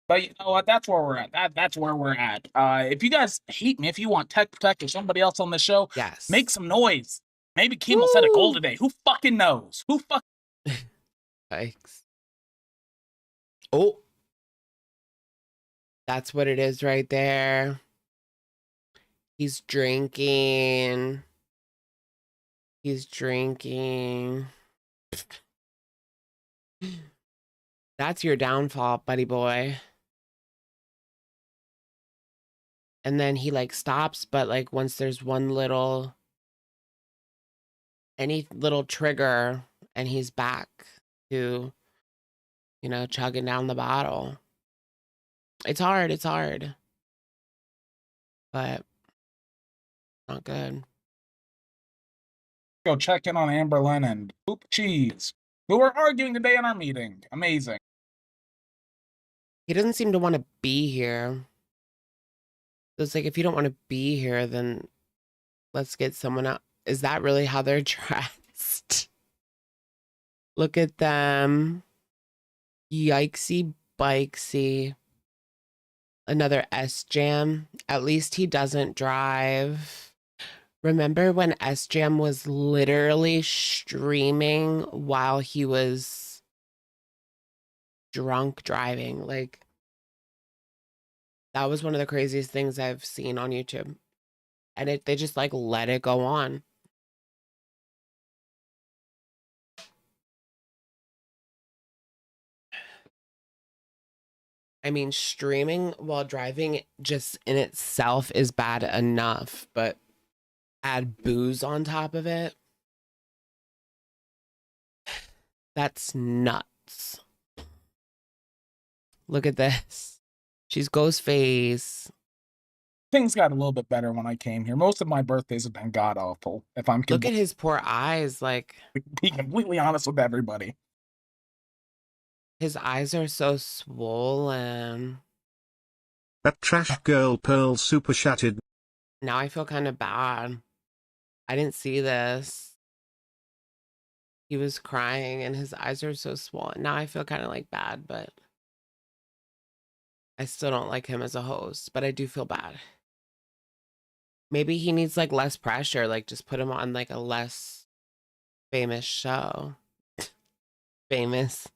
But you know what? That's where we're at. That's where we're at. If you guys hate me, if you want Tech Protect or somebody else on the show, yes, make some noise. Maybe Keem will set a goal today. Who fucking knows? Who fuck? Thanks. Oh, that's what it is right there. He's drinking. He's drinking. That's your downfall, buddy boy. And then he like stops, but like once there's any little trigger and he's back to, you know, chugging down the bottle. It's hard. But not good. Go check in on Amberlyn and Poop Cheese, who were arguing today in our meeting. Amazing. He doesn't seem to want to be here. So it's like, if you don't want to be here, then let's get someone else. Is that really how they're dressed? Look at them. Yikesy bikesy. Another S Jam. At least he doesn't drive. Remember when S Jam was literally streaming while he was drunk driving? Like, that was one of the craziest things I've seen on YouTube. And they just like let it go on. I mean, streaming while driving just in itself is bad enough, but add booze on top of it. That's nuts. Look at this. She's Ghostface. Things got a little bit better when I came here. Most of my birthdays have been god awful. If I'm Look at his poor eyes. Like, be completely honest with everybody. His eyes are so swollen. That trash girl Pearl super chatted. Now I feel kind of bad. I didn't see this. He was crying and his eyes are so swollen. Now I feel kind of like bad, but I still don't like him as a host, but I do feel bad. Maybe he needs like less pressure, like just put him on like a less famous show. Famous.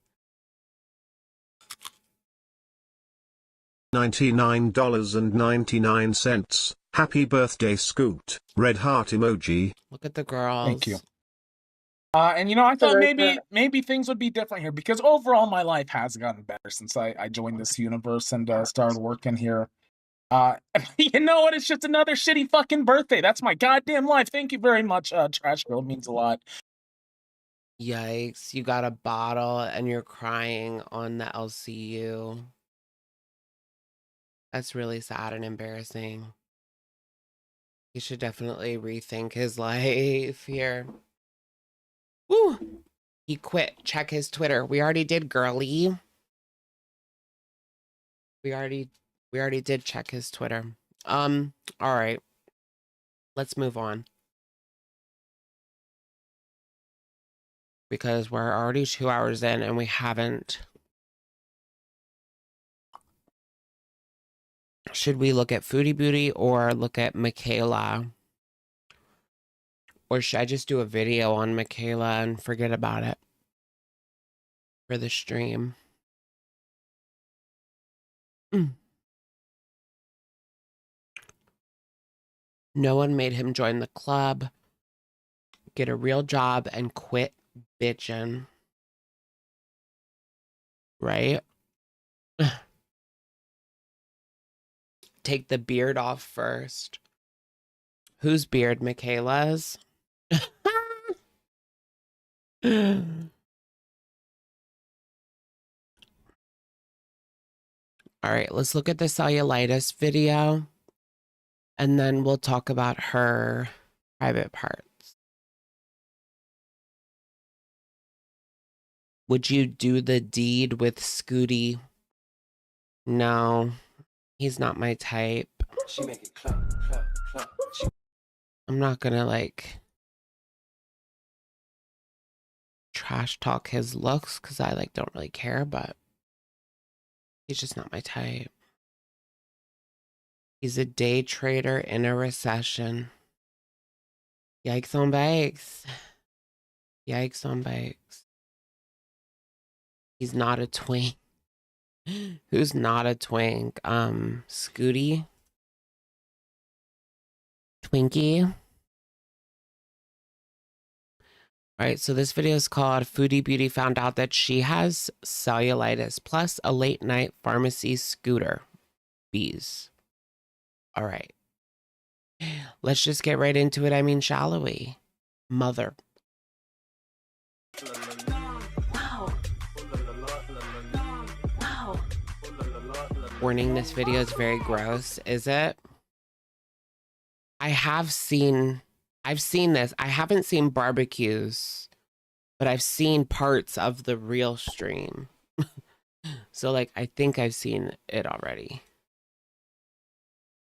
$99.99. Happy birthday, Scoot. Red heart emoji. Look at the girls. Thank you. And you know, I thought maybe things would be different here because overall my life has gotten better since I joined this universe and started working here. You know what? It's just another shitty fucking birthday. That's my goddamn life. Thank you very much, Trash Girl. It means a lot. Yikes. You got a bottle and you're crying on the LCU. That's really sad and embarrassing. He should definitely rethink his life here. Woo! He quit. Check his Twitter. We already did, girly. We already did check his Twitter. All right. Let's move on. Because we're already 2 hours in and we haven't. Should we look at Foodie Beauty or look at Michaela? Or should I just do a video on Michaela and forget about it for the stream? No one made him join the club, get a real job, and quit bitching. Right? Take the beard off first. Whose beard? Michaela's? All right, let's look at the cellulitis video. And then we'll talk about her private parts. Would you do the deed with Scooty? No, he's not my type. She make it clap, clap, clap. I'm not gonna like trash talk his looks because I like don't really care, but he's just not my type. He's a day trader in a recession. Yikes on bikes. Yikes on bikes. He's not a twink. Who's not a twink? Scooty? Twinkie? All right, so this video is called Foodie Beauty Found Out That She Has Cellulitis Plus a Late Night Pharmacy Scooter. Bees. All right. Let's just get right into it. I mean, shall we? Mother. Wow. Wow. Warning, this video is very gross. Is it? I've seen this. I haven't seen barbecues, but I've seen parts of the real stream. So like I think I've seen it already.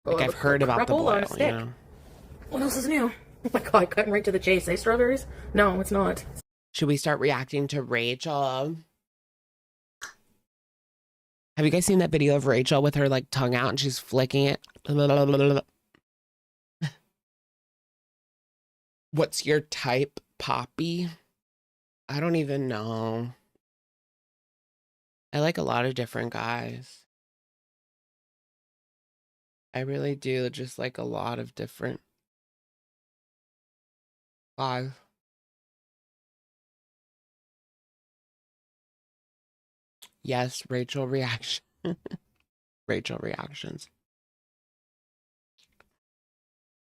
Like Oh, I've heard about the crapola on boil, a you stick. know. What else is new? Oh my god, cutting right to the chase. Eh, strawberries? No, it's not. Should we start reacting to Rachel? Have you guys seen that video of Rachel with her like tongue out and she's flicking it? What's your type, Poppy? I don't even know. I like a lot of different guys. I really do, just like a lot of different guys. Yes, Rachel reaction. Rachel reactions.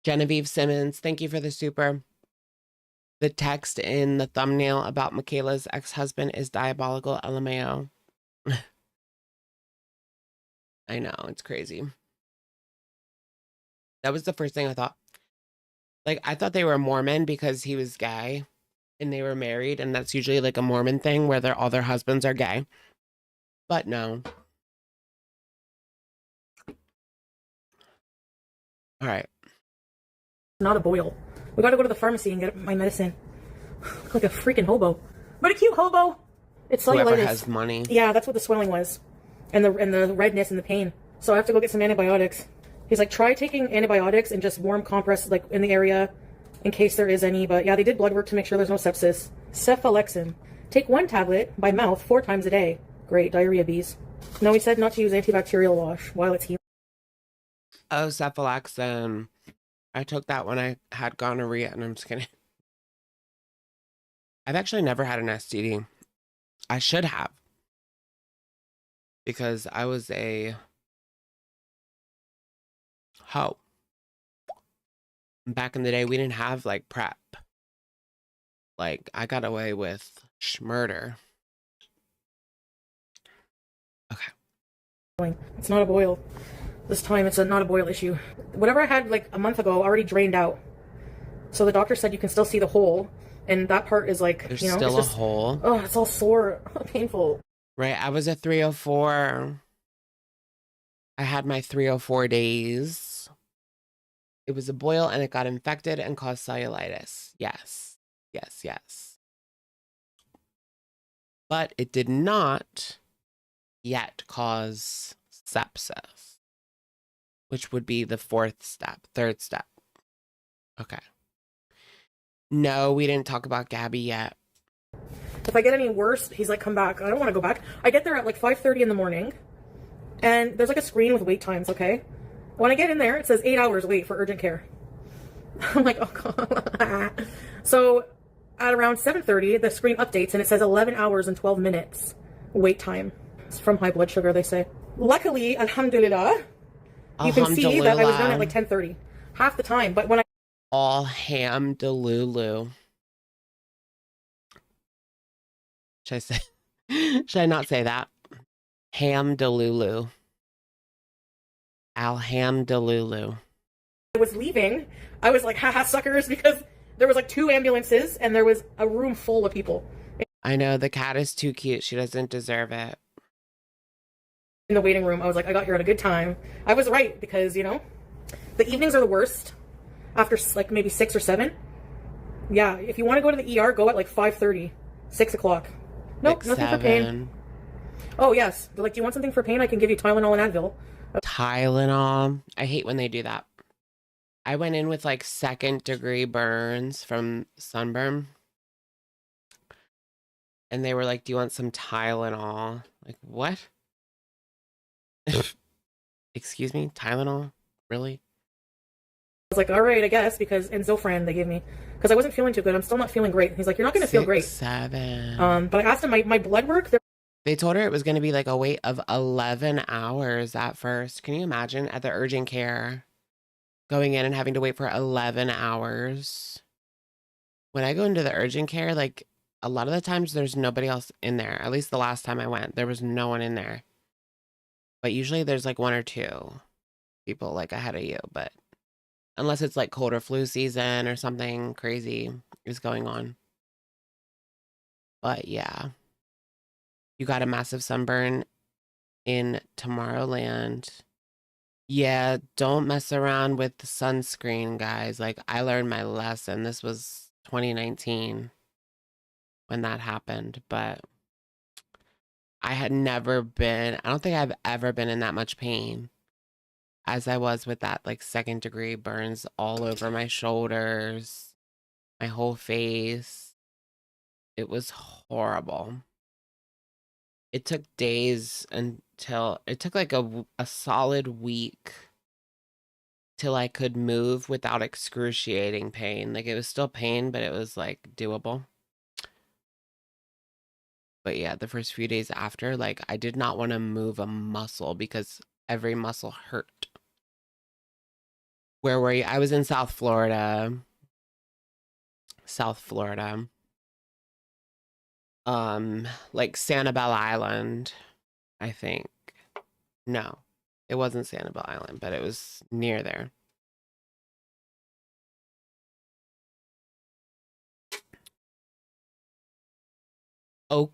Genevieve Simmons, thank you for the super. The text in the thumbnail about Michaela's ex-husband is diabolical, LMAO. I know, it's crazy. That was the first thing I thought. Like, I thought they were Mormon because he was gay and they were married, and that's usually like a Mormon thing where all their husbands are gay. But no. All right. Not a boil. We gotta go to the pharmacy and get my medicine. Like a freaking hobo. But a cute hobo. It's cellulitis. Whoever has money. Yeah, that's what the swelling was. And the redness and the pain. So I have to go get some antibiotics. He's like, try taking antibiotics and just warm compress like in the area in case there is any. But yeah, they did blood work to make sure there's no sepsis. Cephalexin. Take 1 tablet by mouth 4 times a day. Great, diarrhea bees. No, he said not to use antibacterial wash while it's healing. Oh, cephalexin. I took that when I had gonorrhea, and I'm just kidding. I've actually never had an STD. I should have. Because I was a hoe. Back in the day, we didn't have, like, PrEP. Like, I got away with murder. Okay. It's not a boil. This time it's not a boil issue. Whatever I had like a month ago already drained out. So the doctor said you can still see the hole. And that part is like, There's you know, still it's just, a hole. Oh, it's all sore. Painful. Right. I was a 304. I had my 304 days. It was a boil and it got infected and caused cellulitis. Yes. Yes, yes. But it did not yet cause sepsis, which would be the third step. Okay. No, we didn't talk about Gabby yet. If I get any worse, he's like, come back. I don't want to go back. I get there at like 5:30 in the morning. And there's like a screen with wait times, okay? When I get in there, it says 8 hours wait for urgent care. I'm like, oh god. So at around 7:30, the screen updates and it says 11 hours and 12 minutes wait time. It's from high blood sugar, they say. Luckily, alhamdulillah, you can see that I was done at like 10:30. Half the time, but when I... All ham delulu. Should I say... Should I not say that? Ham delulu. Alhamdulillah. I was leaving, I was like, haha, suckers, because there was like 2 ambulances and there was a room full of people. I know, the cat is too cute. She doesn't deserve it. In the waiting room, I was like, I got here at a good time. I was right, because, you know, the evenings are the worst. After like maybe 6 or 7. Yeah, if you want to go to the ER, go at like 5:30, 6 o'clock. Nope, nothing for pain. Oh, yes. They're like, do you want something for pain? I can give you Tylenol and Advil. Tylenol. I hate when they do that. I went in with like 2nd-degree burns from sunburn. And they were like, do you want some Tylenol? Like, what? Excuse me? Tylenol? Really? I was like, all right, I guess, because, and Zofran they gave me, because I wasn't feeling too good. I'm still not feeling great. He's like, you're not going to feel great. 7. But I asked him, my blood work, they told her it was going to be like a wait of 11 hours at first. Can you imagine at the urgent care going in and having to wait for 11 hours? When I go into the urgent care, like a lot of the times there's nobody else in there. At least the last time I went, there was no one in there. But usually there's like 1 or 2 people like ahead of you. But unless it's like cold or flu season or something crazy is going on. But yeah. You got a massive sunburn in Tomorrowland. Yeah, don't mess around with the sunscreen, guys. Like, I learned my lesson. This was 2019 when that happened, but I had never been, I don't think I've ever been in that much pain as I was with that, like, 2nd-degree burns all over my shoulders, my whole face. It was horrible. It took days until, it took like a solid week till I could move without excruciating pain. Like, it was still pain, but it was like doable. But yeah, the first few days after, like, I did not want to move a muscle because every muscle hurt. Where were you? I was in South Florida. South Florida. Like Sanibel Island, I think. No, it wasn't Sanibel Island, but it was near there. Oh,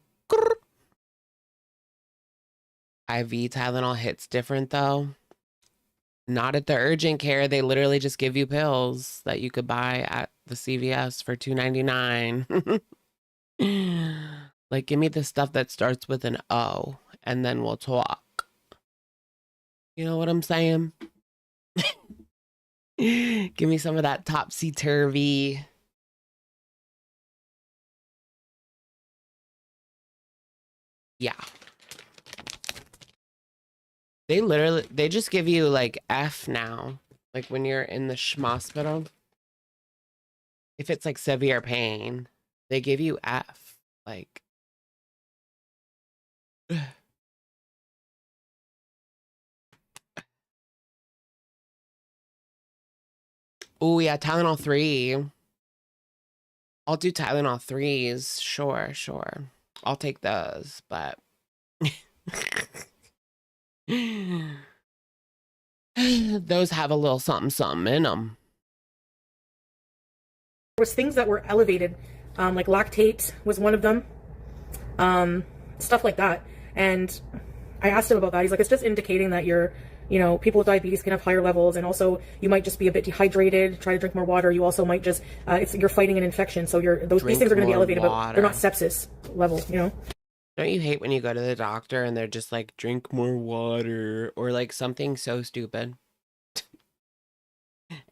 IV Tylenol hits different though. Not at the urgent care. They literally just give you pills that you could buy at the CVS for $2.99. Like, give me the stuff that starts with an O, and then we'll talk. You know what I'm saying? Give me some of that topsy-turvy. Yeah. They just give you like F now. Like when you're in the schmospital. If it's like severe pain, they give you F. Like, oh yeah, Tylenol 3. I'll do Tylenol 3s. Sure, sure. I'll take those, but those have a little something something in them. There was things that were elevated, like lactate was one of them, stuff like that. And I asked him about that. He's like, it's just indicating that you're, you know, people with diabetes can have higher levels, and also you might just be a bit dehydrated. Try to drink more water. You also might just, you're fighting an infection, so these things are going to be elevated, but they're not sepsis level, you know. Don't you hate when you go to the doctor and they're just like, drink more water, or like something so stupid?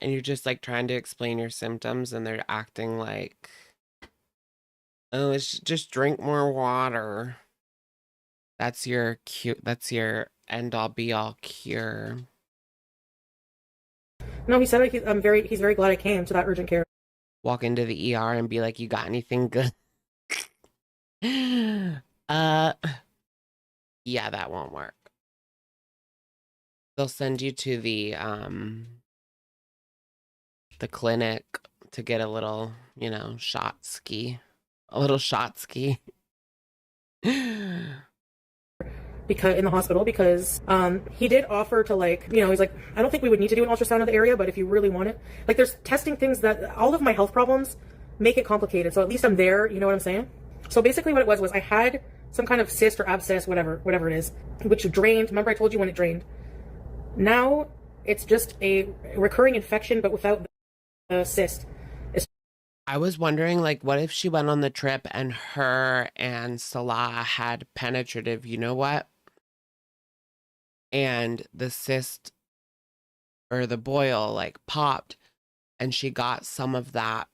And you're just like trying to explain your symptoms and they're acting like, oh, it's just drink more water. That's your that's your end all be all cure. No, he said he's very glad I came to that urgent care. Walk into the ER and be like, you got anything good? Yeah, that won't work. They'll send you to the clinic to get a little, you know, shot ski. A little shot ski. Because in the hospital, because he did offer to, like, you know, he's like, I don't think we would need to do an ultrasound of the area, but if you really want it, like, there's testing things that all of my health problems make it complicated. So at least I'm there, you know what I'm saying? So basically what it was I had some kind of cyst or abscess, whatever it is, which drained. Remember I told you when it drained. Now it's just a recurring infection, but without the cyst. I was wondering, like, what if she went on the trip and her and Salah had penetrative, you know what? And the cyst or the boil like popped and she got some of that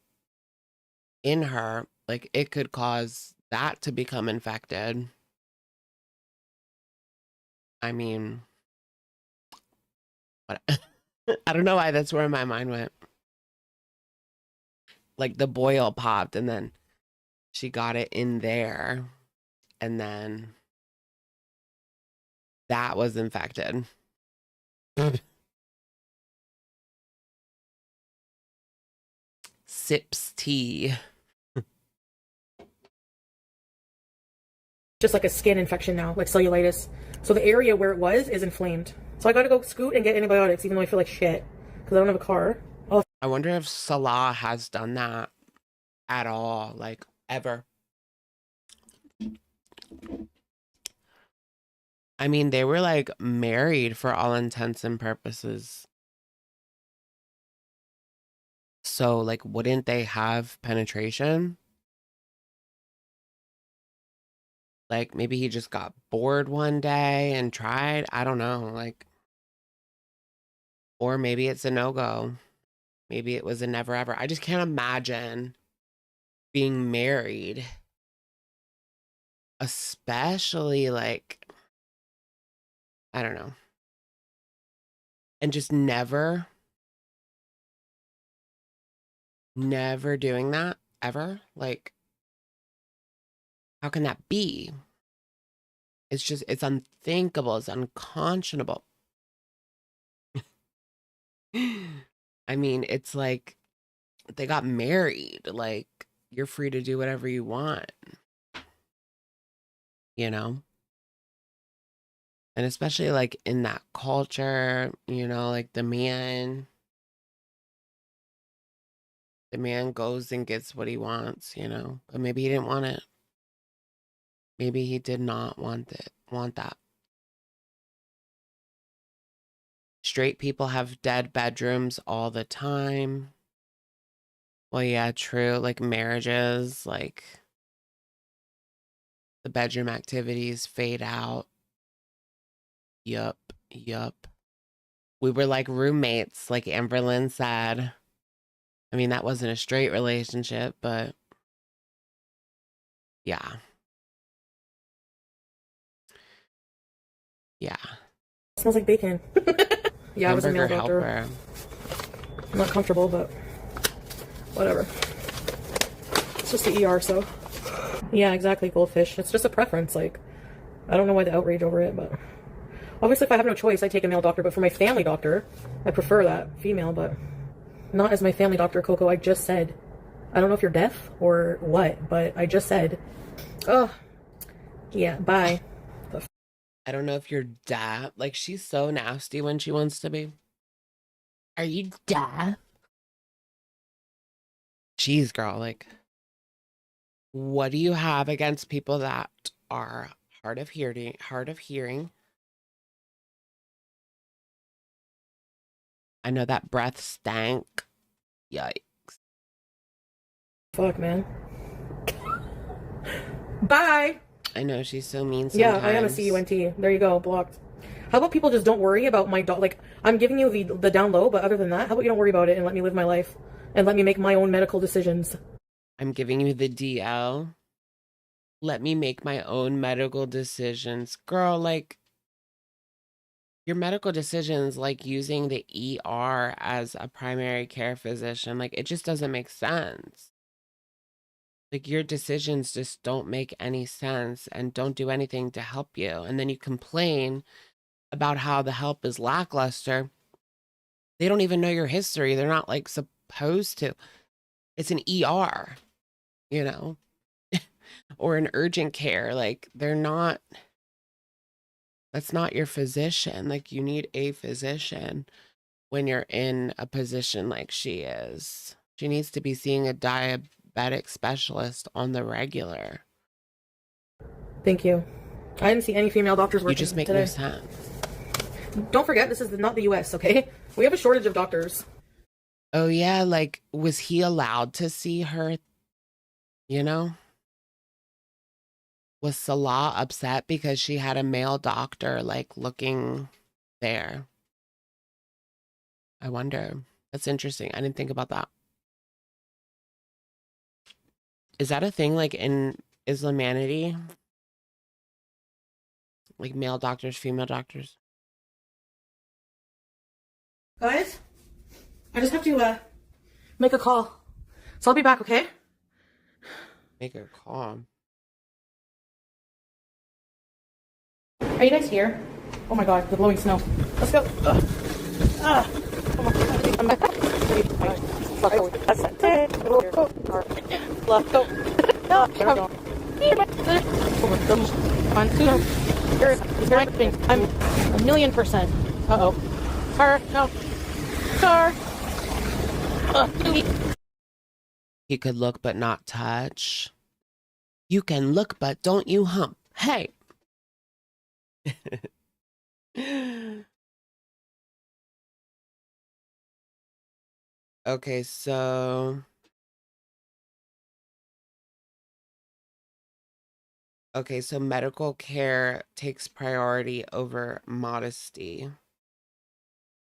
in her, like it could cause that to become infected. I mean, what? I don't know why that's where my mind went. Like the boil popped and then she got it in there and then that was infected. Sips tea. Just like a skin infection now, like cellulitis. So the area where it was is inflamed. So I gotta go scoot and get antibiotics, even though I feel like shit, because I don't have a car. Oh. I wonder if Salah has done that at all, like ever. I mean, they were like married for all intents and purposes. So, like, wouldn't they have penetration? Like, maybe he just got bored one day and tried. I don't know. Like, or maybe it's a no-go. Maybe it was a never ever. I just can't imagine being married, especially like, I don't know, and just never doing that ever. Like, how can that be? It's just, it's unthinkable. It's unconscionable. I mean, it's like they got married. Like, you're free to do whatever you want, you know? And especially like in that culture, you know, like the man goes and gets what he wants, you know, but maybe he didn't want it. Maybe he did not want that. Straight people have dead bedrooms all the time. Well, yeah, true. Like marriages, like the bedroom activities fade out. Yup. We were like roommates, like Amberlynn said. I mean, that wasn't a straight relationship, but yeah. Yeah. It smells like bacon. Yeah, I was a male doctor. Helper. I'm not comfortable, but whatever. It's just the ER, so. Yeah, exactly, goldfish. It's just a preference. Like, I don't know why the outrage over it, but obviously if I have no choice, I take a male doctor, but for my family doctor, I prefer that female, but not as my family doctor, Coco. I just said. I don't know if you're deaf or what, but I just said. Oh, yeah, bye. I don't know if you're deaf. Like, she's so nasty when she wants to be. Are you deaf? Jeez, girl, like, what do you have against people that are hard of hearing? I know that breath stank. Yikes. Fuck, man. Bye. I know, she's so mean sometimes. Yeah, I am a CUNT. There you go, blocked. How about people just don't worry about my dog? Like, I'm giving you the down low, but other than that, how about you don't worry about it and let me live my life and let me make my own medical decisions? I'm giving you the DL. Let me make my own medical decisions. Girl, like, your medical decisions, like using the ER as a primary care physician, like, it just doesn't make sense. Like, your decisions just don't make any sense and don't do anything to help you. And then you complain about how the help is lackluster. They don't even know your history. They're not, like, supposed to. It's an ER, you know, or an urgent care. Like, they're not, that's not your physician. Like, you need a physician when you're in a position like she is. She needs to be seeing a diabetic specialist on the regular. Thank you. I didn't see any female doctors working You just make today. no sense. Don't forget, this is not the US, okay? We have a shortage of doctors. Oh, yeah, like, was he allowed to see her, you know? Was Salah upset because she had a male doctor, like, looking there? I wonder. That's interesting. I didn't think about that. Is that a thing, like, in Islamanity? Like, male doctors, female doctors? Guys, I just have to make a call. So I'll be back, okay? Make a call. Are you guys here? Oh my god, the blowing snow. Let's go. Oh my god. I'm back. Let's go. Let's go. I'm 1,000,000%. Uh-oh. Car, no. Car. He could look but not touch. You can look but don't you hump. Hey. Okay, so medical care takes priority over modesty,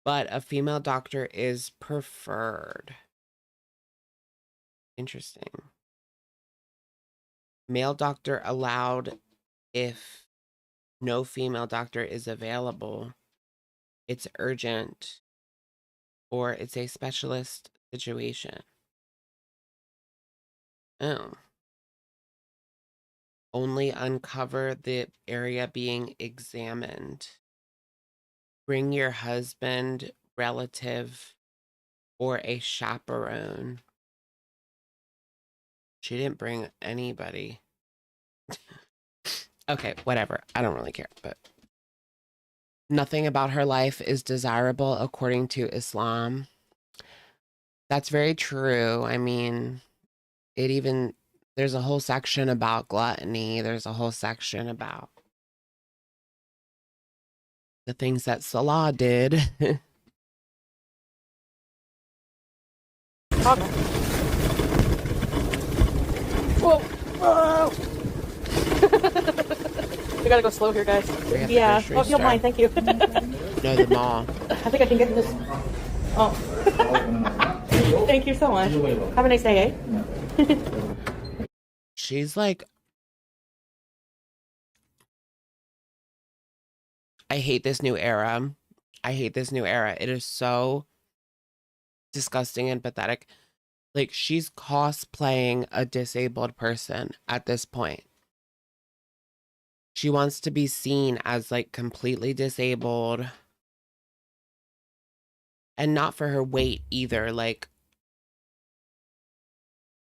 but a female doctor is preferred. Interesting. Male doctor allowed if no female doctor is available, it's urgent, or it's a specialist situation. Oh. Only uncover the area being examined. Bring your husband, relative, or a chaperone. She didn't bring anybody. Okay, whatever. I don't really care, but nothing about her life is desirable according to Islam. That's very true. I mean, there's a whole section about gluttony. There's a whole section about the things that Salah did. Whoa! Whoa! We gotta go slow here, guys. Yeah. Oh, if you don't mind, thank you. No, the mall. I think I can get in this. Oh. Thank you so much. Have a nice day, eh? She's like, I hate this new era. I hate this new era. It is so disgusting and pathetic. Like, she's cosplaying a disabled person at this point. She wants to be seen as like completely disabled. And not for her weight either. Like,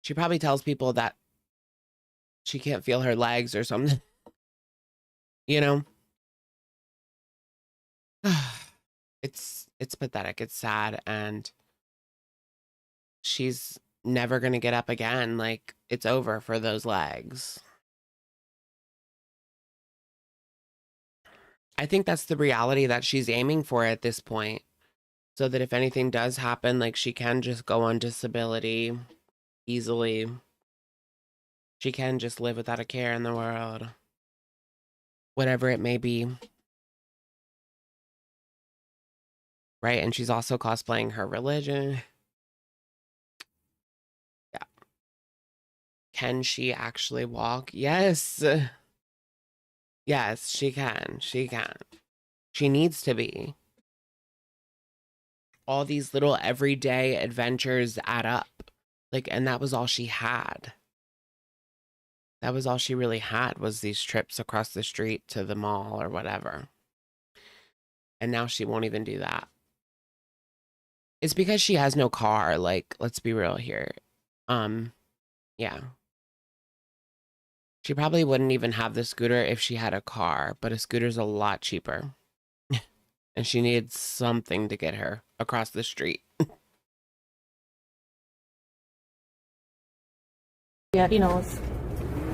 she probably tells people that she can't feel her legs or something. You know? It's pathetic. It's sad. And she's never going to get up again. Like, it's over for those legs. I think that's the reality that she's aiming for at this point. So that if anything does happen, like, she can just go on disability easily. She can just live without a care in the world. Whatever it may be. Right? And she's also cosplaying her religion. Yeah. Can she actually walk? Yes. Yes, she can. She can. She needs to be. All these little everyday adventures add up. Like, and that was all she had. That was all she really had, was these trips across the street to the mall or whatever. And now she won't even do that. It's because she has no car. Like, let's be real here. Yeah. She probably wouldn't even have the scooter if she had a car, but a scooter's a lot cheaper. And she needs something to get her across the street. Yeah, he knows.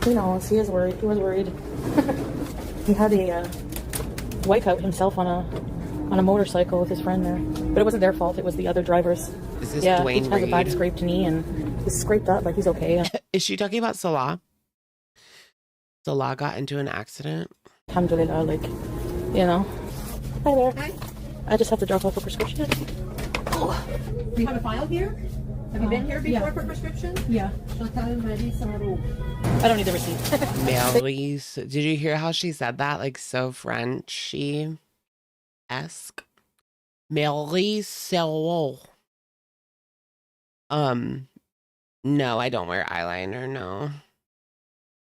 He knows. He is worried. He was worried. He had a wipeout himself on a motorcycle with his friend there, but it wasn't their fault. It was the other drivers. Is this yeah, Dwayne he has a bad Reed? scraped knee and he's scraped up, but he's okay. Is she talking about Salah? Salah got into an accident? Alhamdulillah, like, you know. Hi there. Hi. I just have to drop off a prescription. Oh. Do you have a file here? Have you been here before for prescription? Yeah. I don't need the receipt. Mary's. Did you hear how she said that? Like, so Frenchy-esque. Mary's. No, I don't wear eyeliner, no.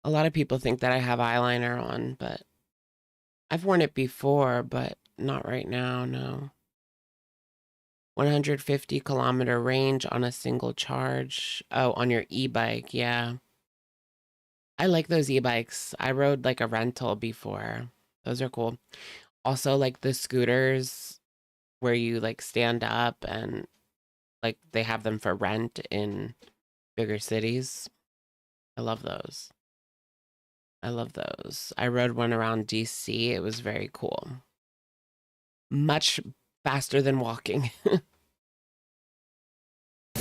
A lot of people think that I have eyeliner on, but I've worn it before, but not right now, no. 150-kilometer range on a single charge. Oh, on your e-bike, yeah. I like those e-bikes. I rode like a rental before. Those are cool. Also, like the scooters where you like stand up and like they have them for rent in bigger cities. I love those. I love those. I rode one around DC. It was very cool. Much faster than walking.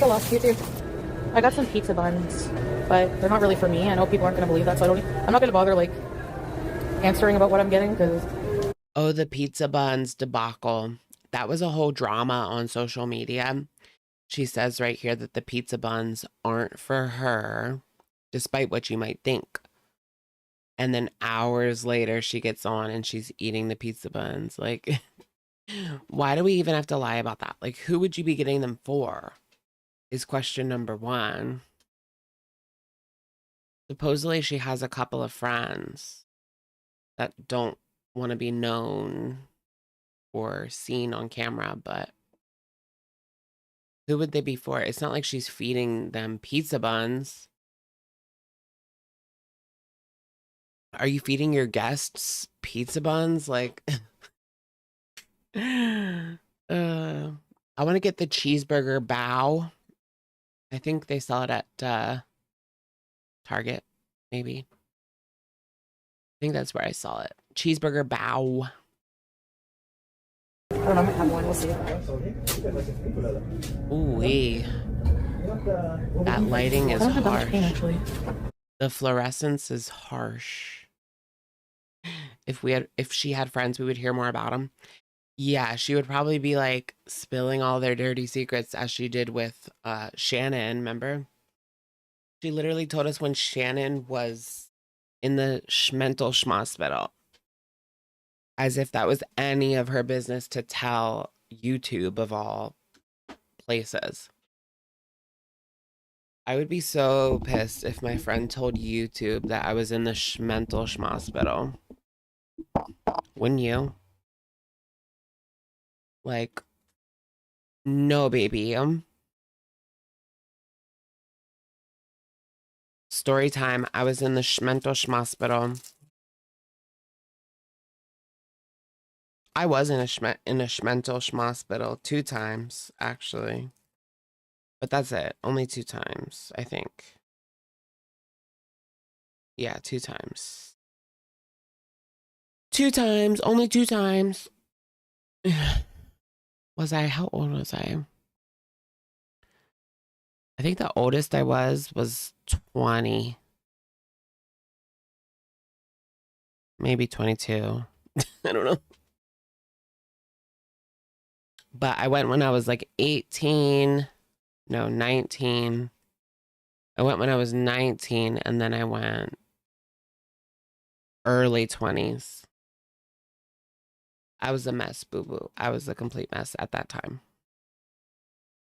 I lost you too. I got some pizza buns, but they're not really for me. I know people aren't going to believe that, so I'm not going to bother like answering about what I'm getting because. Oh, the pizza buns debacle. That was a whole drama on social media. She says right here that the pizza buns aren't for her, despite what you might think. And then hours later, she gets on and she's eating the pizza buns. Like, why do we even have to lie about that? Like, who would you be getting them for? Is question number one. Supposedly, she has a couple of friends that don't want to be known or seen on camera, but who would they be for? It's not like she's feeding them pizza buns. Are you feeding your guests pizza buns? Like, I want to get the cheeseburger bao. I think they sell it at Target, maybe. I think that's where I saw it. Cheeseburger bao. I don't know, I might have one. We'll see. Ooh-wee. That lighting is harsh. Actually. The fluorescence is harsh. If she had friends, we would hear more about them. Yeah, she would probably be like spilling all their dirty secrets as she did with Shannon, remember? She literally told us when Shannon was in the mental schmospital. As if that was any of her business to tell YouTube of all places. I would be so pissed if my friend told YouTube that I was in the mental schmospital. Wouldn't you? Like, no, baby. Story time. I was in the mental schmospital. I was in a mental schmospital 2 times, actually. But that's it. Only 2 times, I think. Yeah, 2 times. 2 times. Only 2 times. How old was I? I think the oldest I was 20. Maybe 22. I don't know. But I went when I was like 18. No, 19. I went when I was 19, and then I went early 20s. I was a mess, boo-boo. I was a complete mess at that time.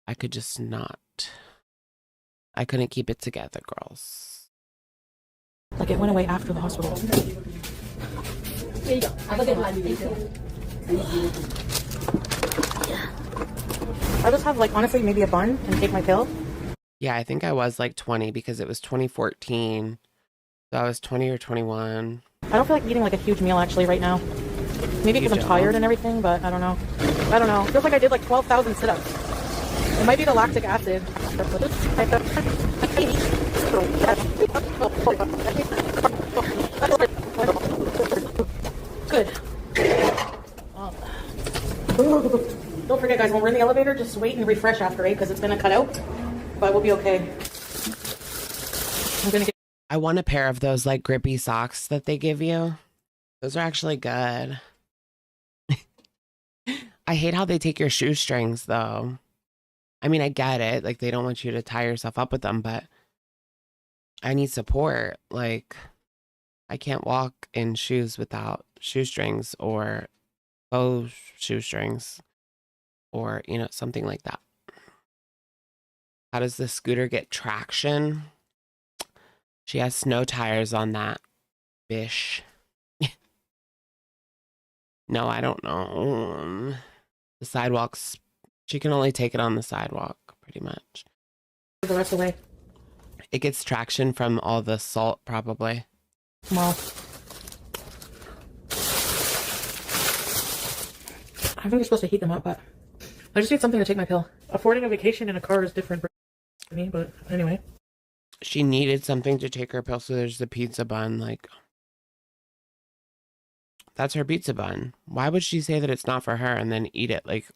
I could just not. I couldn't keep it together, girls. Like, it went away after the hospital. Here you go. Have a good one. Thank you. I'll just have, like, honestly, maybe a bun and take my pill. Yeah, I think I was like 20 because it was 2014. So I was 20 or 21. I don't feel like eating, like, a huge meal, actually, right now. Maybe because I'm tired and everything, but I don't know. I don't know. It feels like I did, like, 12,000 sit-ups. It might be the lactic acid. Good. Don't forget, guys, when we're in the elevator, just wait and refresh after, because it's going to cut out. But we'll be okay. I want a pair of those like grippy socks that they give you. Those are actually good. I hate how they take your shoestrings though. I mean, I get it. Like, they don't want you to tie yourself up with them, but I need support. Like, I can't walk in shoes without shoestrings or faux shoestrings or, you know, something like that. How does the scooter get traction? She has snow tires on that, bish. No, I don't know. The sidewalks, she can only take it on the sidewalk, pretty much. The rest of the way. It gets traction from all the salt, probably. Well, I think you're supposed to heat them up, but I just need something to take my pill. Affording a vacation in a car is different for me, but anyway. She needed something to take her pill, so there's the pizza bun, like, That's her pizza bun. Why would she say that it's not for her and then eat it like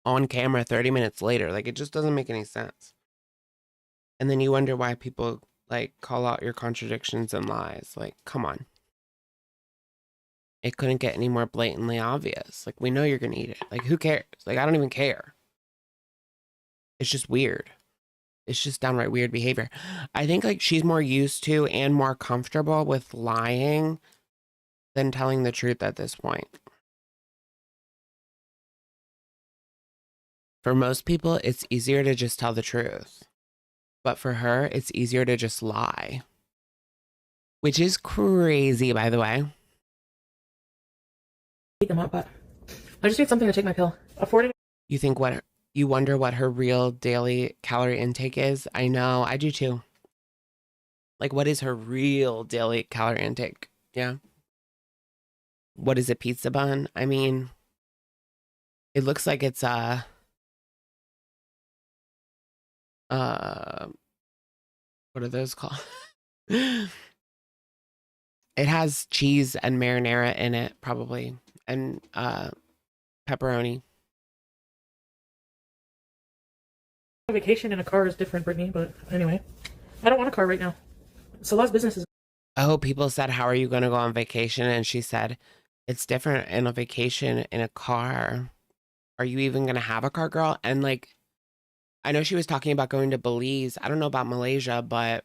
on camera 30 minutes later? Like, it just doesn't make any sense. And then you wonder why people like call out your contradictions and lies. Like, come on. It couldn't get any more blatantly obvious. Like, we know you're going to eat it. Like, who cares? Like, I don't even care. It's just weird. It's just downright weird behavior. I think like she's more used to and more comfortable with lying than telling the truth at this point. For most people, it's easier to just tell the truth. But for her, it's easier to just lie. Which is crazy, by the way. Eat them up, but I just need something to take my pill. Affording. You wonder what her real daily calorie intake is? I know, I do too. Like, what is her real daily calorie intake? Yeah. What is a pizza bun? I mean, it looks like it's what are those called? It has cheese and marinara in it, probably, and pepperoni. Vacation in a car is different, Brittany, but anyway. I don't want a car right now. Salah's business is... Oh, people said, how are you going to go on vacation? And she said, it's different in a vacation in a car. Are you even going to have a car, girl? And like, I know she was talking about going to Belize. I don't know about Malaysia, but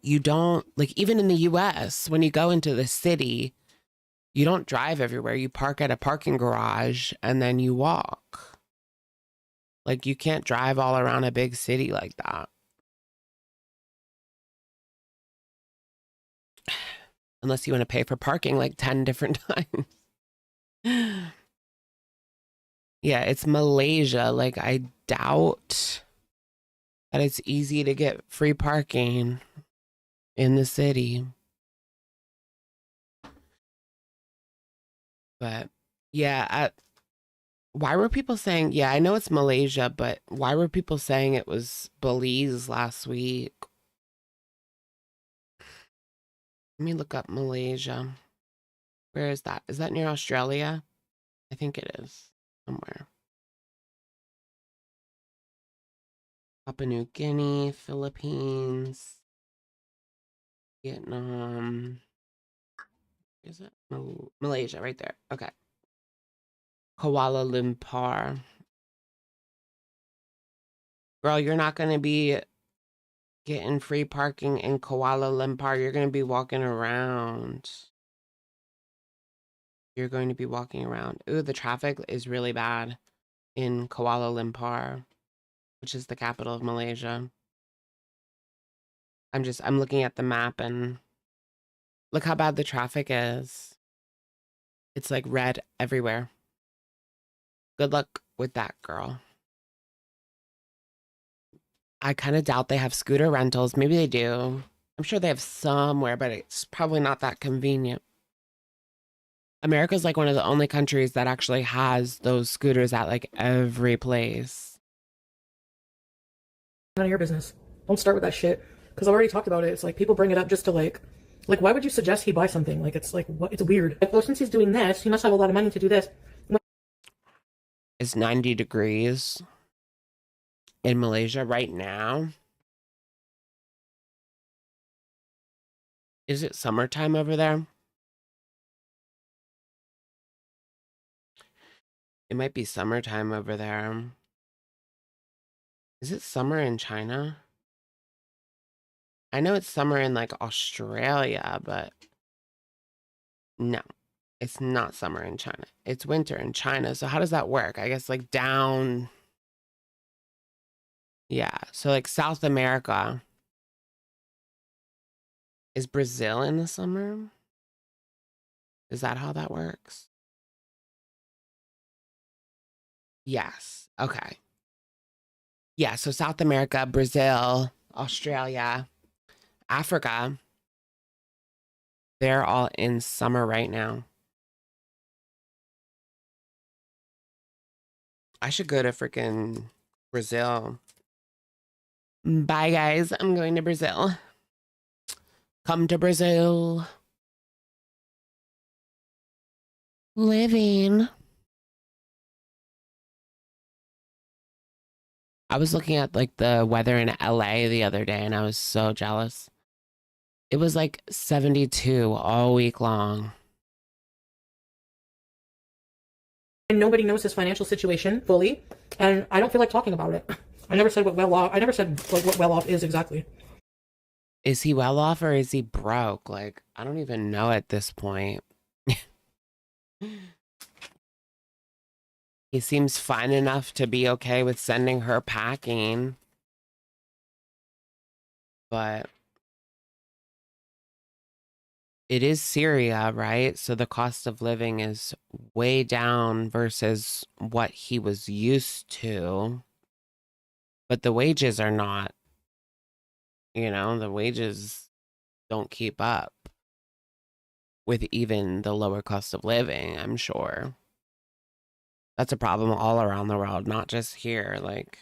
you don't, like, even in the US, when you go into the city, you don't drive everywhere. You park at a parking garage and then you walk. Like, you can't drive all around a big city like that. Unless you want to pay for parking like 10 different times. Yeah, it's Malaysia. Like, I doubt that it's easy to get free parking in the city. But, yeah, why were people saying, yeah, I know it's Malaysia, but why were people saying it was Belize last week? Let me look up Malaysia. Where is that? Is that near Australia? I think it is somewhere. Papua New Guinea, Philippines, Vietnam. Is it? Malaysia, right there. Okay. Kuala Lumpur. Girl, you're not going to be getting free parking in Kuala Lumpur. You're going to be walking around. You're going to be walking around. Ooh, the traffic is really bad in Kuala Lumpur, which is the capital of Malaysia. I'm looking at the map and look how bad the traffic is. It's like red everywhere. Good luck with that, girl. I kind of doubt they have scooter rentals. Maybe they do. I'm sure they have somewhere, but it's probably not that convenient. America's like one of the only countries that actually has those scooters at like every place. None of your business. Don't start with that shit. Because I've already talked about it. It's like people bring it up just to like why would you suggest he buy something? Like, it's like, what? It's weird. Like, well, since he's doing this, he must have a lot of money to do this. It's 90 degrees in Malaysia right now. Is it summertime over there? It might be summertime over there. Is it summer in China? I know it's summer in like Australia, but no, it's not summer in China. It's winter in China. So how does that work? I guess like down. Yeah. So like South America. Is Brazil in the summer? Is that how that works? Yes. Okay. Yeah. So South America, Brazil, Australia, Africa, they're all in summer right now. I should go to freaking Brazil. Bye, guys. I'm going to Brazil. Come to Brazil. living. I was looking at like the weather in LA the other day and I was so jealous. It was like 72 all week long. And nobody knows his financial situation fully, and I don't feel like talking about it. I never said what well off. I never said what well off is exactly. Is he well off or is he broke? Like, I don't even know at this point. He seems fine enough to be okay with sending her packing. But it is Syria, right? So the cost of living is way down versus what he was used to. But the wages are not, the wages don't keep up with even the lower cost of living, I'm sure. That's a problem all around the world, not just here, like,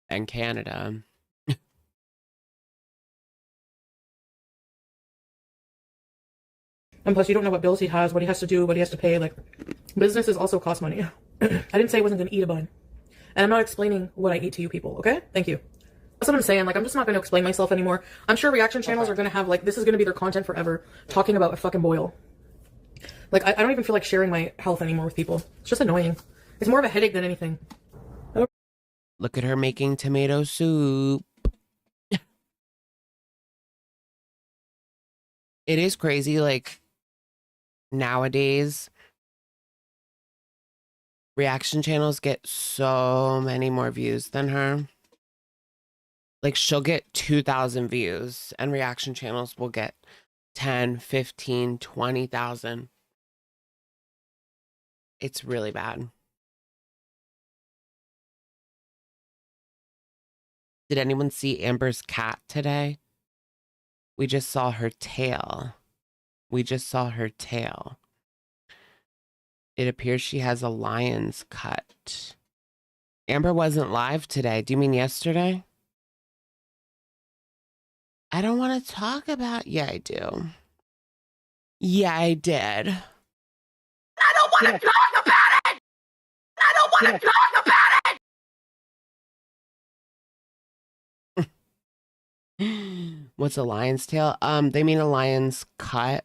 in Canada. And plus, you don't know what bills he has, what he has to do, what he has to pay. Like, businesses also cost money. I didn't say I wasn't going to eat a bun. And I'm not explaining what I eat to you people, okay? Thank you. That's what I'm saying. Like, I'm just not going to explain myself anymore. I'm sure reaction channels are going to have, like, this is going to be their content forever, talking about a fucking boil. Like, I don't even feel like sharing my health anymore with people. It's just annoying. It's more of a headache than anything. Look at her making tomato soup. It is crazy, like, nowadays, reaction channels get so many more views than her. Like, she'll get 2,000 views, and reaction channels will get 10, 15, 20,000. It's really bad. Did anyone see Amber's cat today? We just saw her tail. It appears she has a lion's cut. Amber wasn't live today. Do you mean yesterday? I don't want to talk about... Yeah, I do. Yeah, I did. I don't want to talk about it! I don't want to talk about it! What's a lion's tail? They mean a lion's cut.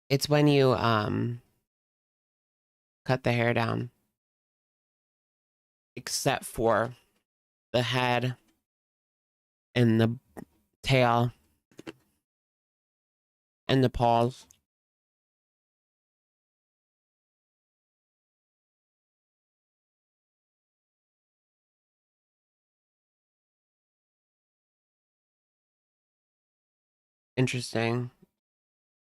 It's when you cut the hair down. Except for the head and the tail and the paws. Interesting.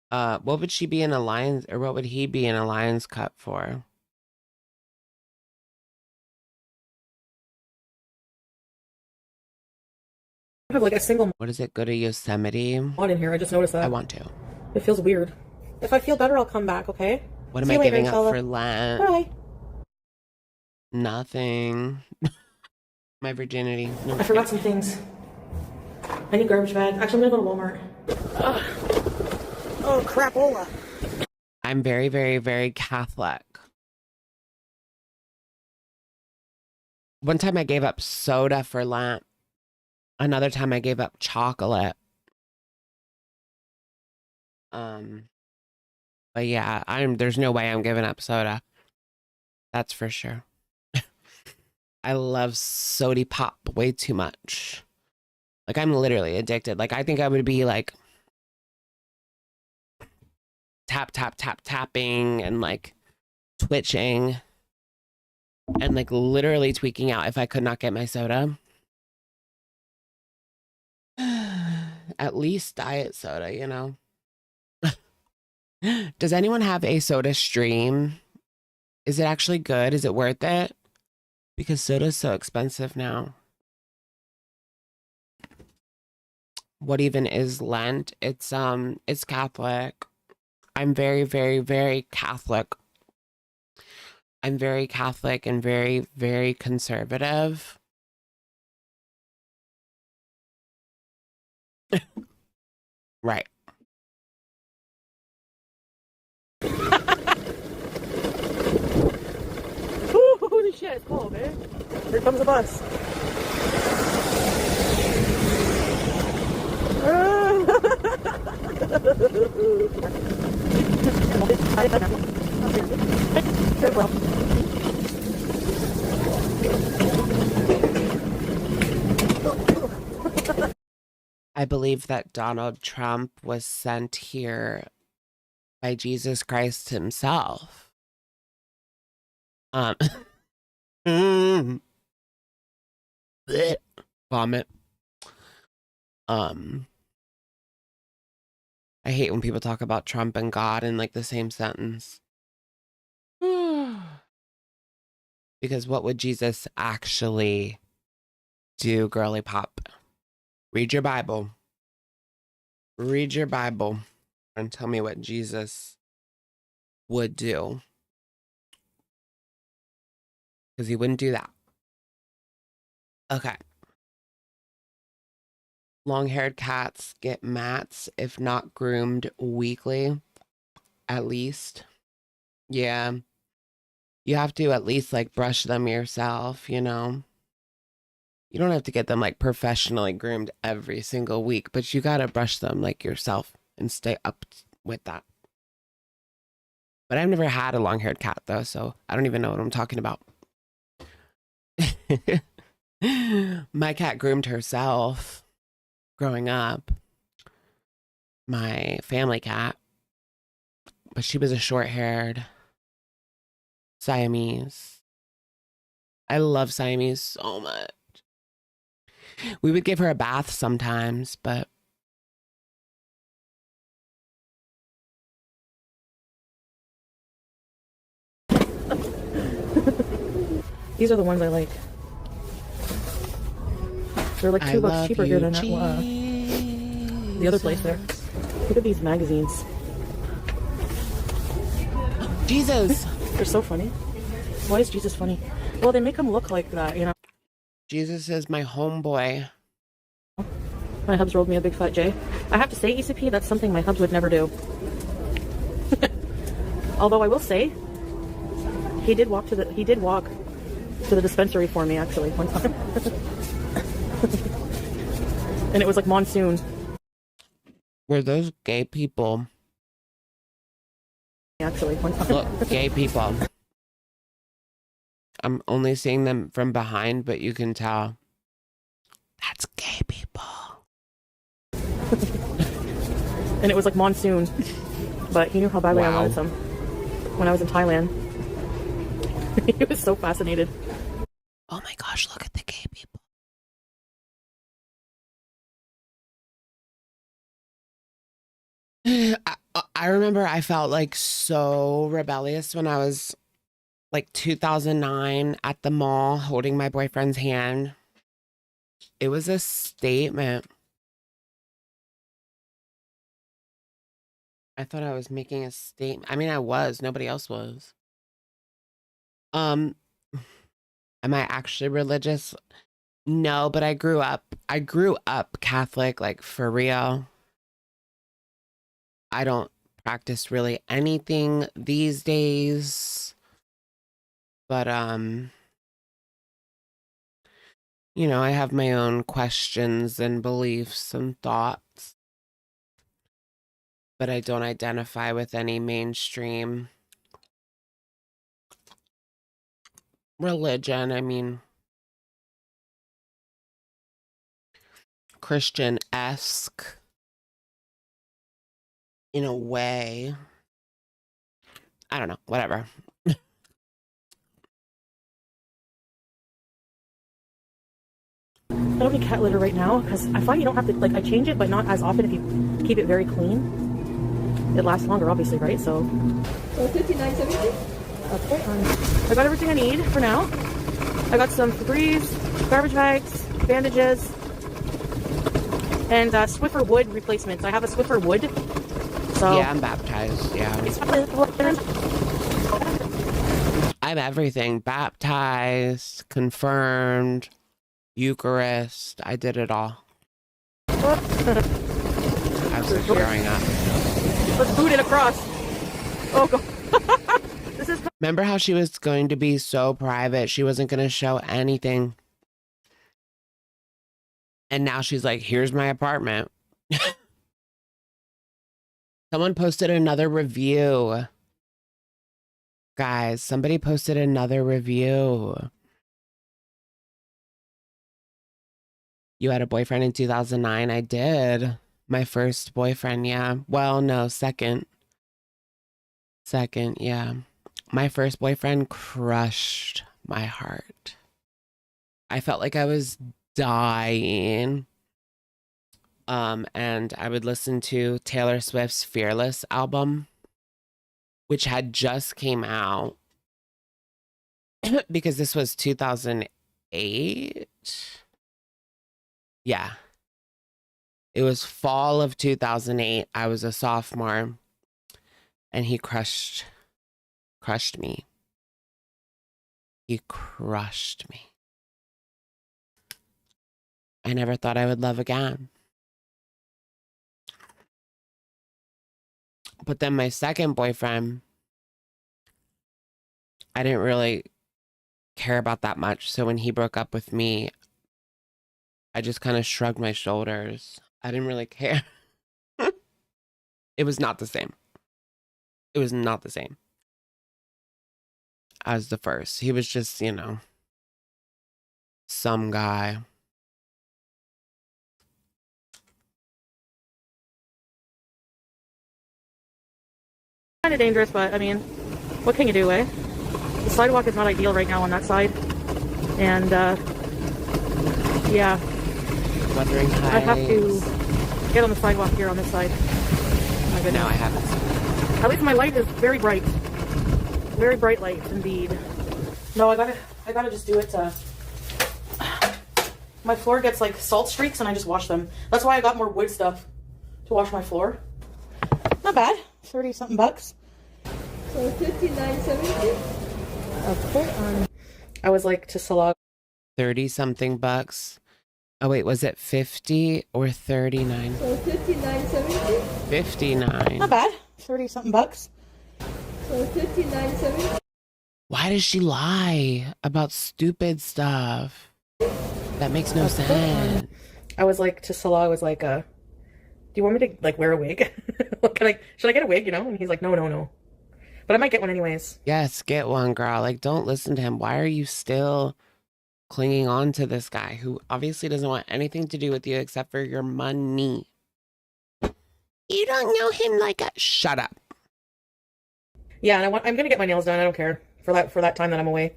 What would she be in a lion's, or what would he be in a lion's cut for? I have like a single... What does it go to Yosemite? ...mod in here, I just noticed that. I want to. It feels weird. If I feel better, I'll come back, okay? What am I giving up for Lent? Bye. Nothing. My virginity. No, I forgot some things. I need garbage bag. Actually, I'm gonna go to Walmart. Oh, crapola. I'm very, very, very Catholic. One time I gave up soda for Lent. Another time I gave up chocolate. But yeah, there's no way I'm giving up soda. That's for sure. I love sody pop way too much. Like, I'm literally addicted. Like, I think I would be like tapping and like twitching and like literally tweaking out if I could not get my soda. At least diet soda, you know? Does anyone have a soda stream? Is it actually good? Is it worth it? Because soda is so expensive now. What even is Lent? It's Catholic. I'm very, very, very Catholic. I'm very Catholic and very, very conservative. Right. comes the bus. I believe that Donald Trump was sent here by Jesus Christ himself. Blech. Vomit. I hate when people talk about Trump and God in like the same sentence. Because what would Jesus actually do, girly pop? Read your Bible. Read your Bible and tell me what Jesus would do. Because he wouldn't do that. Okay. Long-haired cats get mats if not groomed weekly, at least. Yeah. You have to at least like brush them yourself, you know? You don't have to get them like professionally groomed every single week, but you gotta brush them like yourself and stay up with that. But I've never had a long-haired cat though, so I don't even know what I'm talking about. My cat groomed herself growing up. My family cat. But she was a short-haired Siamese. I love Siamese so much. We would give her a bath sometimes, but these are the ones I like. They're like $2 cheaper here than at the other place there. Look at these magazines. Jesus! They're so funny. Why is Jesus funny? Well, they make him look like that, you know. Jesus is my homeboy. My hubs rolled me a big fat J. I have to say, ECP, that's something my hubs would never do. Although I will say, he did walk to the dispensary for me actually one time. And it was like monsoon. Were those gay people? Actually, one time. Look, gay people. I'm only seeing them from behind, but you can tell. That's gay people. And it was like monsoon. But he knew how badly I wanted some when I was in Thailand. He was so fascinated. Oh my gosh, look at the gay people. I remember I felt like so rebellious when I was like 2009 at the mall holding my boyfriend's hand. It was a statement. I thought I was making a statement. I mean, I was. Nobody else was. Am I actually religious? No, but I grew up Catholic, like for real. I don't practice really anything these days. But you know, I have my own questions and beliefs and thoughts. But I don't identify with any mainstream religion. I mean, Christian-esque in a way. I don't know, whatever. I don't need cat litter right now because I find you don't have to, like, I change it, but not as often if you keep it very clean. It lasts longer, obviously, right? So $59.70. Okay, I got everything I need for now. I got some Febreze, garbage bags, bandages, and Swiffer wood replacements. I have a Swiffer wood. So yeah, I'm baptized. Yeah. I'm everything. Baptized, confirmed, Eucharist. I did it all. As we're showing up. Let's boot it across. Oh god. This is Remember how she was going to be so private? She wasn't going to show anything. And now she's like, here's my apartment. Someone posted another review. Guys, somebody posted another review. You had a boyfriend in 2009? I did. My first boyfriend, yeah. Well, no, second. Second, yeah. My first boyfriend crushed my heart. I felt like I was dying. And I would listen to Taylor Swift's Fearless album, which had just came out because this was 2008. Yeah. It was fall of 2008. I was a sophomore and he crushed me. He crushed me. I never thought I would love again. But then my second boyfriend, I didn't really care about that much. So when he broke up with me, I just kind of shrugged my shoulders. I didn't really care. It was not the same. It was not the same as the first. He was just, you know, some guy. kind of dangerous, but I mean, what can you do, eh? The sidewalk is not ideal right now on that side. And, yeah. Wuthering Heights. I have to get on the sidewalk here on this side. My goodness. No, I haven't. At least my light is very bright. Very bright light, indeed. No, I gotta just do it. My floor gets like salt streaks and I just wash them. That's why I got more wood stuff to wash my floor. Not bad. 30 something bucks. So $59.70. Okay. I was like to Salag. 30 something bucks. Oh wait, was it 50 or 39? So $59.70. 59. Not bad. 30 something bucks. So $59.70. Why does she lie about stupid stuff? That makes no sense. I was like to Salah, I was like, do you want me to like wear a wig? Should I get a wig, you know? And he's like, no. But I might get one anyways. Yes, get one, girl. Like, don't listen to him. Why are you still clinging on to this guy who obviously doesn't want anything to do with you except for your money? You don't know him like a... Shut up. Yeah, and I'm gonna get my nails done. I don't care for that time that I'm away.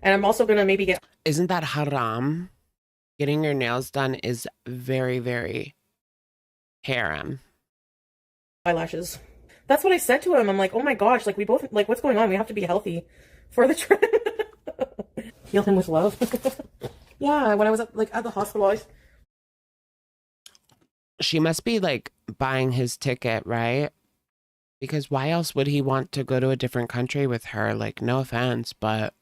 And I'm also gonna maybe get... Isn't that haram? Getting your nails done is very, very haram. Eyelashes. That's what I said to him. I'm like, oh my gosh, like we both, like what's going on? We have to be healthy for the trip. Heal him with love. Yeah, when I was at the hospital, She must be like buying his ticket, right? Because why else would he want to go to a different country with her? Like, no offense, but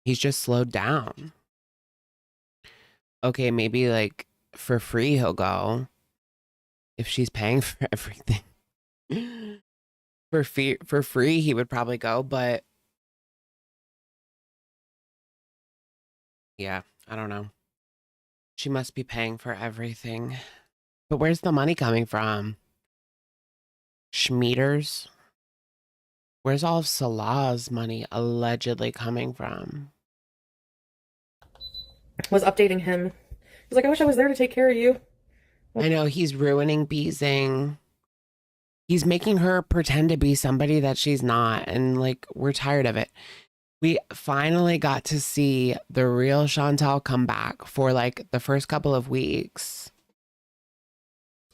he's just slowed down. Okay, maybe like for free he'll go if she's paying for everything. For free he would probably go, but yeah, I don't know. She must be paying for everything. But where's the money coming from? Schmieders? Where's all of Salah's money allegedly coming from? was updating him. He's like, I wish I was there to take care of you. I know, he's ruining Beezing. He's making her pretend to be somebody that she's not. And like, we're tired of it. We finally got to see the real Chantal come back for like the first couple of weeks.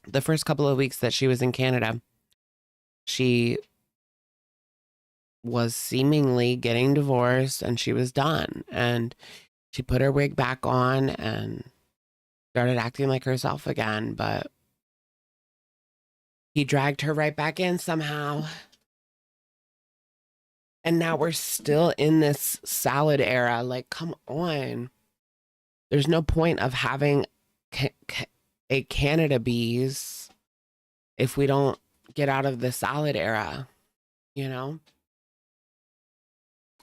The first couple of weeks that she was in Canada, she was seemingly getting divorced and she was done. And she put her wig back on and started acting like herself again, but he dragged her right back in somehow. And now we're still in this salad era. Like, come on. There's no point of having a Canada Bees if we don't get out of the salad era, you know?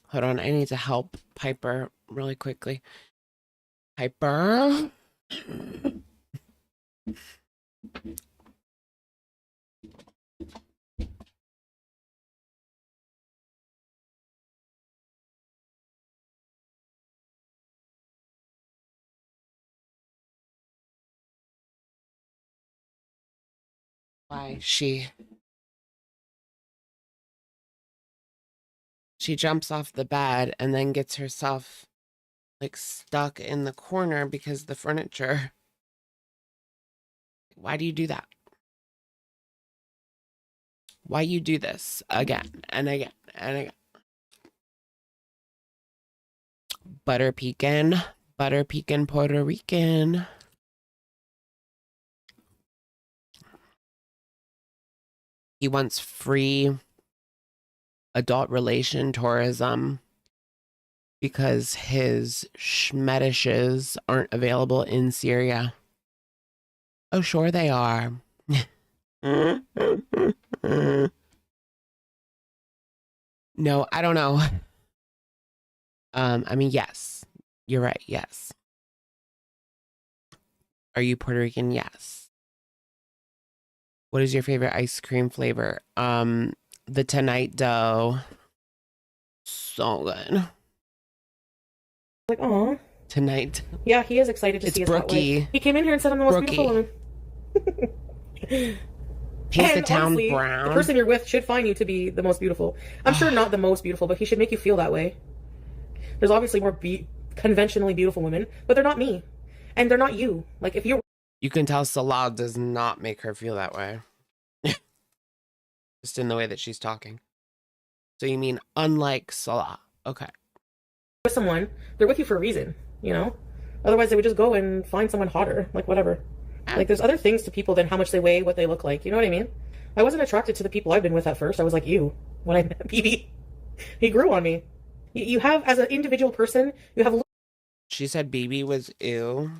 Hold on, I need to help Piper really quickly. Piper? Why? She jumps off the bed and then gets herself like stuck in the corner because the furniture. Why do you do that? Why you do this again and again and again? Butter pecan Puerto Rican. He wants free adult relation tourism because his schmetishes aren't available in Syria. Oh, sure they are. No, I don't know. I mean, yes, you're right. Yes. Are you Puerto Rican? Yes. What is your favorite ice cream flavor? The Tonight Dough. So good. Like, oh. Tonight. Yeah, he is excited to It's see us that Brookie. way. He came in here and said I'm the most Brookie. beautiful woman. Paint the And town honestly, brown. the person you're with should find you to be the most beautiful. I'm sure not the most beautiful, but he should make you feel that way. There's obviously more conventionally beautiful women, but they're not me. And they're not you. Like, if you're... You can tell Salah does not make her feel that way. Just in the way that she's talking. So you mean unlike Salah. Okay. with someone, they're with you for a reason, you know? Otherwise, they would just go and find someone hotter, like whatever. Like, there's other things to people than how much they weigh, what they look like. You know what I mean? I wasn't attracted to the people I've been with at first. I was like you when I met BB. He grew on me. You have, as an individual person, you have... She said BB was ew.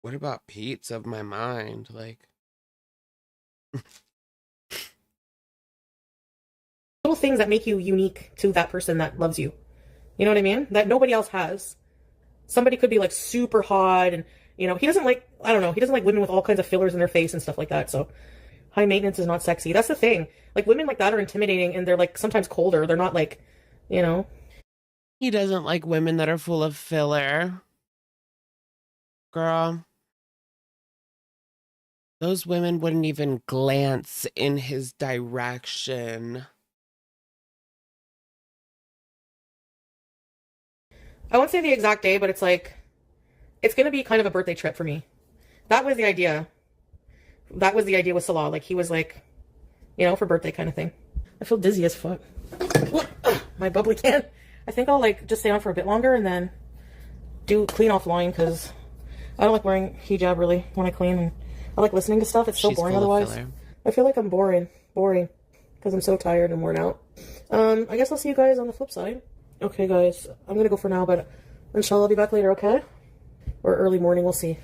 What about Pete's of my mind? Like... little things that make you unique to that person that loves you. You know what I mean? That nobody else has. Somebody could be like super hot and, you know, he doesn't like, I don't know, he doesn't like women with all kinds of fillers in their face and stuff like that. So high maintenance is not sexy. That's the thing. Like, women like that are intimidating and they're like sometimes colder. They're not like, you know. He doesn't like women that are full of filler. Girl. Those women wouldn't even glance in his direction. I won't say the exact day, but it's like, it's going to be kind of a birthday trip for me. That was the idea. That was the idea with Salah. Like, he was like, you know, for birthday kind of thing. I feel dizzy as fuck. My bubbly can. I think I'll like just stay on for a bit longer and then clean offline because I don't like wearing hijab really when I clean. And I like listening to stuff. It's so boring otherwise. I feel like I'm boring because I'm so tired and worn out. I guess I'll see you guys on the flip side. Okay, guys, I'm gonna go for now, but inshallah I'll be back later, okay? Or early morning, we'll see.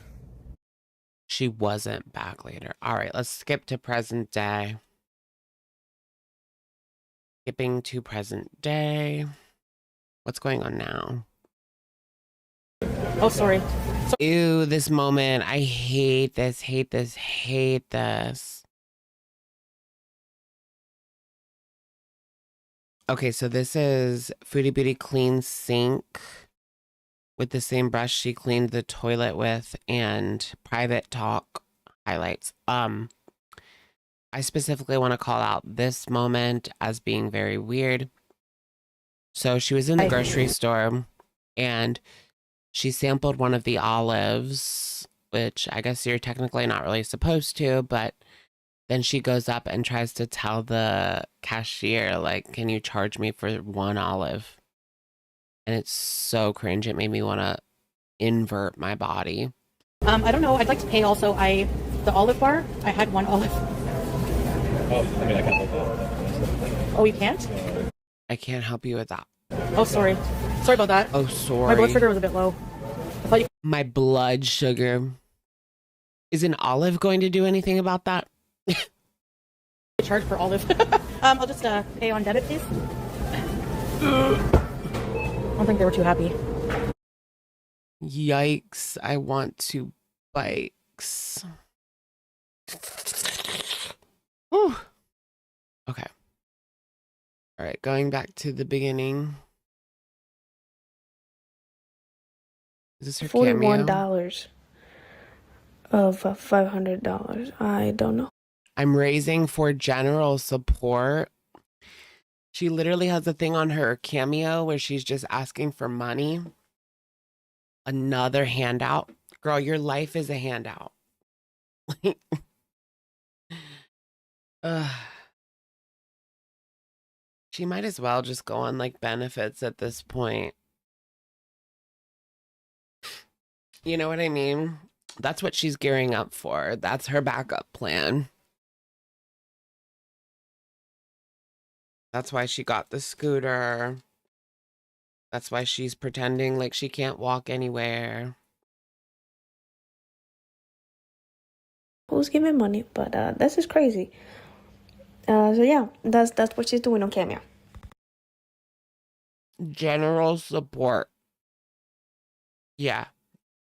She wasn't back later. All right, let's skip to present day. Skipping to present day. What's going on now? Oh, sorry. Ew, this moment. I hate this, hate this, hate this. Okay, so this is Foodie Beauty Clean Sink with the same brush she cleaned the toilet with and Private Talk highlights. I specifically want to call out this moment as being very weird. So she was in the grocery store and she sampled one of the olives, which I guess you're technically not really supposed to, but then she goes up and tries to tell the cashier, like, can you charge me for one olive? And it's so cringe. It made me want to invert my body. I don't know. I'd like to pay also. The olive bar, I had one olive. Oh, I mean, I can't help that. Oh, you can't? I can't help you with that. Oh, sorry. Sorry about that. Oh, sorry. My blood sugar was a bit low. I thought you... My blood sugar. Isn't Olive going to do anything about that? Charge for Olive. I'll just pay on debit, please. I don't think they were too happy. Yikes. I want to bikes. Whew. Okay. All right, going back to the beginning. Is this her $41 cameo? of $500. I don't know. I'm raising for general support. She literally has a thing on her cameo where she's just asking for money. Another handout. Girl, your life is a handout. She might as well just go on like benefits at this point. You know what I mean? That's what she's gearing up for. That's her backup plan. That's why she got the scooter. That's why she's pretending like she can't walk anywhere. Who's giving money? But this is crazy. So yeah, that's what she's doing on Cameo. General support. Yeah.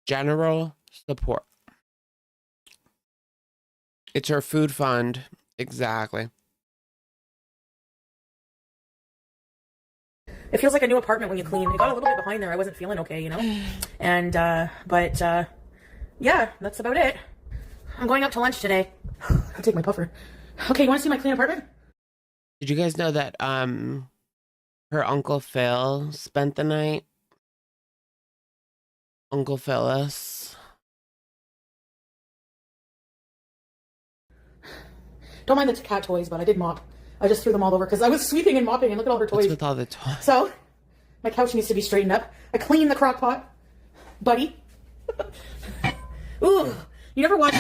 General support. It's her food fund. Exactly. It feels like a new apartment when you clean. It got a little bit behind there. I wasn't feeling okay, you know? And, but yeah, that's about it. I'm going out to lunch today. I'll take my puffer. Okay, you want to see my clean apartment? Did you guys know that her Uncle Phil spent the night? Uncle Phyllis. Don't mind the cat toys, but I did mop. I just threw them all over because I was sweeping and mopping and look at all her toys. What's with all the toys? So, my couch needs to be straightened up. I cleaned the crock pot. Buddy. Ooh, you never watched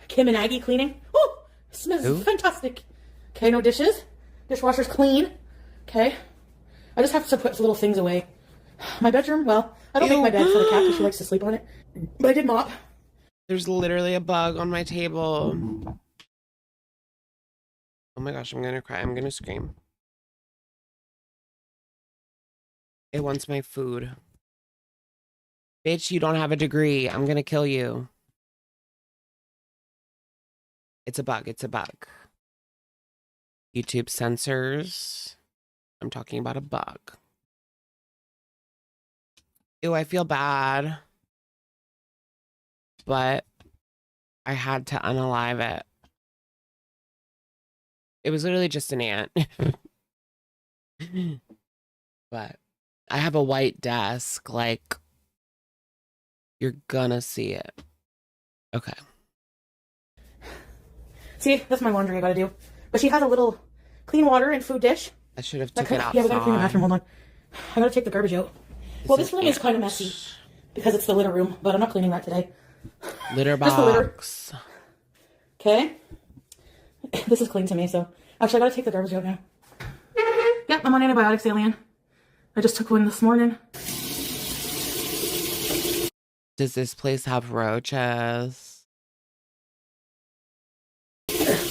Kim and Aggie cleaning? Ooh, smells fantastic. Okay, no dishes. Dishwasher's clean. Okay. I just have to put little things away. My bedroom, well, I don't make my bed for the cat because she likes to sleep on it. But I did mop. There's literally a bug on my table. Oh my gosh, I'm gonna cry. I'm gonna scream. It wants my food. Bitch, you don't have a degree. I'm gonna kill you. It's a bug. It's a bug. YouTube censors. I'm talking about a bug. Ew, I feel bad. But I had to unalive it. It was literally just an ant. But I have a white desk. Like, you're gonna see it. Okay. See, that's my laundry I gotta do. But she has a little clean water and food dish. I should have took it outside. Yeah, we gotta clean the bathroom. Hold on. I gotta take the garbage out. Well, this room is kind of messy because it's the litter room, but I'm not cleaning that today. Litter Just the litter. box. Okay. This is clean to me, so actually I gotta take the garbage out now. Yep, I'm on antibiotics, alien. I just took one this morning. Does this place have roaches? It's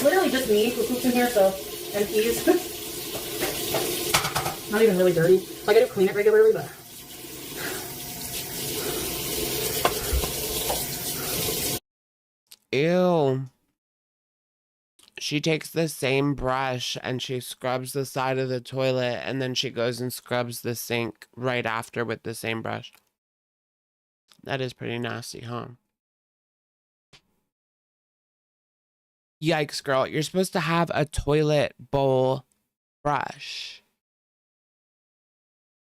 literally just me who poops in here, so, and peas. Not even really dirty. Like, I do clean it regularly, but... Ew. She takes the same brush and she scrubs the side of the toilet and then she goes and scrubs the sink right after with the same brush. That is pretty nasty, huh? Yikes, girl. You're supposed to have a toilet bowl brush.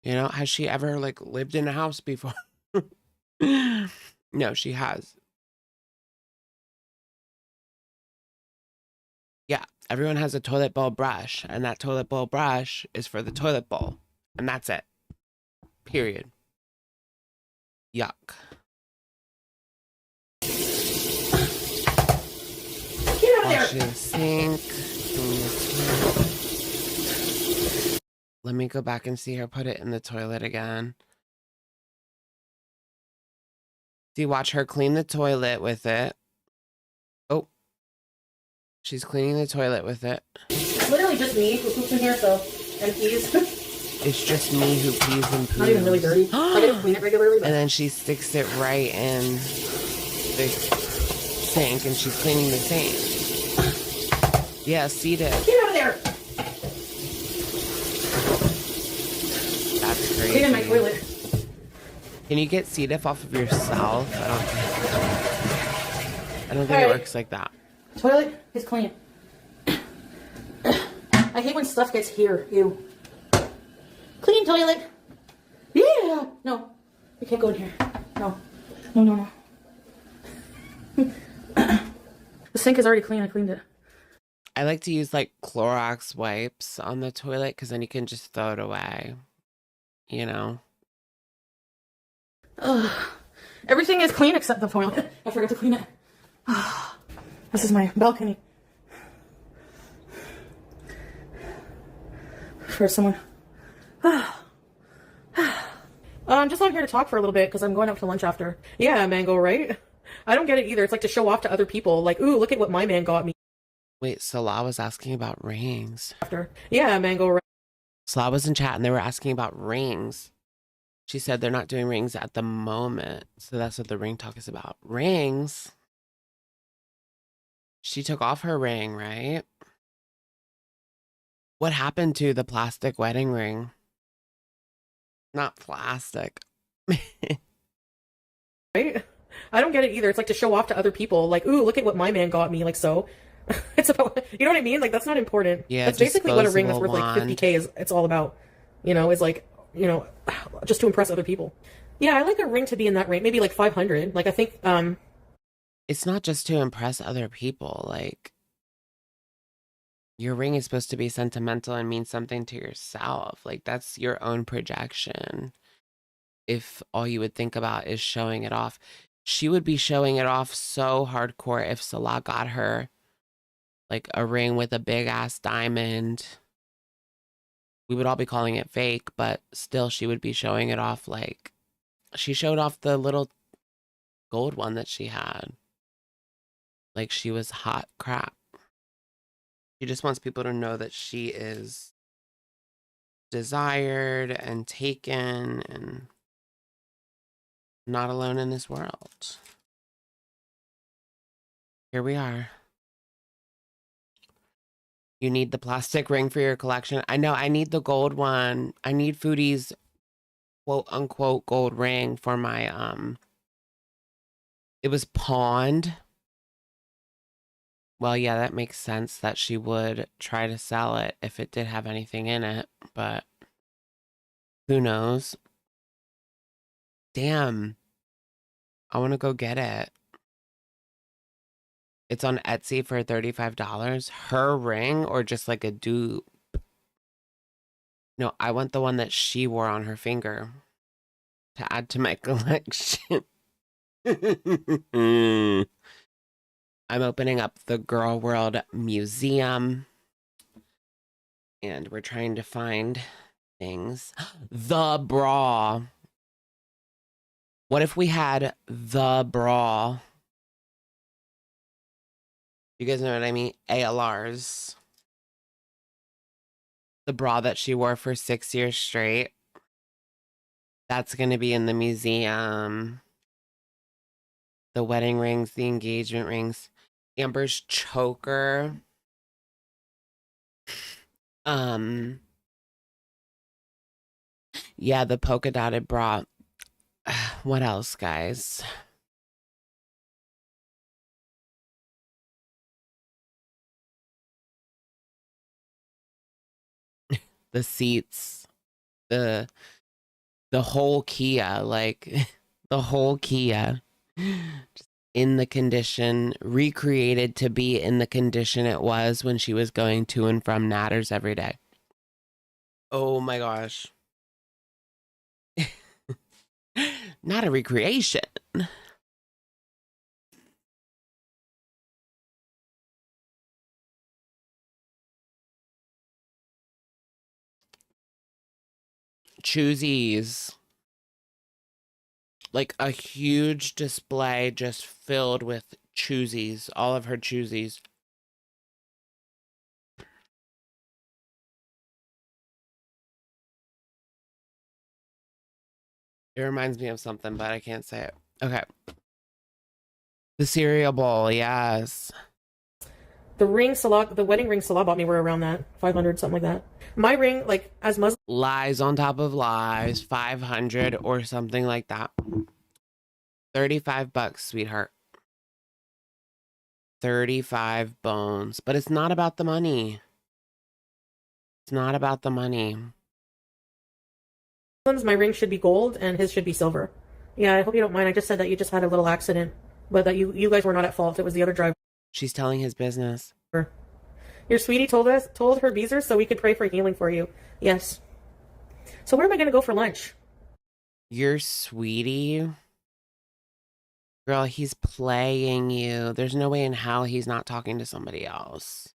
You know, has she ever like lived in a house before? No, she has. Yeah, everyone has a toilet bowl brush, and that toilet bowl brush is for the toilet bowl, and that's it. Period. Yuck. Get out Wash there! the sink. Let me go back and see her put it in the toilet again. See, watch her clean the toilet with it. Oh, she's cleaning the toilet with it. It's literally just me who poops in here, so, and peas. It's just me who pees and poos. Not even really dirty. I didn't clean it regularly. But... And then she sticks it right in the sink, and she's cleaning the sink. Yeah, see that. Get out of there! That's crazy. Cleaning my toilet. Can you get C. diff off of yourself? I don't think it works like that. Toilet is clean. I hate when stuff gets here. Ew. Clean toilet. Yeah. No. You can't go in here. No. No, no, no. The sink is already clean. I cleaned it. I like to use like Clorox wipes on the toilet because then you can just throw it away. You know? Everything is clean except the toilet. I forgot to clean it. This is my balcony. For someone. I'm just on here to talk for a little bit because I'm going out to lunch after. Yeah, Mango, right? I don't get it either. It's like to show off to other people. Like, ooh, look at what my man got me. Wait, Salah was asking about rings. After. Yeah, Mango, right? Salah was in chat and they were asking about rings. She said they're not doing rings at the moment. So that's what the ring talk is about. Rings? She took off her ring, right? What happened to the plastic wedding ring? Not plastic. Right? I don't get it either. It's like to show off to other people. Like, ooh, look at what my man got me. Like, so. It's about, you know what I mean? Like, that's not important. Yeah, that's basically what a ring that's worth wand. like 50K is. It's all about, you know, is like, you know, just to impress other people. Yeah, I like a ring to be in that range. Maybe like 500. Like, I think, It's not just to impress other people. Like, your ring is supposed to be sentimental and mean something to yourself. Like, that's your own projection. If all you would think about is showing it off. She would be showing it off so hardcore if Salah got her like a ring with a big ass diamond. We would all be calling it fake, but still she would be showing it off. Like, she showed off the little gold one that she had. Like, she was hot crap. She just wants people to know that she is desired and taken and not alone in this world. Here we are. You need the plastic ring for your collection. I know, I need the gold one. I need Foodie's quote unquote gold ring for my it was pawned. Well, yeah, that makes sense that she would try to sell it if it did have anything in it, but who knows? Damn. I want to go get it. It's on Etsy for $35. Her ring or just like a dupe? No, I want the one that she wore on her finger to add to my collection. I'm opening up the Girl World Museum and we're trying to find things. The bra. What if we had the bra? You guys know what I mean? ALRs. The bra that she wore for 6 years straight. That's going to be in the museum. The wedding rings, the engagement rings. Amber's choker. Yeah, the polka dotted bra. What else, guys? The seats, the whole Kia, like the whole Kia, just in the condition, recreated to be in the condition it was when she was going to and from Natters every day. Oh my gosh. Not a recreation. Choosies. like a huge display just filled with choosies, all of her choosies. It reminds me of something, but I can't say it. Okay. The cereal bowl, yes. The wedding ring Salah bought me were around that 500, something like that. My ring, like as Muslim, Lies on top of lies, 500 or something like that. $35, sweetheart. 35 bones, but it's not about the money. It's not about the money. my ring should be gold and his should be silver. Yeah, I hope you don't mind. I just said that you just had a little accident, but that you guys were not at fault. It was the other driver. She's telling his business. Your sweetie told her Beezer so we could pray for healing for you. Yes. So where am I going to go for lunch? Your sweetie? Girl, he's playing you. There's no way in hell he's not talking to somebody else.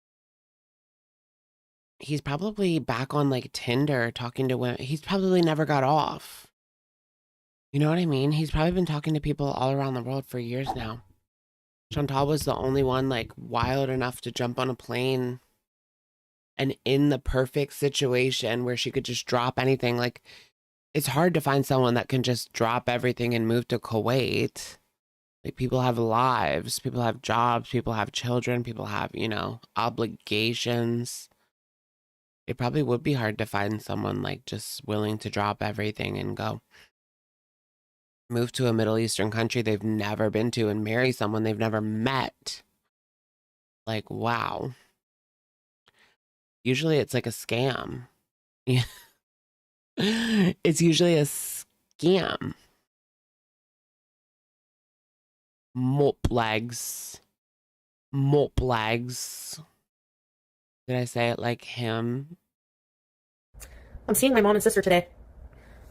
He's probably back on like Tinder talking to women. He's probably never got off. You know what I mean? He's probably been talking to people all around the world for years now. Chantal was the only one like wild enough to jump on a plane and in the perfect situation where she could just drop anything. Like, it's hard to find someone that can just drop everything and move to Kuwait. Like, people have lives, people have jobs, people have children, people have, you know, obligations. It probably would be hard to find someone like just willing to drop everything and go move to a Middle Eastern country they've never been to and marry someone they've never met. Like, wow. Usually it's like a scam. Yeah. It's usually a scam. Mop legs. Mop legs. Did I say it like him? I'm seeing my mom and sister today.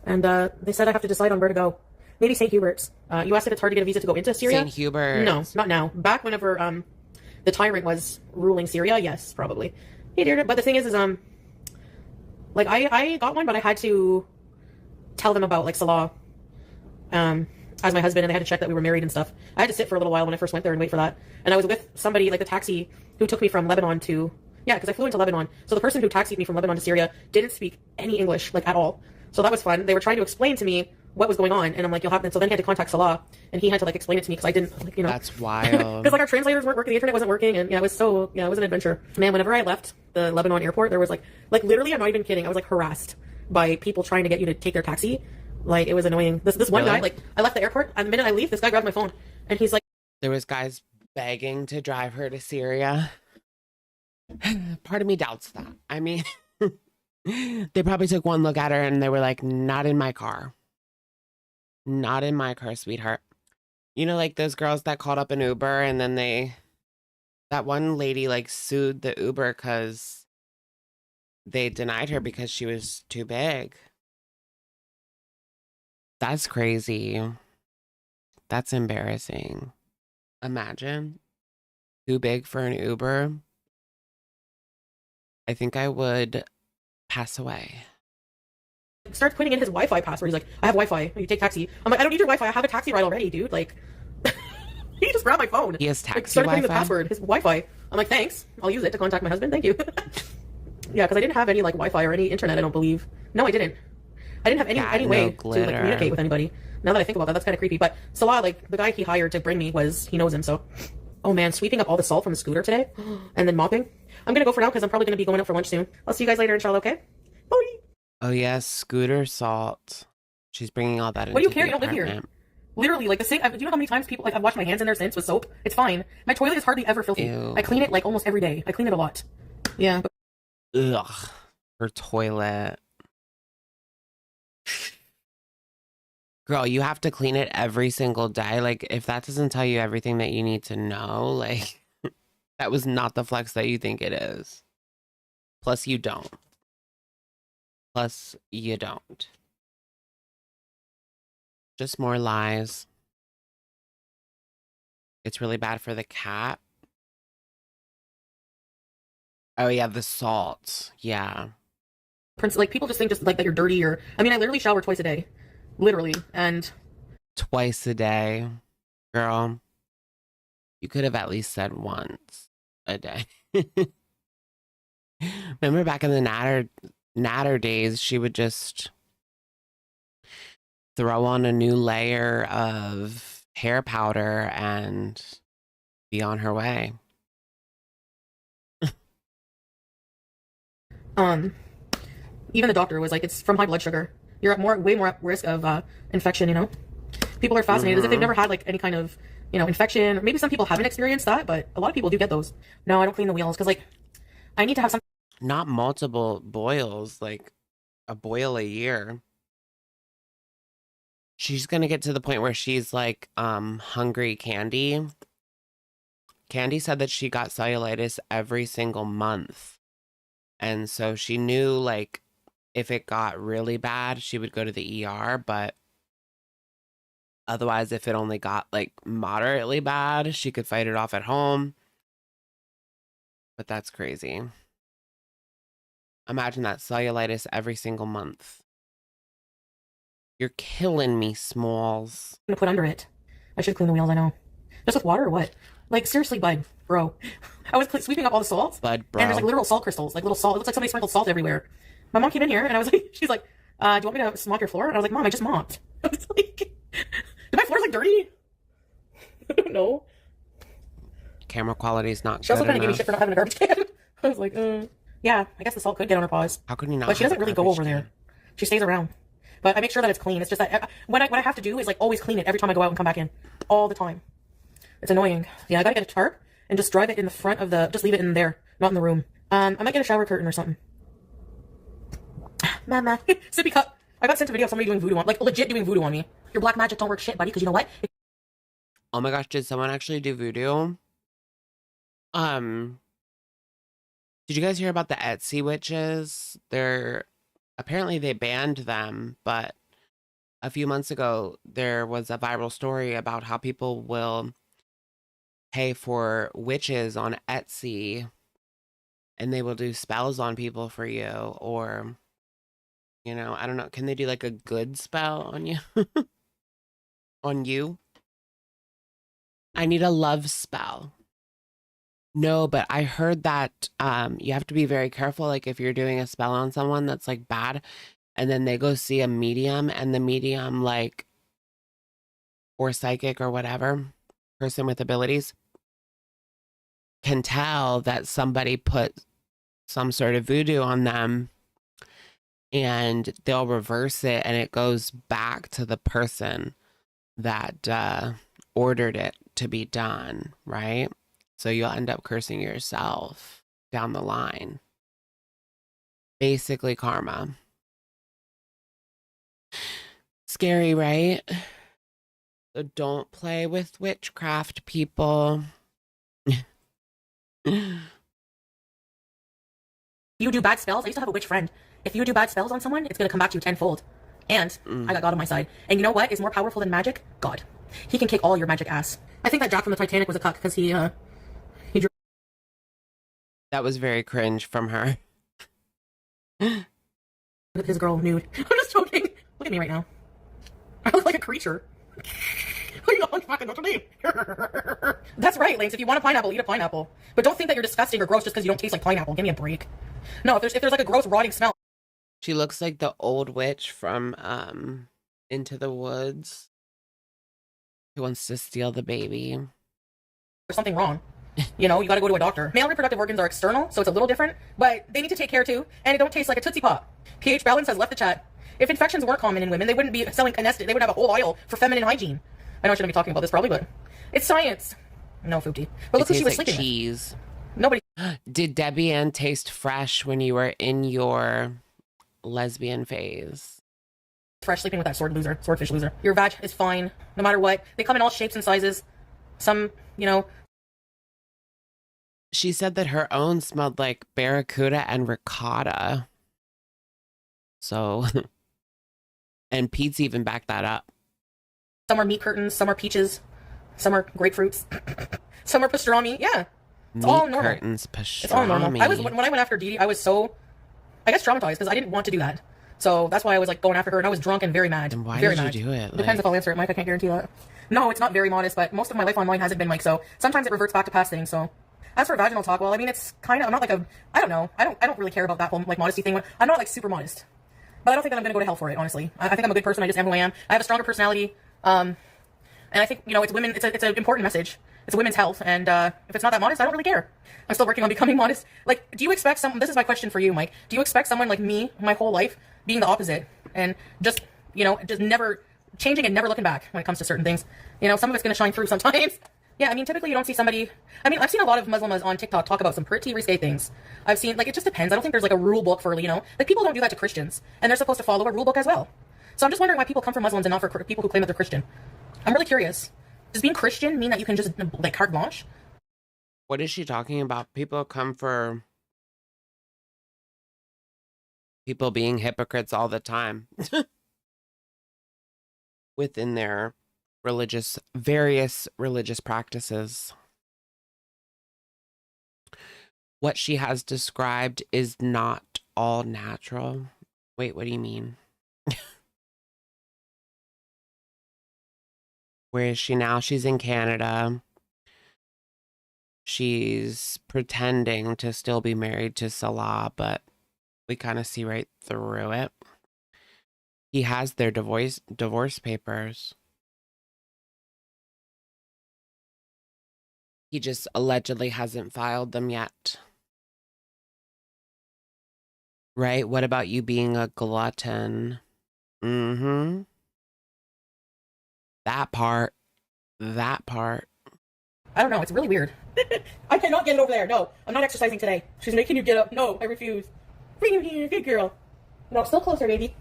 And they said I have to decide on where to go. Maybe St. Hubert's. You asked if it's hard to get a visa to go into Syria? St. Hubert's. No, not now. Back whenever the tyrant was ruling Syria, yes, probably. He did it. But the thing is like, I got one, but I had to tell them about, like, Salah as my husband, and they had to check that we were married and stuff. I had to sit for a little while when I first went there and wait for that. And I was with somebody, like the taxi, who took me from Lebanon to... Yeah, because I flew into Lebanon. So the person who taxied me from Lebanon to Syria didn't speak any English, like, at all. So that was fun. They were trying to explain to me what was going on, and I'm like, you'll have to... So then he had to contact Salah, and he had to, like, explain it to me, because I didn't, like, you know... That's wild. Because, like, our translators weren't working, the internet wasn't working, and, yeah, it was so... Yeah, it was an adventure. Man, whenever I left the Lebanon airport, there was, like, literally, I'm not even kidding, I was, like, harassed by people trying to get you to take their taxi. Like, it was annoying. This one guy, like, I left the airport, and the minute I leave, this guy grabbed my phone, and he's like... There was guys begging to drive her to Syria. Part of me doubts that. I mean, they probably took one look at her and they were like, not in my car. Not in my car, sweetheart. You know, like those girls that called up an Uber and then that one lady like sued the Uber because they denied her because she was too big. That's crazy. That's embarrassing. Imagine. Too big for an Uber. I think I would pass away. Starts putting in his Wi-Fi password. He's like, I have Wi-Fi. You take taxi. I'm like, I don't need your Wi-Fi. I have a taxi ride already, dude. Like, he just grabbed my phone. He has taxi like, started putting the Wi-Fi? password, his Wi-Fi. I'm like, thanks. I'll use it to contact my husband. Thank you. Yeah, because I didn't have any like Wi-Fi or any internet. I don't believe. No, I didn't. I didn't have any way to like communicate with anybody. Now that I think about that, that's kind of creepy. But Salah, like the guy he hired to bring me he knows him. So, oh man, sweeping up all the salt from the scooter today, and then mopping. I'm gonna go for now because I'm probably gonna be going out for lunch soon. I'll see you guys later, inshallah. Okay? Bye. Oh yes, scooter salt. She's bringing all that. What do you into care? the You don't live here. apartment. Literally, like the sink. Do you know how many times people like I've washed my hands in there since with soap? It's fine. My toilet is hardly ever filthy. Ew. I clean it like almost every day. I clean it a lot. Yeah. Ugh, her toilet. Girl, you have to clean it every single day. Like, if that doesn't tell you everything that you need to know, like, that was not the flex that you think it is. Plus, you don't. Plus, you don't. Just more lies. It's really bad for the cat. Oh, yeah, the salt. Yeah. Like people just think just like that you're dirty or I mean I literally shower twice a day. Literally. And twice a day. Girl, you could have at least said once a day. Remember back in the natter days, she would just throw on a new layer of hair powder and be on her way. Even the doctor was like, it's from high blood sugar. You're at way more at risk of infection, you know? People are fascinated as if they've never had like any kind of, you know, infection. Or maybe some people haven't experienced that, but a lot of people do get those. No, I don't clean the wheels because like I need to have some. Not multiple boils, like a boil a year. She's gonna get to the point where she's like hungry Candy. Candy said that she got cellulitis every single month. And so she knew like if it got really bad, she would go to the ER, but otherwise if it only got like moderately bad, she could fight it off at home. But that's crazy. Imagine that cellulitis every single month. You're killing me, Smalls. I'm gonna put under it. I should clean the wheels, I know. Just with water or what? Like, seriously, bud, bro. I was sweeping up all the salt. Bud, bro. And there's like literal salt crystals, like little salt. It looks like somebody sprinkled salt everywhere. My mom came in here and I was like, she's like, do you want me to mop your floor? And I was like, Mom, I just mopped. I was like, did my floor like dirty? I don't know. Camera quality is not good. She also kind of gave me enough. shit for not having a garbage can. I was like, yeah, I guess the salt could get on her paws. How can you not? But she doesn't really go over there. She stays around. But I make sure that it's clean. It's just that what I have to do is like always clean it every time I go out and come back in. All the time. It's annoying. Yeah, I gotta get a tarp and just drive it in the front of the, just leave it in there, not in the room. I might get a shower curtain or something. Mama. Sippy cup. I got sent a video of somebody doing voodoo on, like legit doing voodoo on me. Your black magic don't work shit, buddy, because you know what? Oh my gosh, did someone actually do voodoo? Did you guys hear about the Etsy witches? Apparently they banned them, but a few months ago there was a viral story about how people will pay for witches on Etsy and they will do spells on people for you, or you know, I don't know, can they do like a good spell on you? On you? I need a love spell. No, but I heard that you have to be very careful, like if you're doing a spell on someone that's like bad and then they go see a medium and the medium like, or psychic or whatever, person with abilities, can tell that somebody put some sort of voodoo on them and they'll reverse it and it goes back to the person that ordered it to be done, right? So you'll end up cursing yourself down the line. Basically karma. Scary, right? So don't play with witchcraft, people. You do bad spells. I used to have a witch friend. If you do bad spells on someone, it's going to come back to you tenfold. And I got God on my side. And you know what is more powerful than magic? God. He can kick all your magic ass. I think that Jack from the Titanic was a cuck because he drew. That was very cringe from her. With his girl nude. I'm just joking. Look at me right now. I look like a creature. That's right, Lance. If you want a pineapple, eat a pineapple. But don't think that you're disgusting or gross just because you don't taste like pineapple. Give me a break. No, if there's like a gross rotting smell. She looks like the old witch from Into the Woods who wants to steal the baby. There's something wrong. You know, you gotta go to a doctor. Male reproductive organs are external, so it's a little different, but they need to take care too, and it don't taste like a Tootsie Pop. pH Balance has left the chat. If infections were common in women, they wouldn't be selling Canestic. They would have a whole aisle for feminine hygiene. I know I shouldn't be talking about this probably, but it's science. No, Foodie. But look who she was like sleeping cheese. with. Nobody. Did Debbie Ann taste fresh when you were in your lesbian phase? Fresh sleeping with that swordfish loser. Your vag is fine, no matter what. They come in all shapes and sizes. Some, you know. She said that her own smelled like barracuda and ricotta. So, and Pete's even backed that up. Some are meat curtains, some are peaches, some are grapefruits, some are pastrami. Yeah, it's all normal. Curtains, pastrami. It's all normal. When I went after Dee Dee, I was so, I guess, traumatized because I didn't want to do that. So that's why I was like going after her, and I was drunk and very mad. And why very did mad. you do it? Depends if I'll answer it, Mike. I can't guarantee that. No, it's not very modest, but most of my life online hasn't been, Mike. So sometimes it reverts back to past things. So as for vaginal talk, well, I mean, it's kind of, I'm not like I don't know. I don't really care about that whole like modesty thing. I'm not like super modest, but I don't think that I'm gonna go to hell for it. Honestly, I think I'm a good person. I just am who I am. I have a stronger personality. And I think, you know, it's women. It's an important message. It's women's health, and if it's not that modest, I don't really care. I'm still working on becoming modest. Like, do you expect someone? This is my question for you, Mike. Do you expect someone like me, my whole life, being the opposite, and just, you know, just never changing and never looking back when it comes to certain things? You know, some of it's gonna shine through sometimes. Yeah, I mean, typically you don't see somebody. I mean, I've seen a lot of Muslims on TikTok talk about some pretty risque things. I've seen, like, it just depends. I don't think there's like a rule book for, you know, like people don't do that to Christians, and they're supposed to follow a rule book as well. So I'm just wondering why people come from Muslims and not for people who claim that they're Christian. I'm really curious. Does being Christian mean that you can just, like, carte blanche? What is she talking about? People come for people being hypocrites all the time within their various religious practices. What she has described is not all natural. Wait, what do you mean? Where is she now? She's in Canada. She's pretending to still be married to Salah, but we kind of see right through it. He has their divorce papers. He just allegedly hasn't filed them yet. Right? What about you being a glutton? Mm-hmm. That part. I don't know. It's really weird. I cannot get it over there. No, I'm not exercising today. She's making you get up. No, I refuse. Bring him here, good girl. No, still closer, baby.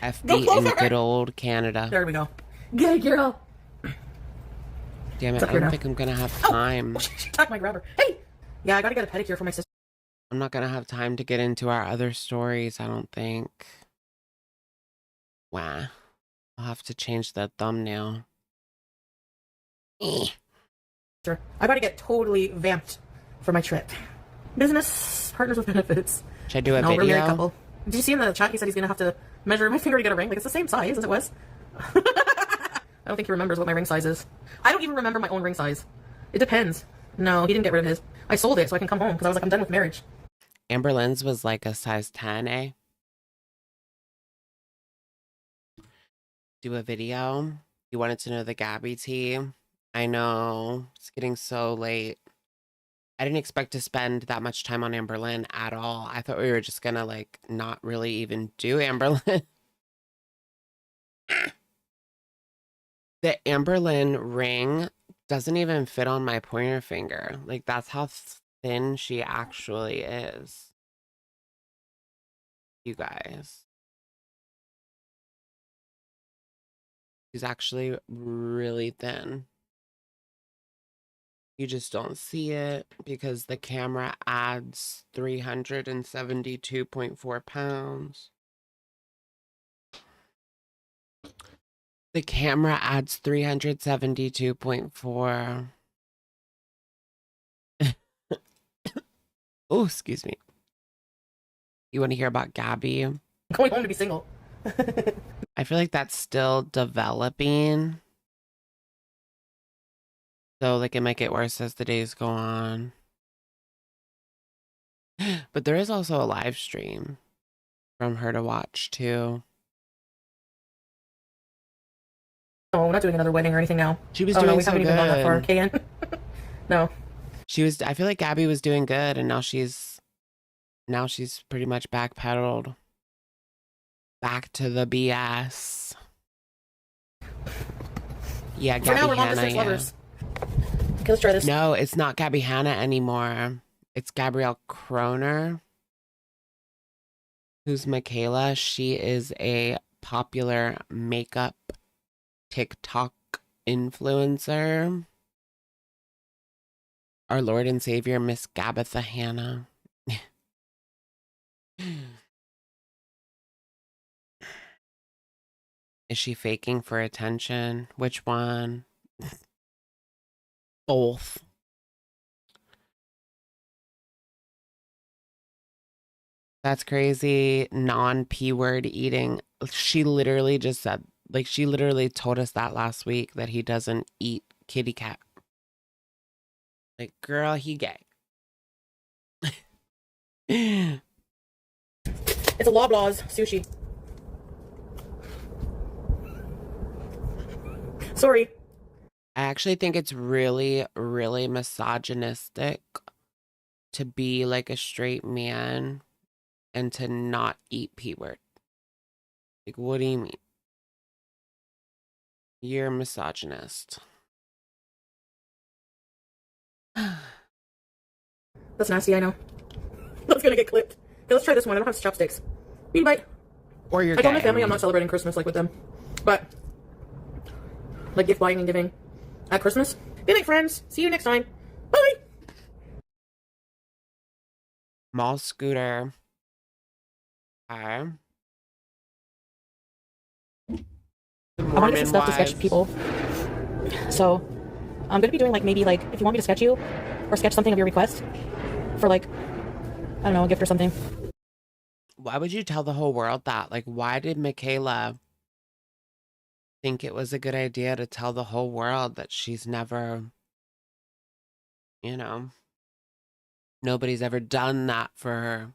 FB in good old Canada. There we go. Get it, girl. Damn it, I don't think I'm gonna have time. Oh, she attacked my grabber. Hey! Yeah, I gotta get a pedicure for my sister. I'm not gonna have time to get into our other stories, I don't think. Wow. I'll have to change the thumbnail. I gotta get totally vamped for my trip. Business partners with benefits. Should I do a no, video? We're a married couple. Did you see in the chat he said he's gonna have to measure my finger to get a ring? Like, it's the same size as it was. I don't think he remembers what my ring size is. I don't even remember my own ring size. It depends. No, he didn't get rid of his. I sold it so I can come home because I was like, I'm done with marriage. Amber Lynn's was like a size 10, eh? Do a video. You wanted to know the Gabby tea. I know. It's getting so late. I didn't expect to spend that much time on Amber Lynn at all. I thought we were just gonna like not really even do Amber Lynn. The Amber Lynn ring doesn't even fit on my pointer finger. Like, that's how thin she actually is. You guys. She's actually really thin. You just don't see it because the camera adds 372.4 pounds. The camera adds 372.4. Oh, excuse me. You want to hear about Gabby? I'm going home to be single. I feel like that's still developing. So, like, it might get worse as the days go on. But there is also a live stream from her to watch, too. No, we're not doing another wedding or anything now. She was doing we so haven't good. even gone that far. KN. No. She was, I feel like Gabby was doing good, and now she's pretty much backpedaled. Back to the BS. Yeah, For now, Gabby we're on to Hanna, six yeah. lovers. Okay, let's try this. No, it's not Gabby Hanna anymore. It's Gabrielle Kroner. Who's Michaela? She is a popular makeup TikTok influencer. Our Lord and Savior, Miss Gabitha Hanna. Is she faking for attention? Which one? Both. That's crazy. Non-P word eating. She literally just said, like, she literally told us that last week that he doesn't eat kitty cat. Like, girl, he gay. It's a Loblaws sushi. Sorry. I actually think it's really, really misogynistic to be like a straight man and to not eat P word. Like, what do you mean? You're a misogynist. That's nasty, I know. That's gonna get clipped. Okay, let's try this one. I don't have chopsticks. Bean bite. Or you're I told my gay, family I I'm not celebrating Christmas like with them. But like gift buying and giving at Christmas. Good night, friends. See you next time. Bye. Mall scooter. Okay. I want to get some stuff to sketch people. So I'm gonna be doing like maybe like if you want me to sketch you or sketch something of your request for like I don't know, a gift or something. Why would you tell the whole world that? Like, why did Michaela think it was a good idea to tell the whole world that she's never, you know, nobody's ever done that for her?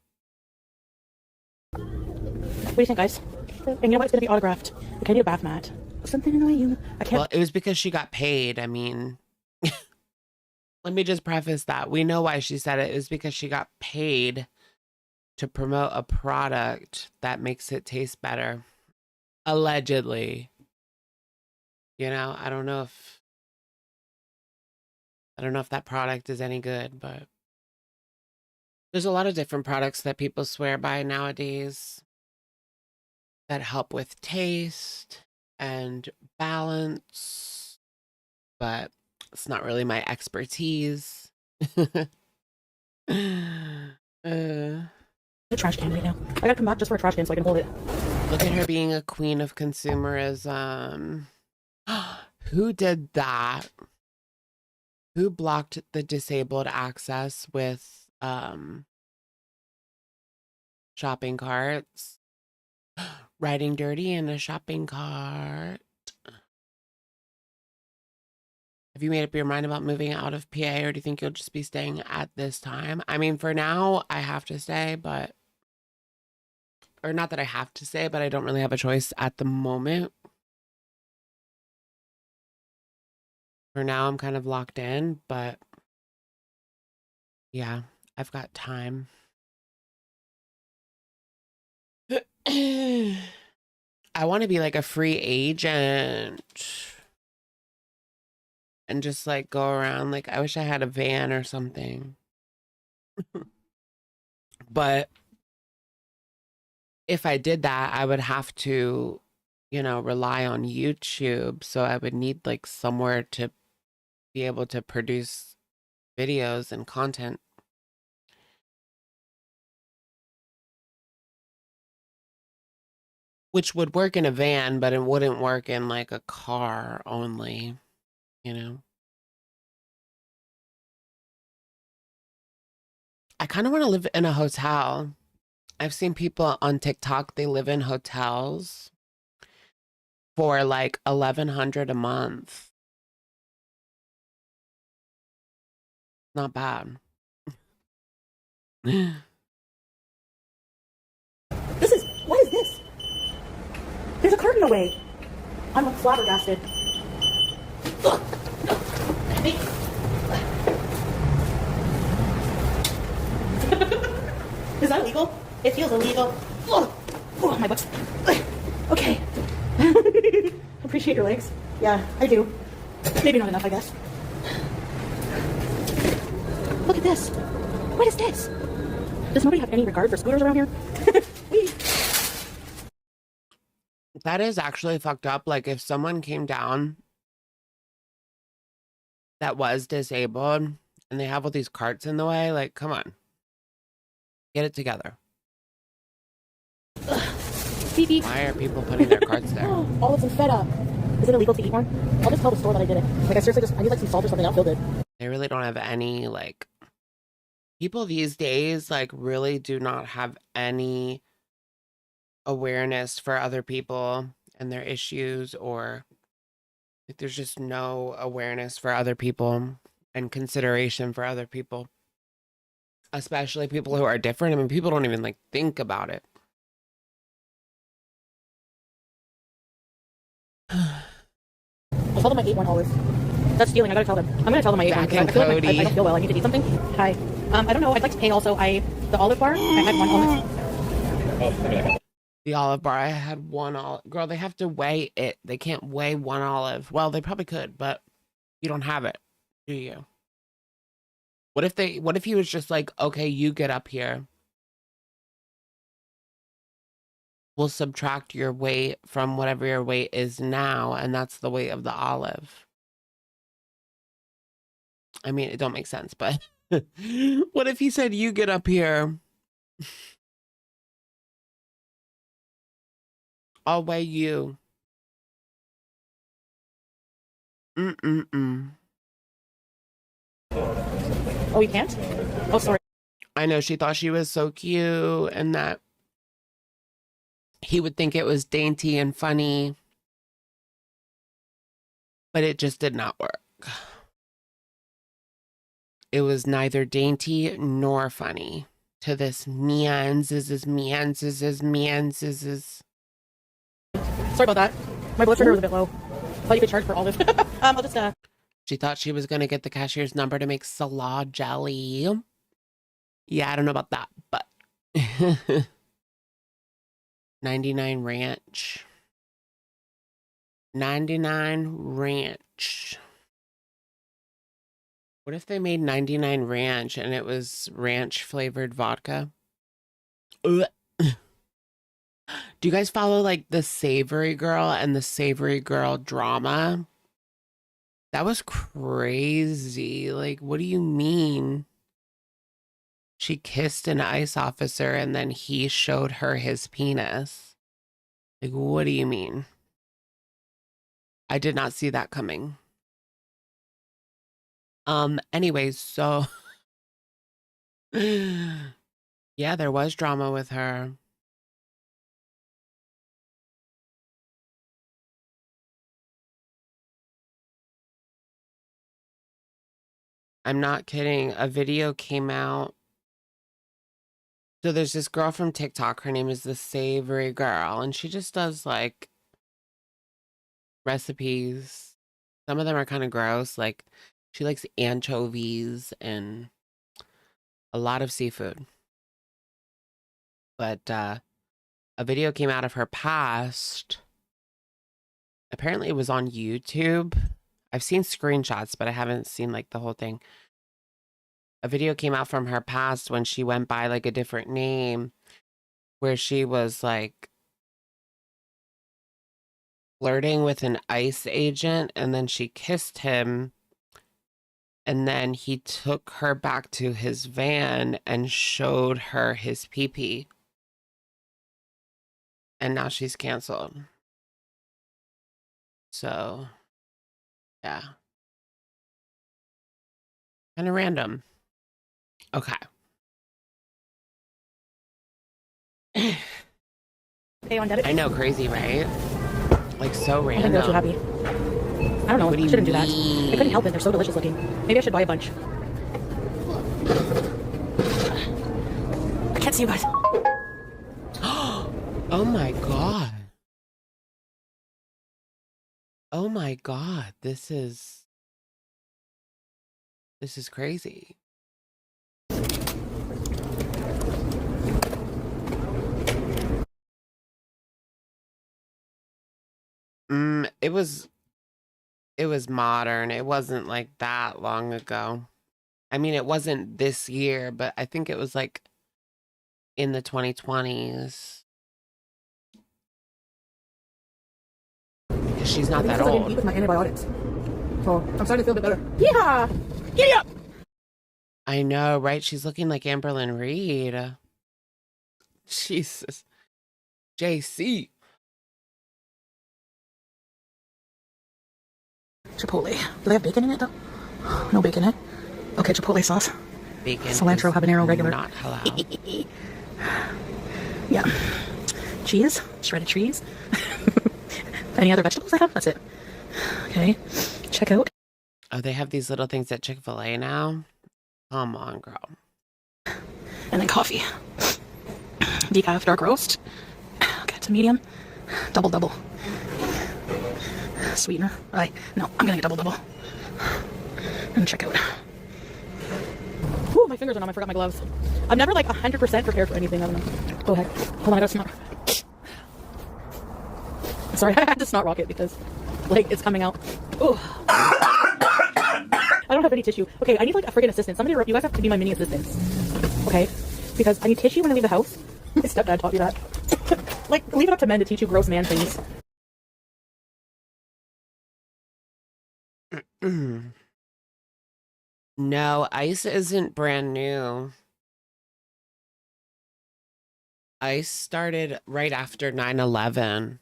What do you think, guys? And you know what? It's gonna be autographed. Like, I need a bath mat. Something in the way you. I can't. Well, it was because she got paid. I mean, let me just preface that. We know why she said it. It was because she got paid to promote a product that makes it taste better. Allegedly. You know, I don't know if that product is any good, but there's a lot of different products that people swear by nowadays that help with taste and balance, but it's not really my expertise. The trash can right now. I gotta come back just for a trash can so I can hold it. Look at her being a queen of consumerism. Who did that? Who blocked the disabled access with shopping carts? Riding dirty in a shopping cart. Have you made up your mind about moving out of PA, or do you think you'll just be staying at this time? I mean, for now, I have to stay, but... Or not that I have to stay, but I don't really have a choice at the moment. For now, I'm kind of locked in, but... Yeah, I've got time. I want to be like a free agent and just like go around. Like, I wish I had a van or something. But if I did that, I would have to, you know, rely on YouTube. So I would need like somewhere to be able to produce videos and content. Which would work in a van, but it wouldn't work in like a car only, you know? I kind of want to live in a hotel. I've seen people on TikTok, they live in hotels for like $1,100 a month. Not bad. What is this? There's a curtain away. I'm flabbergasted. Is that illegal? It feels illegal. Oh, my butt. Okay. Appreciate your legs. Yeah, I do. Maybe not enough, I guess. Look at this. What is this? Does nobody have any regard for scooters around here? That is actually fucked up. Like, if someone came down that was disabled and they have all these carts in the way, like, come on. Get it together. Beep, beep. Why are people putting their carts there? All of them fed up. Is it illegal to eat one? I'll just tell the store that I did it. Like, I seriously just, I need like some salt or something. I'll feel good. They really don't have any, like, people these days like really do not have any awareness for other people and their issues, or like there's just no awareness for other people and consideration for other people, especially people who are different. I mean, people don't even like think about it. I told them I ate one olive. That's stealing. I gotta tell them. I'm gonna tell them I ate one. Jack and I feel like Cody. I don't feel well. I need to eat something. Hi. I don't know. I'd like to pay also. The olive bar. I had one olive. The olive bar, I had one olive. Girl, they have to weigh it. They can't weigh one olive. Well, they probably could, but you don't have it, do you? What if he was just like, okay, you get up here. We'll subtract your weight from whatever your weight is now, and that's the weight of the olive. I mean, it don't make sense, but what if he said, you get up here? I'll weigh you. Mm-mm-mm. Oh, you can't? Oh, sorry. I know, she thought she was so cute and that he would think it was dainty and funny, but it just did not work. It was neither dainty nor funny to this man. Sorry about that. My blood sugar was a bit low. Thought you could charge for olive. I'll just She thought she was gonna get the cashier's number to make salad jelly. Yeah, I don't know about that, but 99 Ranch. 99 Ranch. What if they made 99 Ranch and it was ranch flavored vodka? Ugh. Do you guys follow like the Savory Girl and the Savory Girl drama? That was crazy. Like, what do you mean? She kissed an ICE officer and then he showed her his penis. Like, what do you mean? I did not see that coming. Anyways, so yeah, there was drama with her. I'm not kidding. A video came out. So there's this girl from TikTok. Her name is the Savory Girl, and she just does like recipes. Some of them are kind of gross. Like she likes anchovies and a lot of seafood. But a video came out of her past. Apparently it was on YouTube. I've seen screenshots, but I haven't seen like the whole thing. A video came out from her past when she went by like a different name, where she was like flirting with an ICE agent, and then she kissed him, and then he took her back to his van and showed her his pee-pee. And now she's canceled. So, yeah. Kind of random. Okay. Pay on debit. I know, crazy, right? Like so I random. think they're too happy. I don't know. What do I you shouldn't do that. mean? I couldn't help it. They're so delicious looking. Maybe I should buy a bunch. I can't see you guys. Oh my god. Oh my god. This is crazy. It was modern. It wasn't like that long ago. I mean, it wasn't this year, but I think it was like in the 2020s. Because she's not that I didn't eat old. with my antibiotics. So I'm starting to feel a bit better. Yeah! Giddy up! I know, right? She's looking like Amberlynn Reed. Jesus. JC. Chipotle. Do they have bacon in it though? No bacon in it? Okay, Chipotle sauce. Bacon cilantro, is habanero, regular. not halal. Yeah. Cheese, shredded cheese. Any other vegetables I have? That's it. Okay. Check out. Oh, they have these little things at Chick-fil-A now? Come on, girl. And then coffee. Decaf dark roast. Okay, it's a medium. Double. Sweetener. No, I'm gonna get double. And check out. Ooh, my fingers are numb. I forgot my gloves. I'm never like 100% prepared for anything. I don't know. Go ahead. Hold on, I gotta snort. Sorry, I had to snort rocket because like it's coming out. Ooh. I don't have any tissue. Okay, I need like a friggin' assistant. Somebody, you guys have to be my mini assistants. Okay? Because I need tissue when I leave the house. My stepdad taught me that. Like, leave it up to men to teach you gross man things. No, ICE isn't brand new. ICE started right after 9/11.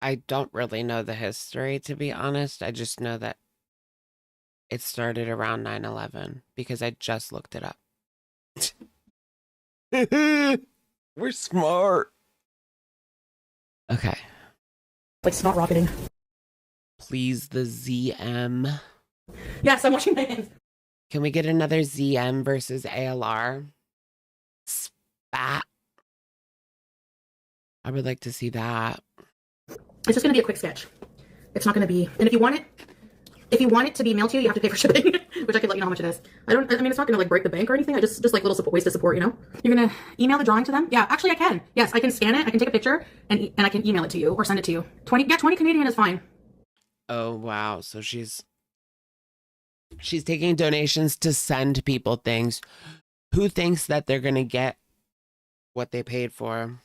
I don't really know the history, to be honest. I just know that it started around 9/11 because I just looked it up. We're smart. Okay. Like snot rocketing. Please, the ZM. Yes, I'm washing my hands. Can we get another ZM versus ALR? Spat. I would like to see that. It's just gonna be a quick sketch. It's not gonna be, and if you want it to be mailed to you, you have to pay for shipping, which I could let you know how much it is. I mean, it's not gonna like break the bank or anything. I just like little ways to support, you know? You're gonna email the drawing to them? Yeah, actually I can. Yes, I can scan it, I can take a picture, and I can email it to you or send it to you. 20 Canadian is fine. Oh, wow. So she's taking donations to send people things. Who thinks that they're gonna get what they paid for?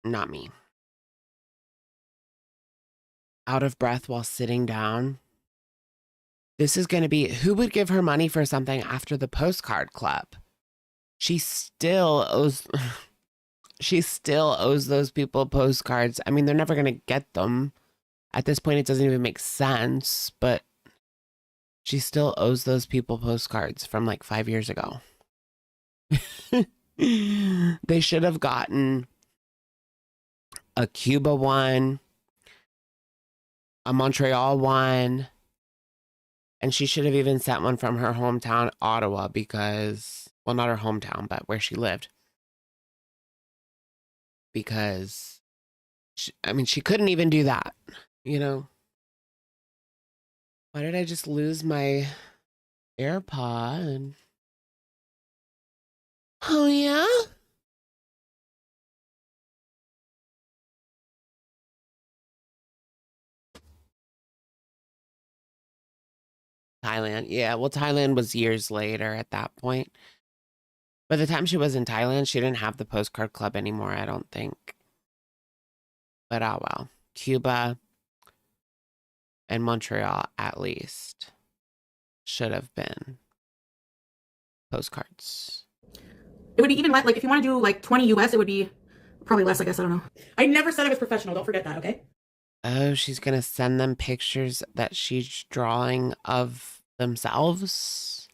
Not me. Out of breath while sitting down. This is going to be, who would give her money for something after the postcard club? She still owes those people postcards. I mean, they're never going to get them. At this point, it doesn't even make sense, but she still owes those people postcards from like 5 years ago. They should have gotten a Cuba one, a Montreal one, and she should have even sent one from her hometown, Ottawa, because, well, not her hometown, but where she lived. Because, she couldn't even do that, you know? Why did I just lose my AirPod? Oh, yeah? Thailand. Yeah, well, Thailand was years later at that point. By the time she was in Thailand, she didn't have the postcard club anymore, I don't think. But oh well. Cuba and Montreal, at least, should have been postcards. It would be even less, like if you want to do like 20 US, it would be probably less, I guess, I don't know. I never said I was professional, don't forget that, okay? Oh, she's gonna send them pictures that she's drawing of themselves?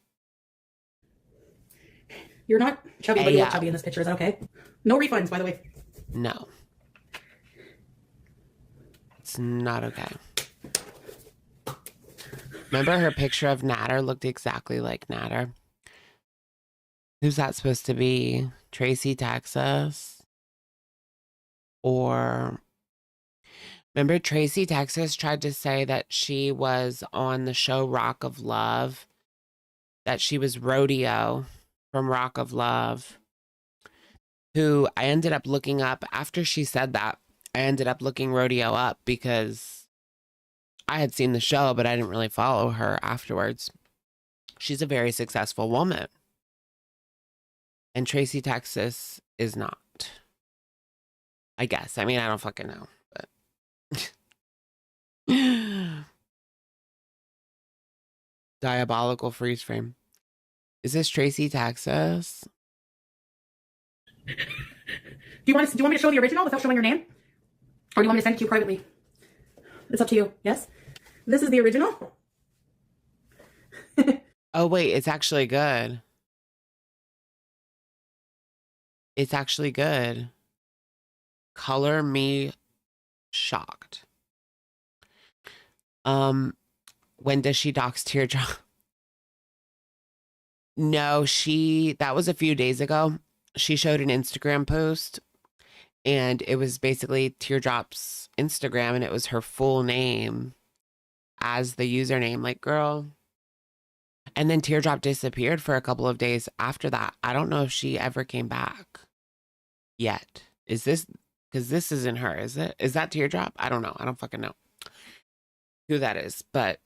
You're not chubby, but you look chubby in this picture, is that okay? No refunds, by the way. No. It's not okay. Remember her picture of Natter looked exactly like Natter? Who's that supposed to be? Tracy, Texas? Or... Remember Tracy, Texas tried to say that she was on the show Rock of Love, that she was Rodeo from Rock of Love, who I ended up looking up after she said that. I ended up looking Rodeo up because I had seen the show, but I didn't really follow her afterwards. She's a very successful woman. And Tracy, Texas is not. I guess. I mean, I don't fucking know. Diabolical freeze frame. Is this Tracy, Texas? Do you want me to show the original without showing your name? Or do you want me to send it to you privately? It's up to you. Yes? This is the original. Oh, wait, it's actually good. It's actually good. Color me shocked. When does she dox Teardrop? No, that was a few days ago. She showed an Instagram post and it was basically Teardrop's Instagram and it was her full name as the username. Like, girl. And then Teardrop disappeared for a couple of days after that. I don't know if she ever came back yet. Is this, because this isn't her, is it? Is that Teardrop? I don't know. I don't fucking know who that is, but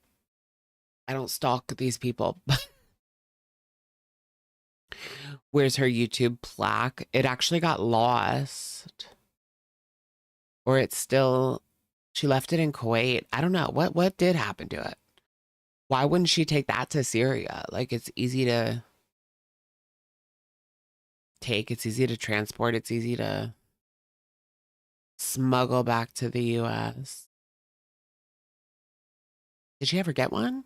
I don't stalk these people. Where's her YouTube plaque? It actually got lost. Or it's still, she left it in Kuwait. I don't know. What did happen to it? Why wouldn't she take that to Syria? Like, it's easy to take. It's easy to transport. It's easy to smuggle back to the US. Did she ever get one?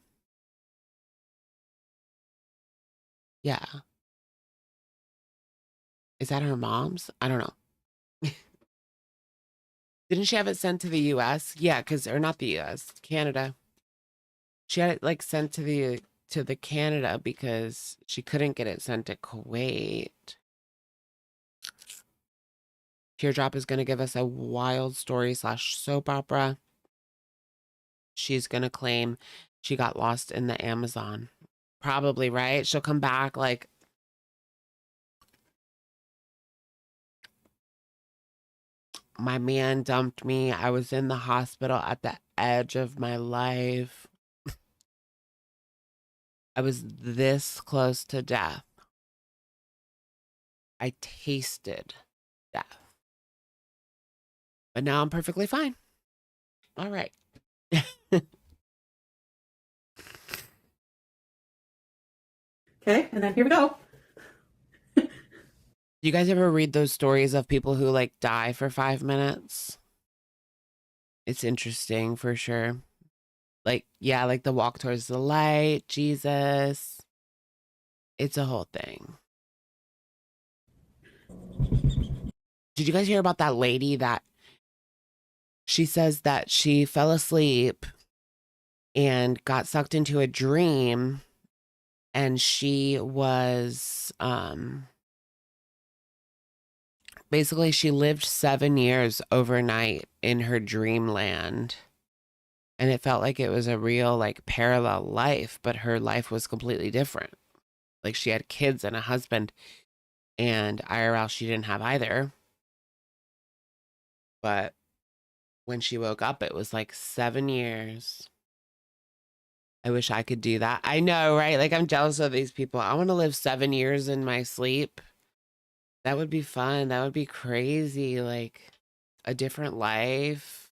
Yeah. Is that her mom's? I don't know. Didn't she have it sent to the US? Yeah, or not the US, Canada. She had it like sent to the Canada because she couldn't get it sent to Kuwait. Teardrop is going to give us a wild story / soap opera. She's going to claim she got lost in the Amazon. Probably, right? She'll come back like, my man dumped me. I was in the hospital at the edge of my life. I was this close to death. I tasted death. But now I'm perfectly fine. All right. Okay, and then here we go. Do you guys ever read those stories of people who like die for 5 minutes? It's interesting for sure. Like, yeah, like the walk towards the light, Jesus. It's a whole thing. Did you guys hear about that lady that she says that she fell asleep and got sucked into a dream and she was basically she lived 7 years overnight in her dreamland and it felt like it was a real like parallel life, but her life was completely different. Like she had kids and a husband and IRL she didn't have either. But when she woke up, it was like 7 years. I wish I could do that. I know, right? Like, I'm jealous of these people. I want to live 7 years in my sleep. That would be fun. That would be crazy. Like, a different life.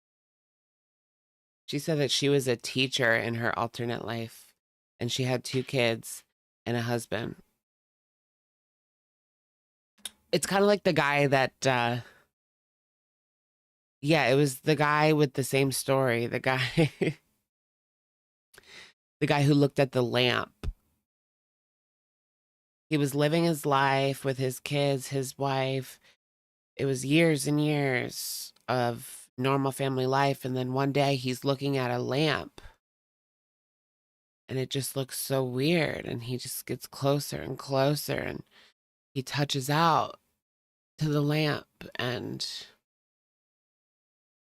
She said that she was a teacher in her alternate life, and she had 2 kids and a husband. It's kind of like the guy that, yeah, it was the guy with the same story. The guy, the guy who looked at the lamp. He was living his life with his kids, his wife. It was years and years of normal family life. And then one day he's looking at a lamp and it just looks so weird. And he just gets closer and closer and he touches out to the lamp and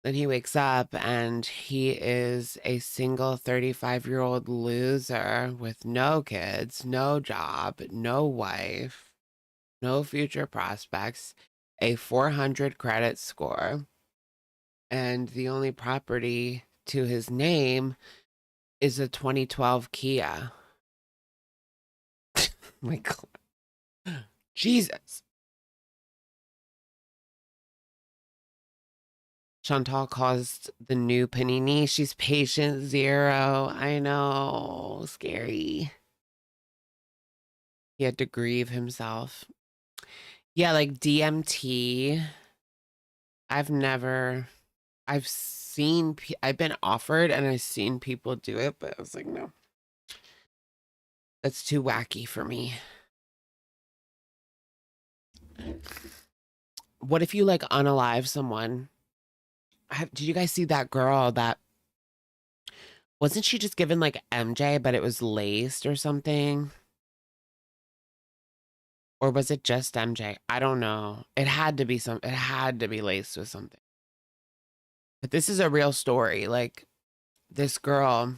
then he wakes up and he is a single 35-year-old loser with no kids, no job, no wife, no future prospects, a 400 credit score, and the only property to his name is a 2012 Kia. My God. Jesus. Chantal caused the new panini. She's patient 0. I know. Scary. He had to grieve himself. Yeah, like DMT. I've seen, I've been offered and I've seen people do it, but I was like, no. That's too wacky for me. What if you like unalive someone? Did you guys see that girl that wasn't she just given like MJ, but it was laced or something? Or was it just MJ? I don't know. It had to be laced with something. But this is a real story. Like this girl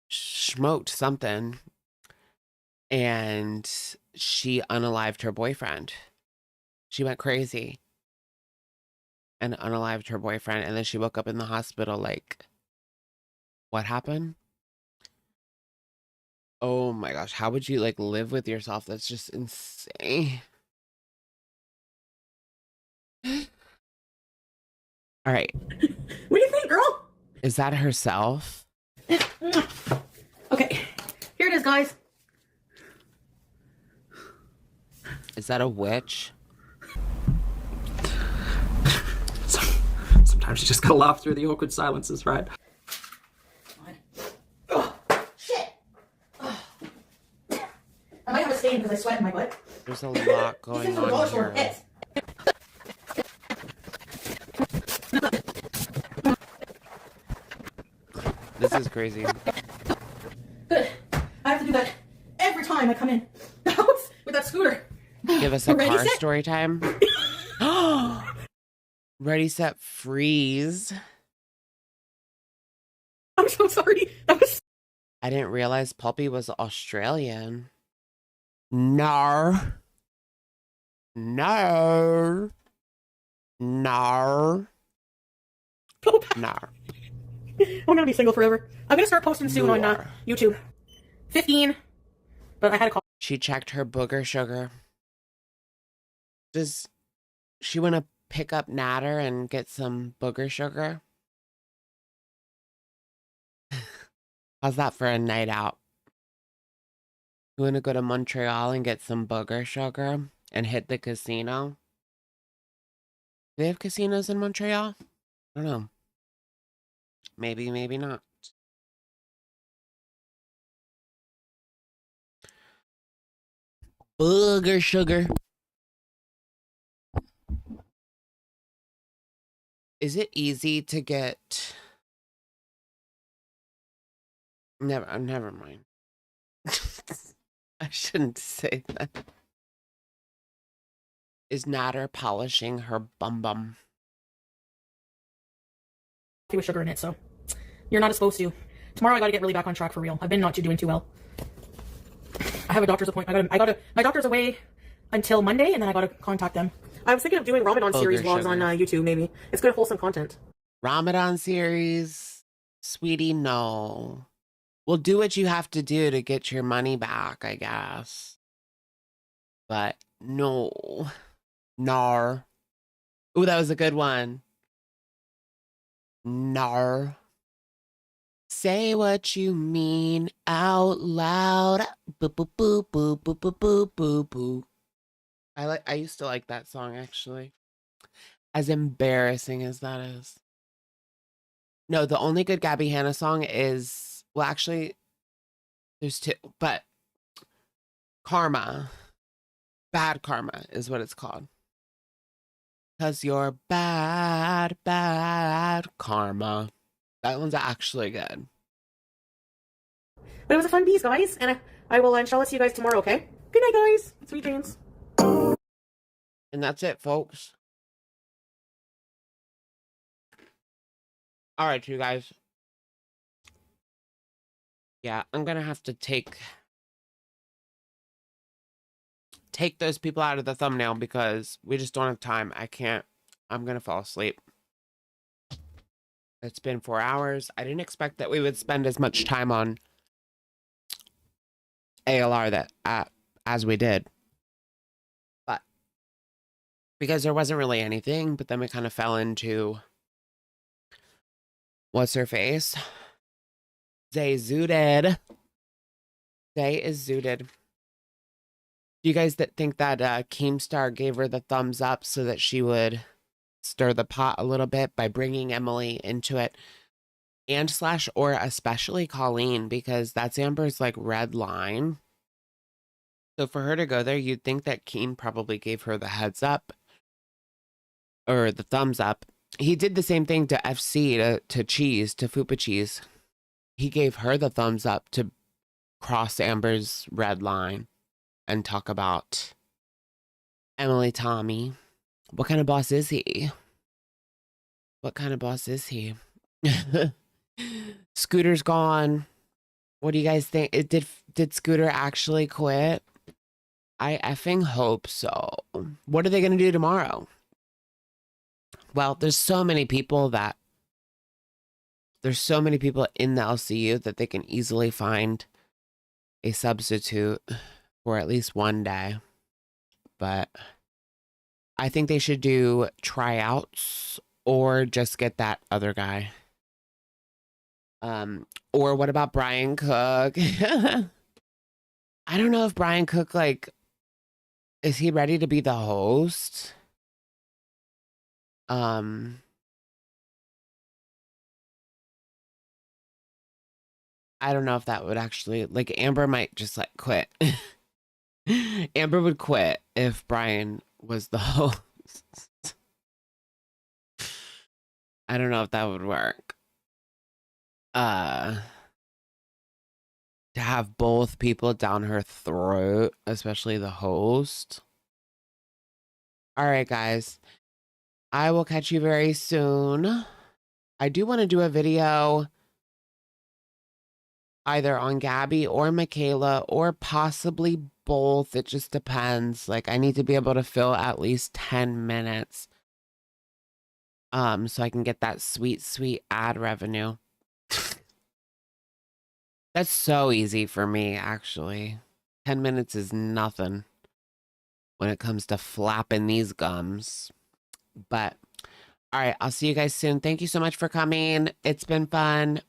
smoked something and she unalived her boyfriend. She went crazy and unalived her boyfriend, and then she woke up in the hospital like, what happened? Oh my gosh, how would you like live with yourself? That's just insane. All right. What do you think, girl? Is that herself? Okay, here it is, guys. Is that a witch? Sometimes you just gotta laugh through the awkward silences, right? Shit! I might have a stain because I sweat in my butt. There's a lot going on here. This is crazy. Good. I have to do that every time I come in the house with that scooter. Give us a Ready, car set? story time. Ready, set, freeze. I'm so sorry. That was. I didn't realize Pulpy was Australian. Nar. Nar. Nar. Nar. I'm gonna be single forever. I'm gonna start posting soon on YouTube. 15. But I had a call. She checked her booger sugar. Does she want to pick up Natter and get some booger sugar? How's that for a night out? You want to go to Montreal and get some booger sugar and hit the casino? Do they have casinos in Montreal? I don't know. Maybe, maybe not. Booger sugar. Is it easy to get... Never mind. I shouldn't say that. Is Natter polishing her bum bum? With sugar in it, so you're not supposed to. Tomorrow I gotta get really back on track for real. I've been not doing too well. I have a doctor's appointment. My doctor's away until Monday, and then I gotta contact them. I was thinking of doing Ramadan series vlogs on YouTube, maybe. It's good wholesome content. Ramadan series? Sweetie, no. Well, do what you have to do to get your money back, I guess. But no. Nar. Ooh, that was a good one. Nar. Say what you mean out loud. Boo boo boo boo boo boo boo boo boo. I used to like that song actually. As embarrassing as that is. No, the only good Gabby Hanna song is, well, actually, there's two, but Karma. Bad Karma is what it's called. 'Cause you're bad, bad karma. That one's actually good. But it was a fun piece, guys, and I will inshallah see you guys tomorrow, okay? Good night, guys. Sweet dreams. And that's it, folks. All right, you guys. Yeah, I'm gonna have to take those people out of the thumbnail because we just don't have time. I'm gonna fall asleep. It's been 4 hours. I didn't expect that we would spend as much time on ALR as we did. But because there wasn't really anything, but then we kind of fell into what's her face? Zay zooted. Zay is zooted. Do you guys think that Keemstar gave her the thumbs up so that she would stir the pot a little bit by bringing Emily into it, and / or especially Colleen, because that's Amber's like red line. So for her to go there, you'd think that Keen probably gave her the heads up or the thumbs up. He did the same thing to FC, to Cheese, to Fupa Cheese. He gave her the thumbs up to cross Amber's red line and talk about Emily Tommy. What kind of boss is he? What kind of boss is he? Scooter's gone. What do you guys think? Did Scooter actually quit? I effing hope so. What are they going to do tomorrow? Well, there's so many people in the LCU that they can easily find a substitute for at least one day. But I think they should do tryouts or just get that other guy. Or what about Brian Cook? I don't know if Brian Cook, like, is he ready to be the host? I don't know if that would actually, like, Amber might just like quit. Amber would quit if Brian was the host. I don't know if that would work. To have both people down her throat, especially the host. All right, guys. I will catch you very soon. I do want to do a video either on Gabby or Michaela or possibly both. It just depends. Like, I need to be able to fill at least 10 minutes. So I can get that sweet, sweet ad revenue. That's so easy for me, actually. 10 minutes is nothing when it comes to flapping these gums. But, all right, I'll see you guys soon. Thank you so much for coming. It's been fun.